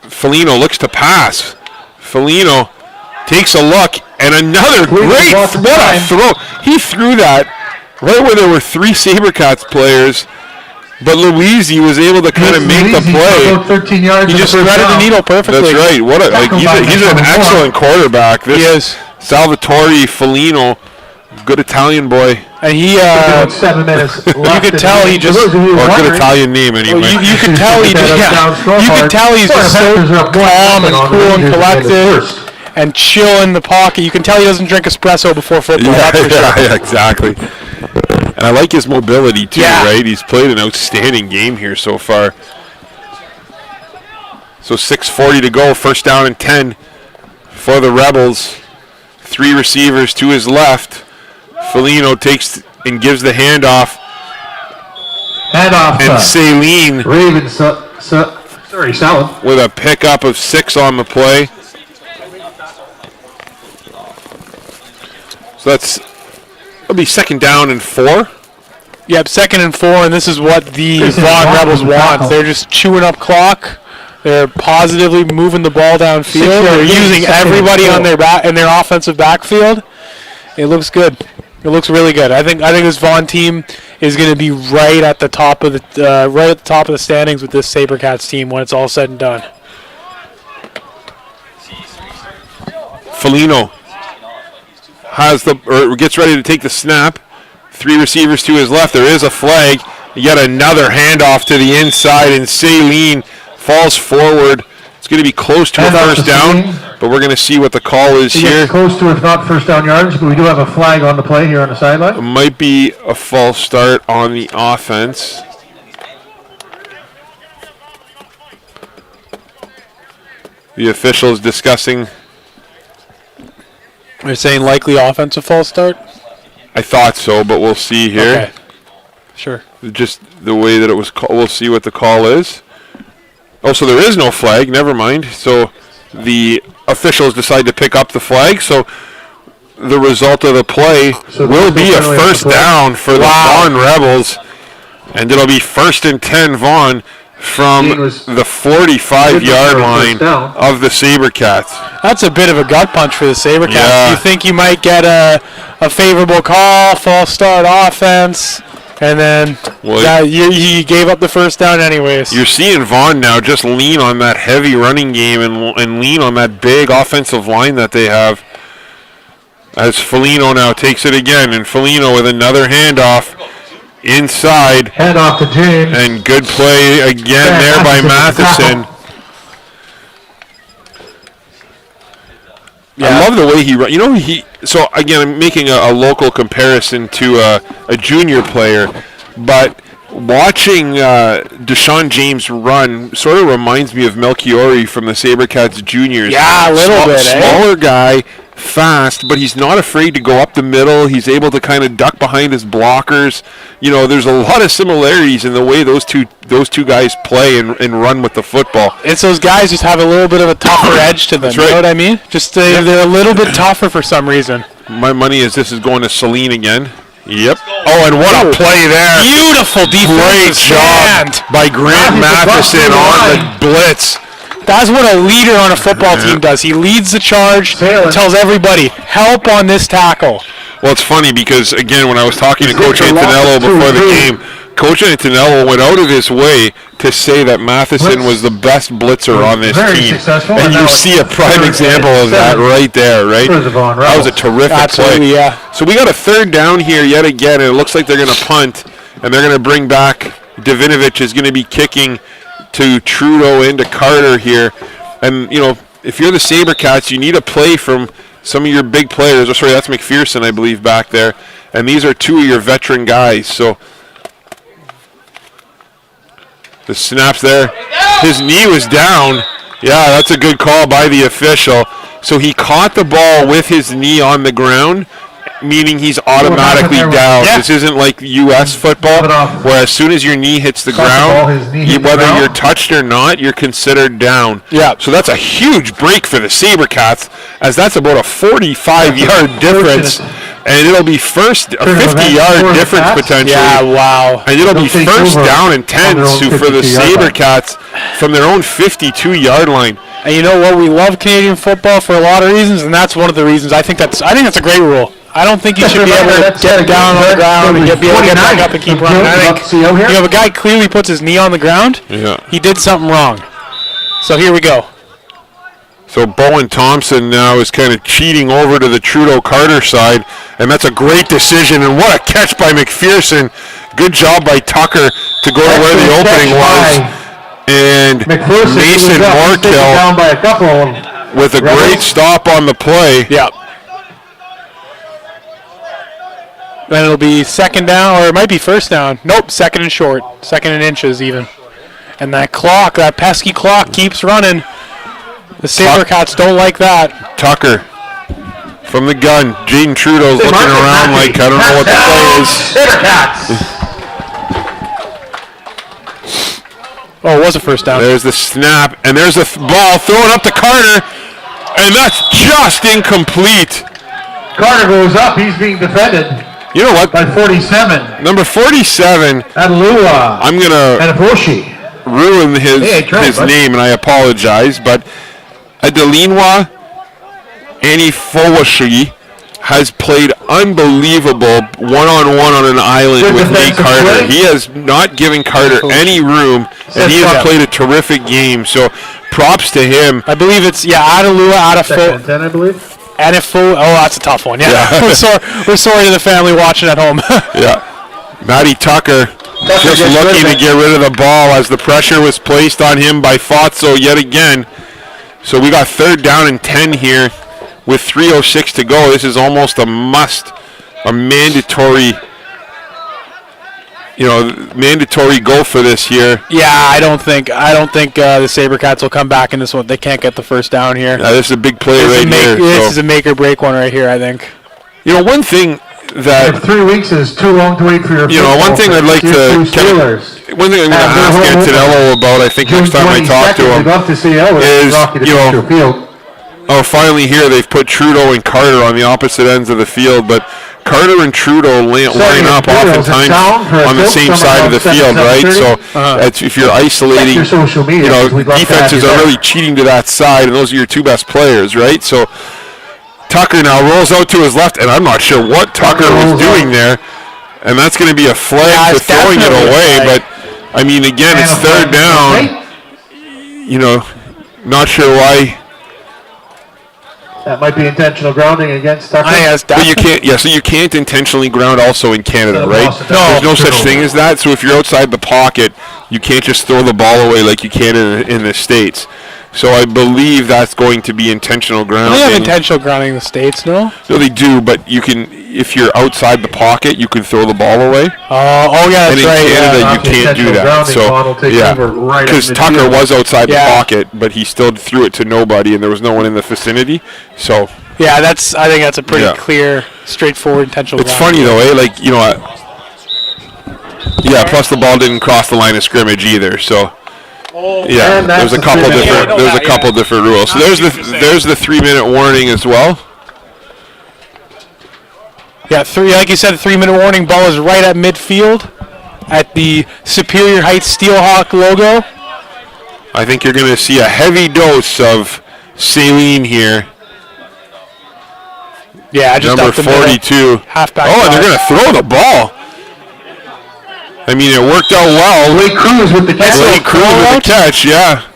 Felino looks to pass. Felino takes a look, and another great throw. He threw that right where there were 3 Sabercats players, but Louisi was able to kind of make the play. 13 yards. He just threaded the needle perfectly. That's right. He's an excellent quarterback. He is. Salvatore Felino, good Italian boy. And he, 7 minutes left. you could tell he just, Or good Italian name anyway. you could tell he just, you could tell he's just so calm and cool and collected and chill in the pocket. You can tell he doesn't drink espresso before football. That's for sure. Yeah, exactly. And I like his mobility too, Yeah. right? He's played an outstanding game here so far. So 6:40 to go, 1st down and 10 for the Rebels. 3 receivers to his left. Felino takes and gives the handoff. And Saline Salad with a pickup of 6 on the play. So that'll be 2nd down and 4. Yep, 2nd and 4, and this is what the Vaughan Rebels want. They're just chewing up clock. They're positively moving the ball downfield. They're using everybody on their in their offensive backfield. It looks good. It looks really good. I think this Vaughan team is going to be right at the top of the standings with this Sabercats team when it's all said and done. Felino gets ready to take the snap. 3 receivers to his left. There is a flag. Yet another handoff to the inside, and Saline falls forward. It's going to be close to a 1st down, but we're going to see what the call is here. Close to, if not 1st down yards, but we do have a flag on the play here on the sideline. It might be a false start on the offense. The officials discussing. They're saying likely offensive false start? I thought so, but we'll see here. Okay. Sure. Just the way that it was called. We'll see what the call is. Oh, so there is no flag. Never mind. So the officials decide to pick up the flag. So the result of the play will be a first down for the Vaughan Rebels. And it'll be 1st and 10 Vaughan from the 45-yard line of the Sabercats. That's a bit of a gut punch for the Sabercats. Yeah. You think you might get a favorable call, false start offense, and then you gave up the first down anyways. You're seeing Vaughan now just lean on that heavy running game and lean on that big offensive line that they have. As Foligno now takes it again, and Foligno with another handoff. Inside. Hand off to James. And good play again there by Matheson. Yeah. I love the way he runs. You know, so again, I'm making a local comparison to a junior player, but watching Deshaun James run sort of reminds me of Melchiori from the Sabercats juniors. Yeah, a little bit, Smaller guy. Fast, but he's not afraid to go up the middle. He's able to kind of duck behind his blockers. You know, there's a lot of similarities in the way those two guys play and run with the football. It's those guys just have a little bit of a tougher edge to them. That's right. You know what I mean? Just they're a little bit tougher for some reason. My money is this is going to Celine again. Yep. Oh, and what a play there. Beautiful defense. Great job by Grant Matheson on the blitz. That's what a leader on a football team does. He leads the charge, tells everybody, help on this tackle. Well, it's funny because, again, when I was talking to Coach Antonello before the game, Coach Antonello went out of his way to say that Matheson was the best blitzer on this team. And you see a prime example of that right there, right? That was a terrific play. Yeah. So we got a third down here yet again, and it looks like they're going to punt, and they're going to bring back Davinovich is going to be kicking to Trudeau into Carter here. And, you know, if you're the Sabercats, you need a play from some of your big players. Oh, sorry, that's McPherson, I believe, back there. And these are two of your veteran guys. So the snaps there. His knee was down. Yeah, that's a good call by the official. So he caught the ball with his knee on the ground, meaning he's automatically down. Yeah. This isn't like U.S. football, where as soon as your knee hits the ground, whether you're touched or not, you're considered down. Yeah. So that's a huge break for the Sabercats, as that's about a 45-yard difference, and it'll be a 50-yard difference potentially. Yeah, wow. And it'll be first down and 10 for the Sabercats from their own 52-yard line. And you know what? We love Canadian football for a lot of reasons, and that's one of the reasons. I think that's a great rule. I don't think you should be able to get down on the ground and be able to get back up and keep running. I think if a guy clearly puts his knee on the ground, he did something wrong. So here we go. So Bowen Thompson now is kind of cheating over to the Trudeau Carter side, and that's a great decision. And what a catch by McPherson. Good job by Tucker to go to where the opening was. And Mason Morkill with a great stop on the play. Yeah. Then it'll be second down, or it might be first down. Nope, second and short. Second and inches even. And that clock, that pesky clock keeps running. The Sabercats don't like that. Tucker from the gun. Jaden Trudeau's looking around like, I don't know what the play is. Oh, it was a first down. There's the snap, and there's the ball thrown up to Carter, and that's just incomplete. Carter goes up, he's being defended. You know what? By 47. Number 47. Adalua. I'm going to ruin his name, and I apologize, but Adelinwa Anifowashi has played unbelievable one-on-one on an island with Nate Carter. He has not given Carter any room, and he has played a terrific game. So props to him. I believe it's, Adalua Adafo. 10, I believe. Oh, that's a tough one. Yeah. We're sorry to the family watching at home. Yeah. Matty Tucker just looking to get rid of the ball as the pressure was placed on him by Fotso yet again. So we got third down and 10 here with 3:06 to go. This is almost a mandatory mandatory go for this here. Yeah, I don't think the Sabercats will come back in this one. They can't get the first down here. This is a big play right here. This is a make or break one right here, I think. One thing that 3 weeks is too long to wait for your. One thing I'd like to. One thing I'm going to ask Antonello about, I think next time I talk to him, is finally here they've put Trudeau and Carter on the opposite ends of the field, but Carter and Trudeau line up oftentimes on the same side of the field, right? So if you're isolating, defenses are really cheating to that side, and those are your two best players, right? So Tucker now rolls out to his left, and I'm not sure what Tucker was doing there, and that's going to be a flag for throwing it away, but I mean, again, it's third down. Not sure why. That might be intentional grounding against Tucker. But you can't. Yeah, so you can't intentionally ground also in Canada, right? There's no such thing as that. So if you're outside the pocket, you can't just throw the ball away like you can in the States. So I believe that's going to be intentional grounding. They have intentional grounding in the States, no? No, they do, but you can, if you're outside the pocket, you can throw the ball away. Yeah, that's right. And in Canada, you can't do that. So, because Tucker was outside the pocket, but he still threw it to nobody, and there was no one in the vicinity. So. Yeah, I think that's a pretty clear, straightforward intentional grounding. It's funny, though, plus the ball didn't cross the line of scrimmage either, so. Yeah, there's a couple different rules. So there's the 3-minute warning as well. Yeah, like you said, 3-minute warning. Ball is right at midfield, at the Superior Heights Steelhawk logo. I think you're going to see a heavy dose of saline here. Yeah, just number 42. Halfback. And they're going to throw the ball. I mean, it worked out well. Blake Cruz with the catch. Yeah.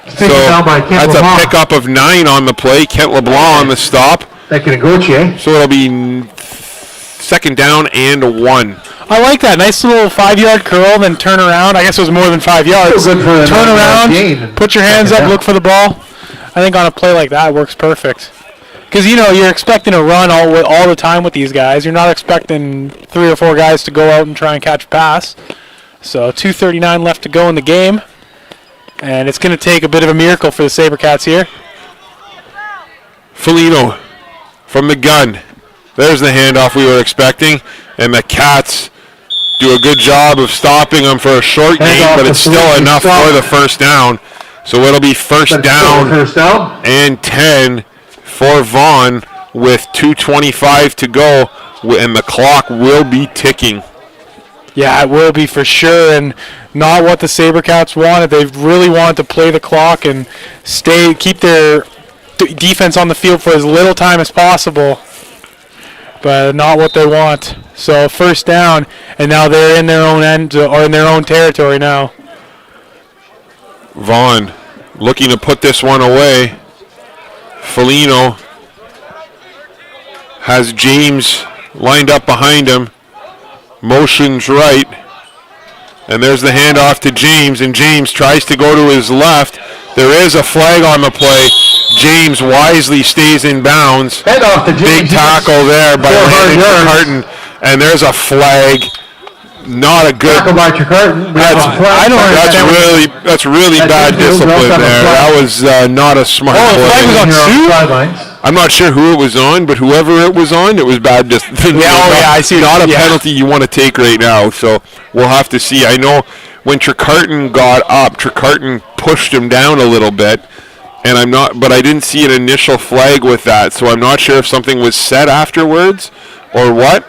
So that's a pickup of 9 on the play. Kent LeBlanc on the stop. So it'll be second down and 1. I like that. Nice little 5-yard curl, then turn around. I guess it was more than 5 yards. Turn around, put your hands up, look for the ball. I think on a play like that, it works perfect. Because, you're expecting a run all the time with these guys. You're not expecting 3 or 4 guys to go out and try and catch a pass. So 2:39 left to go in the game. And it's going to take a bit of a miracle for the Sabercats here. Foligno from the gun. There's the handoff we were expecting. And the Cats do a good job of stopping them for a short gain, but it's still enough for the first down. So it'll be first down and 10. For Vaughan with 2:25 to go, and the clock will be ticking. Yeah, it will be for sure, and not what the Sabercats wanted. They really wanted to play the clock and keep their defense on the field for as little time as possible, but not what they want. So first down, and now they're in their own end or in their own territory now. Vaughan looking to put this one away. Foligno has James lined up behind him. Motions right. And there's the handoff to James, and James tries to go to his left. There is a flag on the play. James wisely stays in bounds. Head off to James. Big tackle there by Landon Carton. And there's a flag. Not a good. That's really bad discipline there. That was not a smart play. I'm not sure who it was on, but whoever it was on, it was bad discipline. I see. Not a penalty you want to take right now. So we'll have to see. I know when Trecarton got up, Trecarton pushed him down a little bit, and but I didn't see an initial flag with that. So I'm not sure if something was said afterwards or what,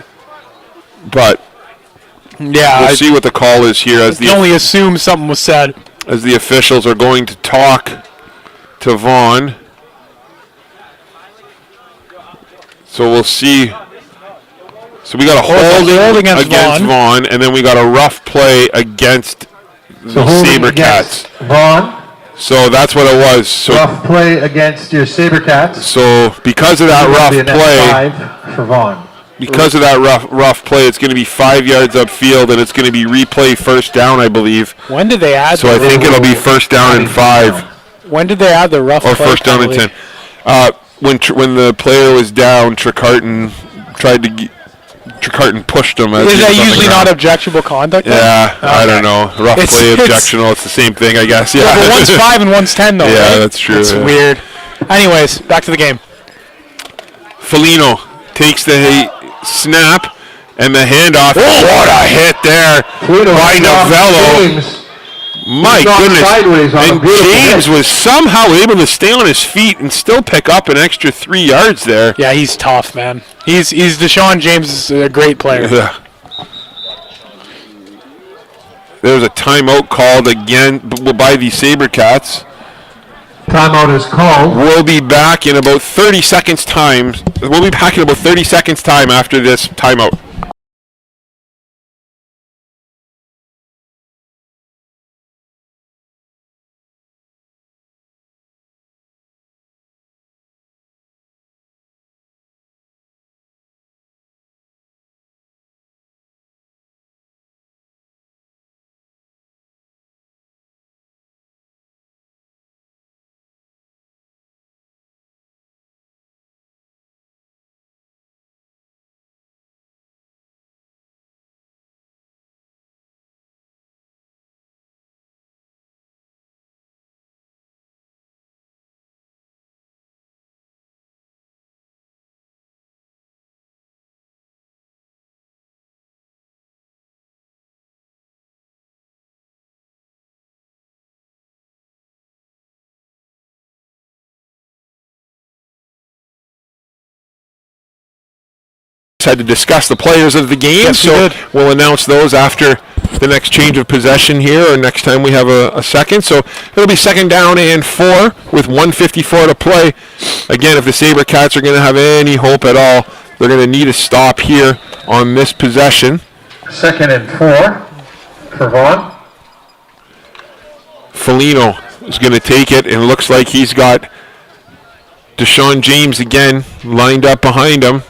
but. Yeah, we'll see what the call is here. I can only assume something was said. As the officials are going to talk to Vaughan. So we'll see. So we got a holding against Vaughan, and then we got a rough play against the Sabercats. Vaughan. So that's what it was. So rough play against your Sabercats. So because of that rough play, 5 for Vaughan. Because of that rough play, it's going to be 5 yards upfield, and it's going to be replay first down, I believe. When did they add? So I think it'll be first down and 5. When did they add the rough play? Or first down and 10. When the player was down, Trecarton tried to Trecarton pushed him. Is that usually not objectionable conduct? Yeah, okay. I don't know. Rough play, objectional. It's the same thing, I guess. Yeah, but one's 5 and one's 10, though. Yeah, right? that's true. It's weird. Anyways, back to the game. Foligno takes the snap and the handoff. Oh, what a hit there by Novello. My goodness. And James was somehow able to stay on his feet and still pick up an extra 3 yards there. Yeah, he's tough, man. He's Deshaun James is a great player. Yeah. There's a timeout called again by the Sabercats. Timeout is called. We'll be back in about 30 seconds time. We'll be back in about 30 seconds time after this timeout. Had to discuss the players of the game, yes, so we'll announce those after the next change of possession here, or next time we have a second. So it'll be 2nd down and 4 with 1:54 to play. Again, if the Sabercats are going to have any hope at all, they're going to need a stop here on this possession. 2nd and 4 for Vaughan. Foligno is going to take it, and it looks like he's got Deshaun James again lined up behind him.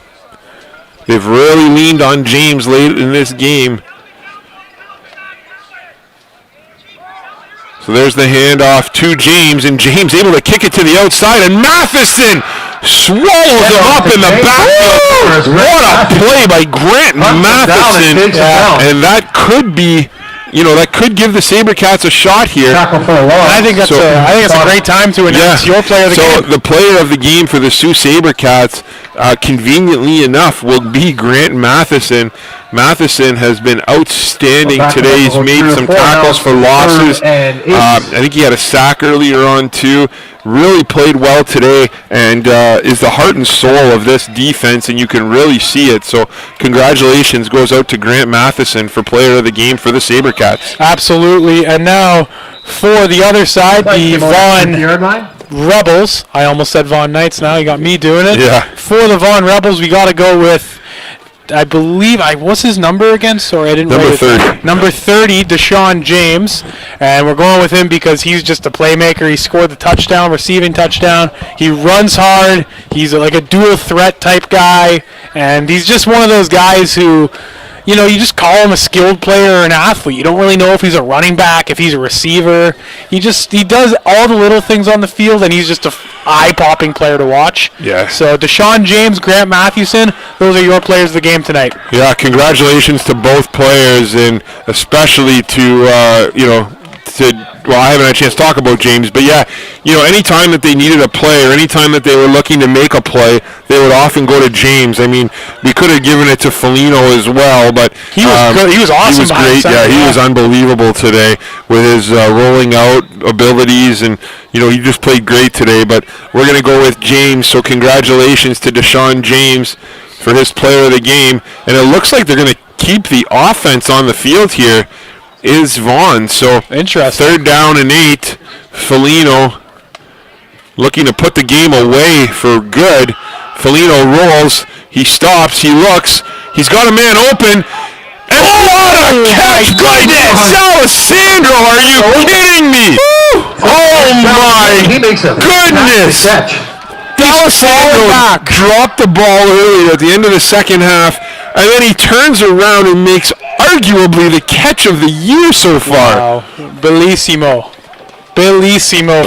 They've really leaned on James late in this game. So there's the handoff to James, and James able to kick it to the outside, and Matheson swallows him up in the backfield. What a play by Grant Matheson. And that could be, that could give the Sabercats a shot here. I think that's a great time to announce your player of the game. So the player of the game for the Sault Sabercats, conveniently enough, will be Grant Matheson. Matheson has been outstanding today. He's made some tackles for losses. I think he had a sack earlier on too. Really played well today, and is the heart and soul of this defense, and you can really see it. So congratulations goes out to Grant Matheson for player of the game for the Sabercats. Absolutely. And now for the other side, the Vaughan Rebels. I almost said Vaughan Knights now. You got me doing it. Yeah. For the Vaughan Rebels, we got to go with, I believe, what's his number again? Sorry, I didn't write it. Number 30. Number 30, Deshaun James. And we're going with him because he's just a playmaker. He scored the touchdown, receiving touchdown. He runs hard. He's like a dual threat type guy. And he's just one of those guys who, you just call him a skilled player or an athlete. You don't really know if he's a running back, if he's a receiver. He does all the little things on the field, and he's just a eye-popping player to watch. Yeah. So Deshaun James, Grant Matheson, those are your players of the game tonight. Yeah, congratulations to both players, and especially to I haven't had a chance to talk about James, but yeah, anytime that they needed a play or anytime that they were looking to make a play, they would often go to James. I mean, we could have given it to Foligno as well, but he was good. He was awesome. He was great. Yeah, he was unbelievable today with his rolling out abilities, and he just played great today. But we're going to go with James. So congratulations to Deshaun James for his player of the game, and it looks like they're going to keep the offense on the field here. Is Vaughan. So interesting. 3rd down and 8. Foligno looking to put the game away for good. Foligno rolls. He stops. He looks. He's got a man open. And what a catch! Goodness! Alessandro, are you kidding me? Oh my goodness! Alessandro dropped the ball earlier at the end of the second half, and then he turns around and makes arguably the catch of the year so far. Wow. Bellissimo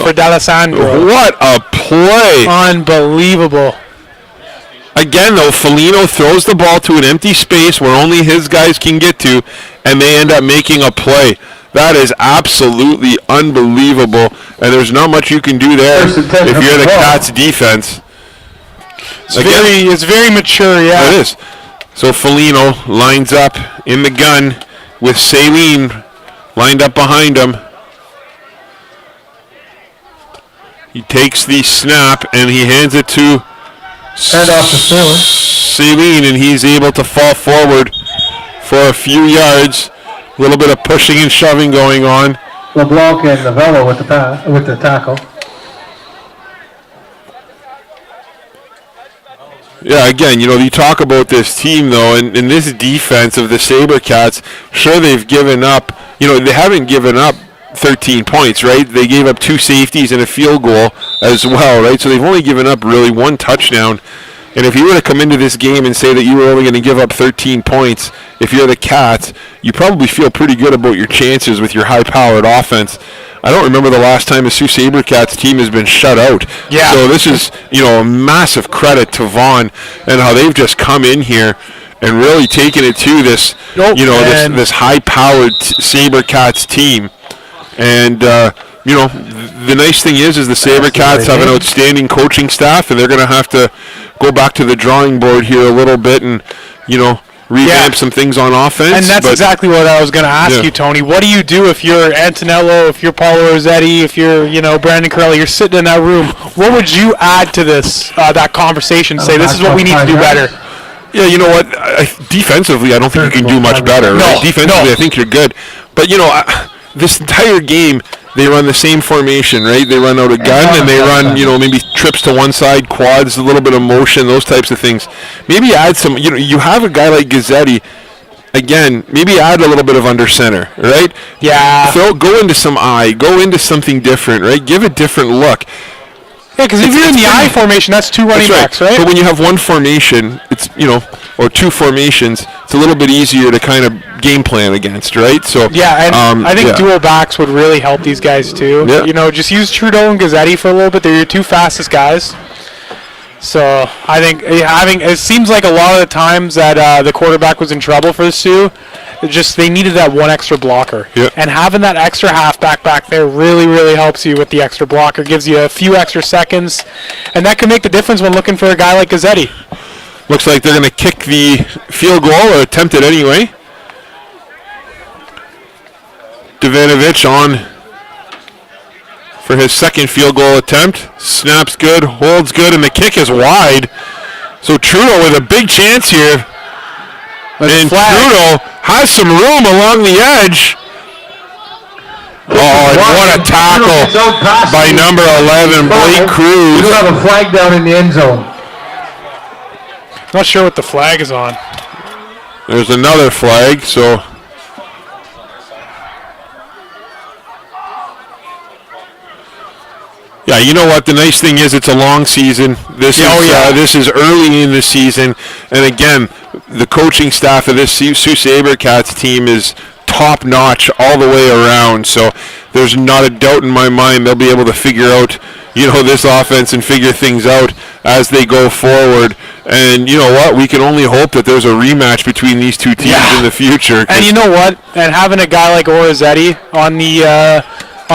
for D'Alessandro. What a play. Unbelievable. Again, though, Foligno throws the ball to an empty space where only his guys can get to, and they end up making a play. That is absolutely unbelievable, and there's not much you can do there if you're the Cats defense. It's very mature, yeah. It is. So Foligno lines up in the gun with Saline lined up behind him. He takes the snap and he hands it to Saline, and he's able to fall forward for a few yards. A little bit of pushing and shoving going on. LeBlanc and Novello with the tackle. Yeah, again, you talk about this team, though, and this defense of the Sabercats, sure, they've given up, they haven't given up 13 points, right? They gave up 2 safeties and a field goal as well, right? So they've only given up really 1 touchdown. And if you were to come into this game and say that you were only going to give up 13 points, if you're the Cats, you probably feel pretty good about your chances with your high-powered offense. I don't remember the last time a Sault Sabercats team has been shut out. Yeah. So this is, a massive credit to Vaughan and how they've just come in here and really taken it to this, this high-powered Sabercats team. And, the nice thing is the Sabercats have an outstanding coaching staff, and they're going to have to go back to the drawing board here a little bit and, revamp some things on offense. And that's exactly what I was going to ask you, Tony. What do you do if you're Antonello, if you're Paulo Rossetti, if you're, Brandon Corelli, you're sitting in that room? What would you add to this, that conversation? Say, this is what we need to do better. Yeah, you know what? Defensively, I don't think you can do much better. Right? Defensively, I think you're good. But, this entire game, they run the same formation, right? They run out a gun and they run, maybe trips to one side, quads, a little bit of motion, those types of things. Maybe add some, you have a guy like Gazzetti, again, maybe add a little bit of under center, right? Yeah. Go into some eye, go into something different, right? Give a different look. Yeah, because if you're in the I formation, that's 2 running backs, right? But when you have one formation, it's, or 2 formations, it's a little bit easier to kind of game plan against, right? So yeah, and I think dual backs would really help these guys too. Yeah. Just use Trudeau and Gazzetti for a little bit. They're your 2 fastest guys. So I think it seems like a lot of the times that the quarterback was in trouble for the Sioux. They needed that one extra blocker. Yep. And having that extra halfback back there really, really helps you with the extra blocker. Gives you a few extra seconds. And that can make the difference when looking for a guy like Gazzetti. Looks like they're going to kick the field goal, or attempt it anyway. Devanovic on for his second field goal attempt. Snaps good, holds good, and the kick is wide. So Trudeau with a big chance here. And Trudeau has some room along the edge. Oh, and what a tackle by number 11, Blake Cruz. You don't have a flag down in the end zone. Not sure what the flag is on. There's another flag, so... Yeah, you know what? The nice thing is it's a long season. This is early in the season, and again, the coaching staff of this Sault Sabercats team is top-notch all the way around. So there's not a doubt in my mind they'll be able to figure out, this offense and figure things out as they go forward. And you know what? We can only hope that there's a rematch between these 2 teams in the future. And you know what? And having a guy like Orazzetti on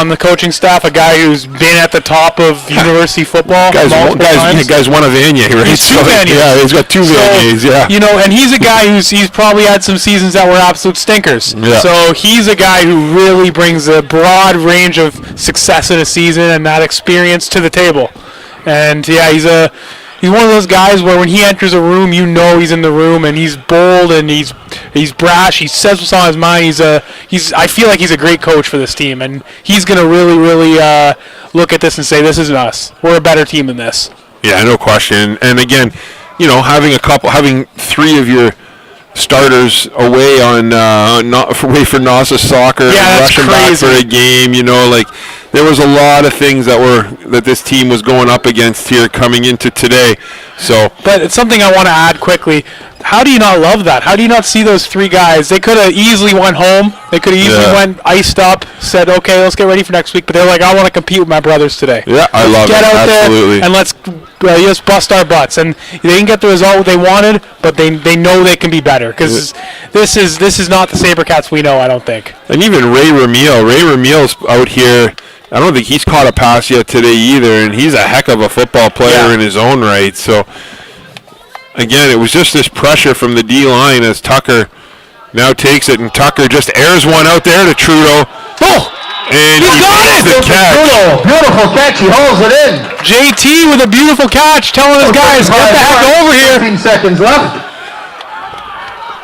the coaching staff, a guy who's been at the top of university football guy's won a Vanier, right? He's 2 Vaniers. Yeah, he's got 2 Vaniers, yeah. And he's a guy he's probably had some seasons that were absolute stinkers. Yeah. So he's a guy who really brings a broad range of success in a season and that experience to the table. And yeah, he's one of those guys where when he enters a room, he's in the room, and he's bold and he's brash. He says what's on his mind. I feel like he's a great coach for this team, and he's gonna really, really look at this and say, this isn't us. We're a better team than this. Yeah, no question. And again, having 3 of your starters away away for NASA soccer, and rushing back for a game, there was a lot of things that this team was going up against here coming into today. So, but it's something I want to add quickly. How do you not love that? How do you not see those three guys? They could have easily went home. They could have easily went iced up, said, okay, let's get ready for next week. But they're like, I want to compete with my brothers today. Yeah, I love it. Get out Absolutely. there and let's just bust our butts. And they didn't get the result they wanted, but they know they can be better. Because this is not the Sabercats we know, I don't think. And even Ray Ramil's out here. I don't think he's caught a pass yet today either, and he's a heck of a football player in his own right. So, again, it was just this pressure from the D-line as Tucker now takes it, and Tucker just airs one out there to Trudeau. Oh! And he makes the catch. Beautiful catch. He holds it in. JT with a beautiful catch, telling his guys, get the heck over here. 15 seconds left.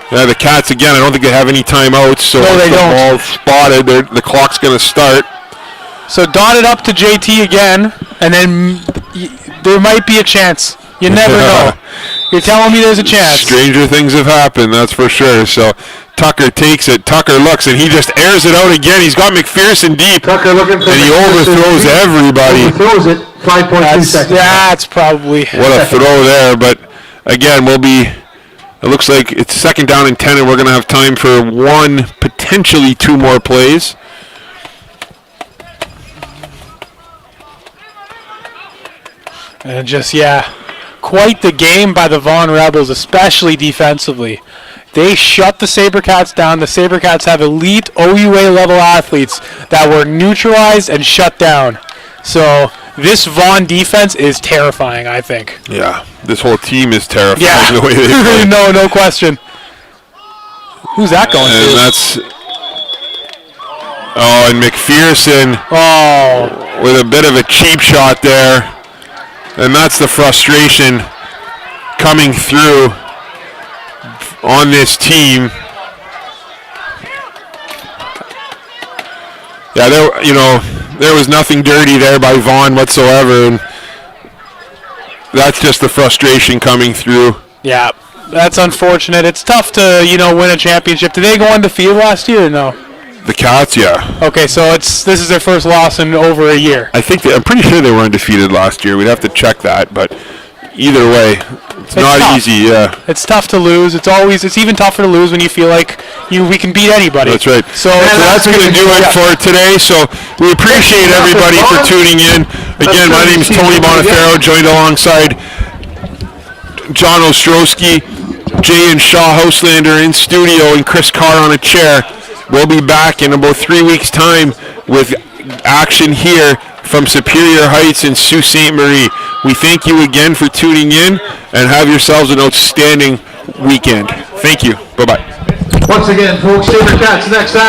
Yeah, the Cats, again, I don't think they have any timeouts, so no, they don't. The ball's spotted, the clock's going to start. So dot it up to JT again, and then there might be a chance. You never know. You're telling me there's a chance. Stranger things have happened, that's for sure. So Tucker takes it. Tucker looks, and he just airs it out again. He's got McPherson deep, Tucker looking for and he overthrows everybody. Overthrows it. 5.2 seconds. That's probably. What a throw there. But, again, it looks like it's 2nd down and 10, and we're going to have time for one, potentially 2 more plays. And just, quite the game by the Vaughan Rebels, especially defensively. They shut the Sabercats down. The Sabercats have elite OUA level athletes that were neutralized and shut down. So this Vaughan defense is terrifying, I think. Yeah, this whole team is terrifying the way they play. No question. Who's that going to? And that's... Oh, and McPherson with a bit of a cheap shot there. And that's the frustration coming through on this team. Yeah, there was nothing dirty there by Vaughan whatsoever, and that's just the frustration coming through. Yeah, that's unfortunate. It's tough to, win a championship. Did they go undefeated last year or no? The Cats, yeah. Okay, so this is their first loss in over a year. I'm pretty sure they were undefeated last year. We'd have to check that, but either way, it's not tough. easy. Yeah, it's tough to lose. It's even tougher to lose when you feel like we can beat anybody. That's right. So that's going to do it for today. So we appreciate everybody for tuning in. Again, my name is Tony Bonifero, joined alongside John Ostrowski, Jay and Shaw Houselander in studio, and Chris Carr on a chair. We'll be back in about 3 weeks' time with action here from Superior Heights and Sault Ste. Marie. We thank you again for tuning in, and have yourselves an outstanding weekend. Thank you. Bye-bye. Once again, folks, Sabercats next action.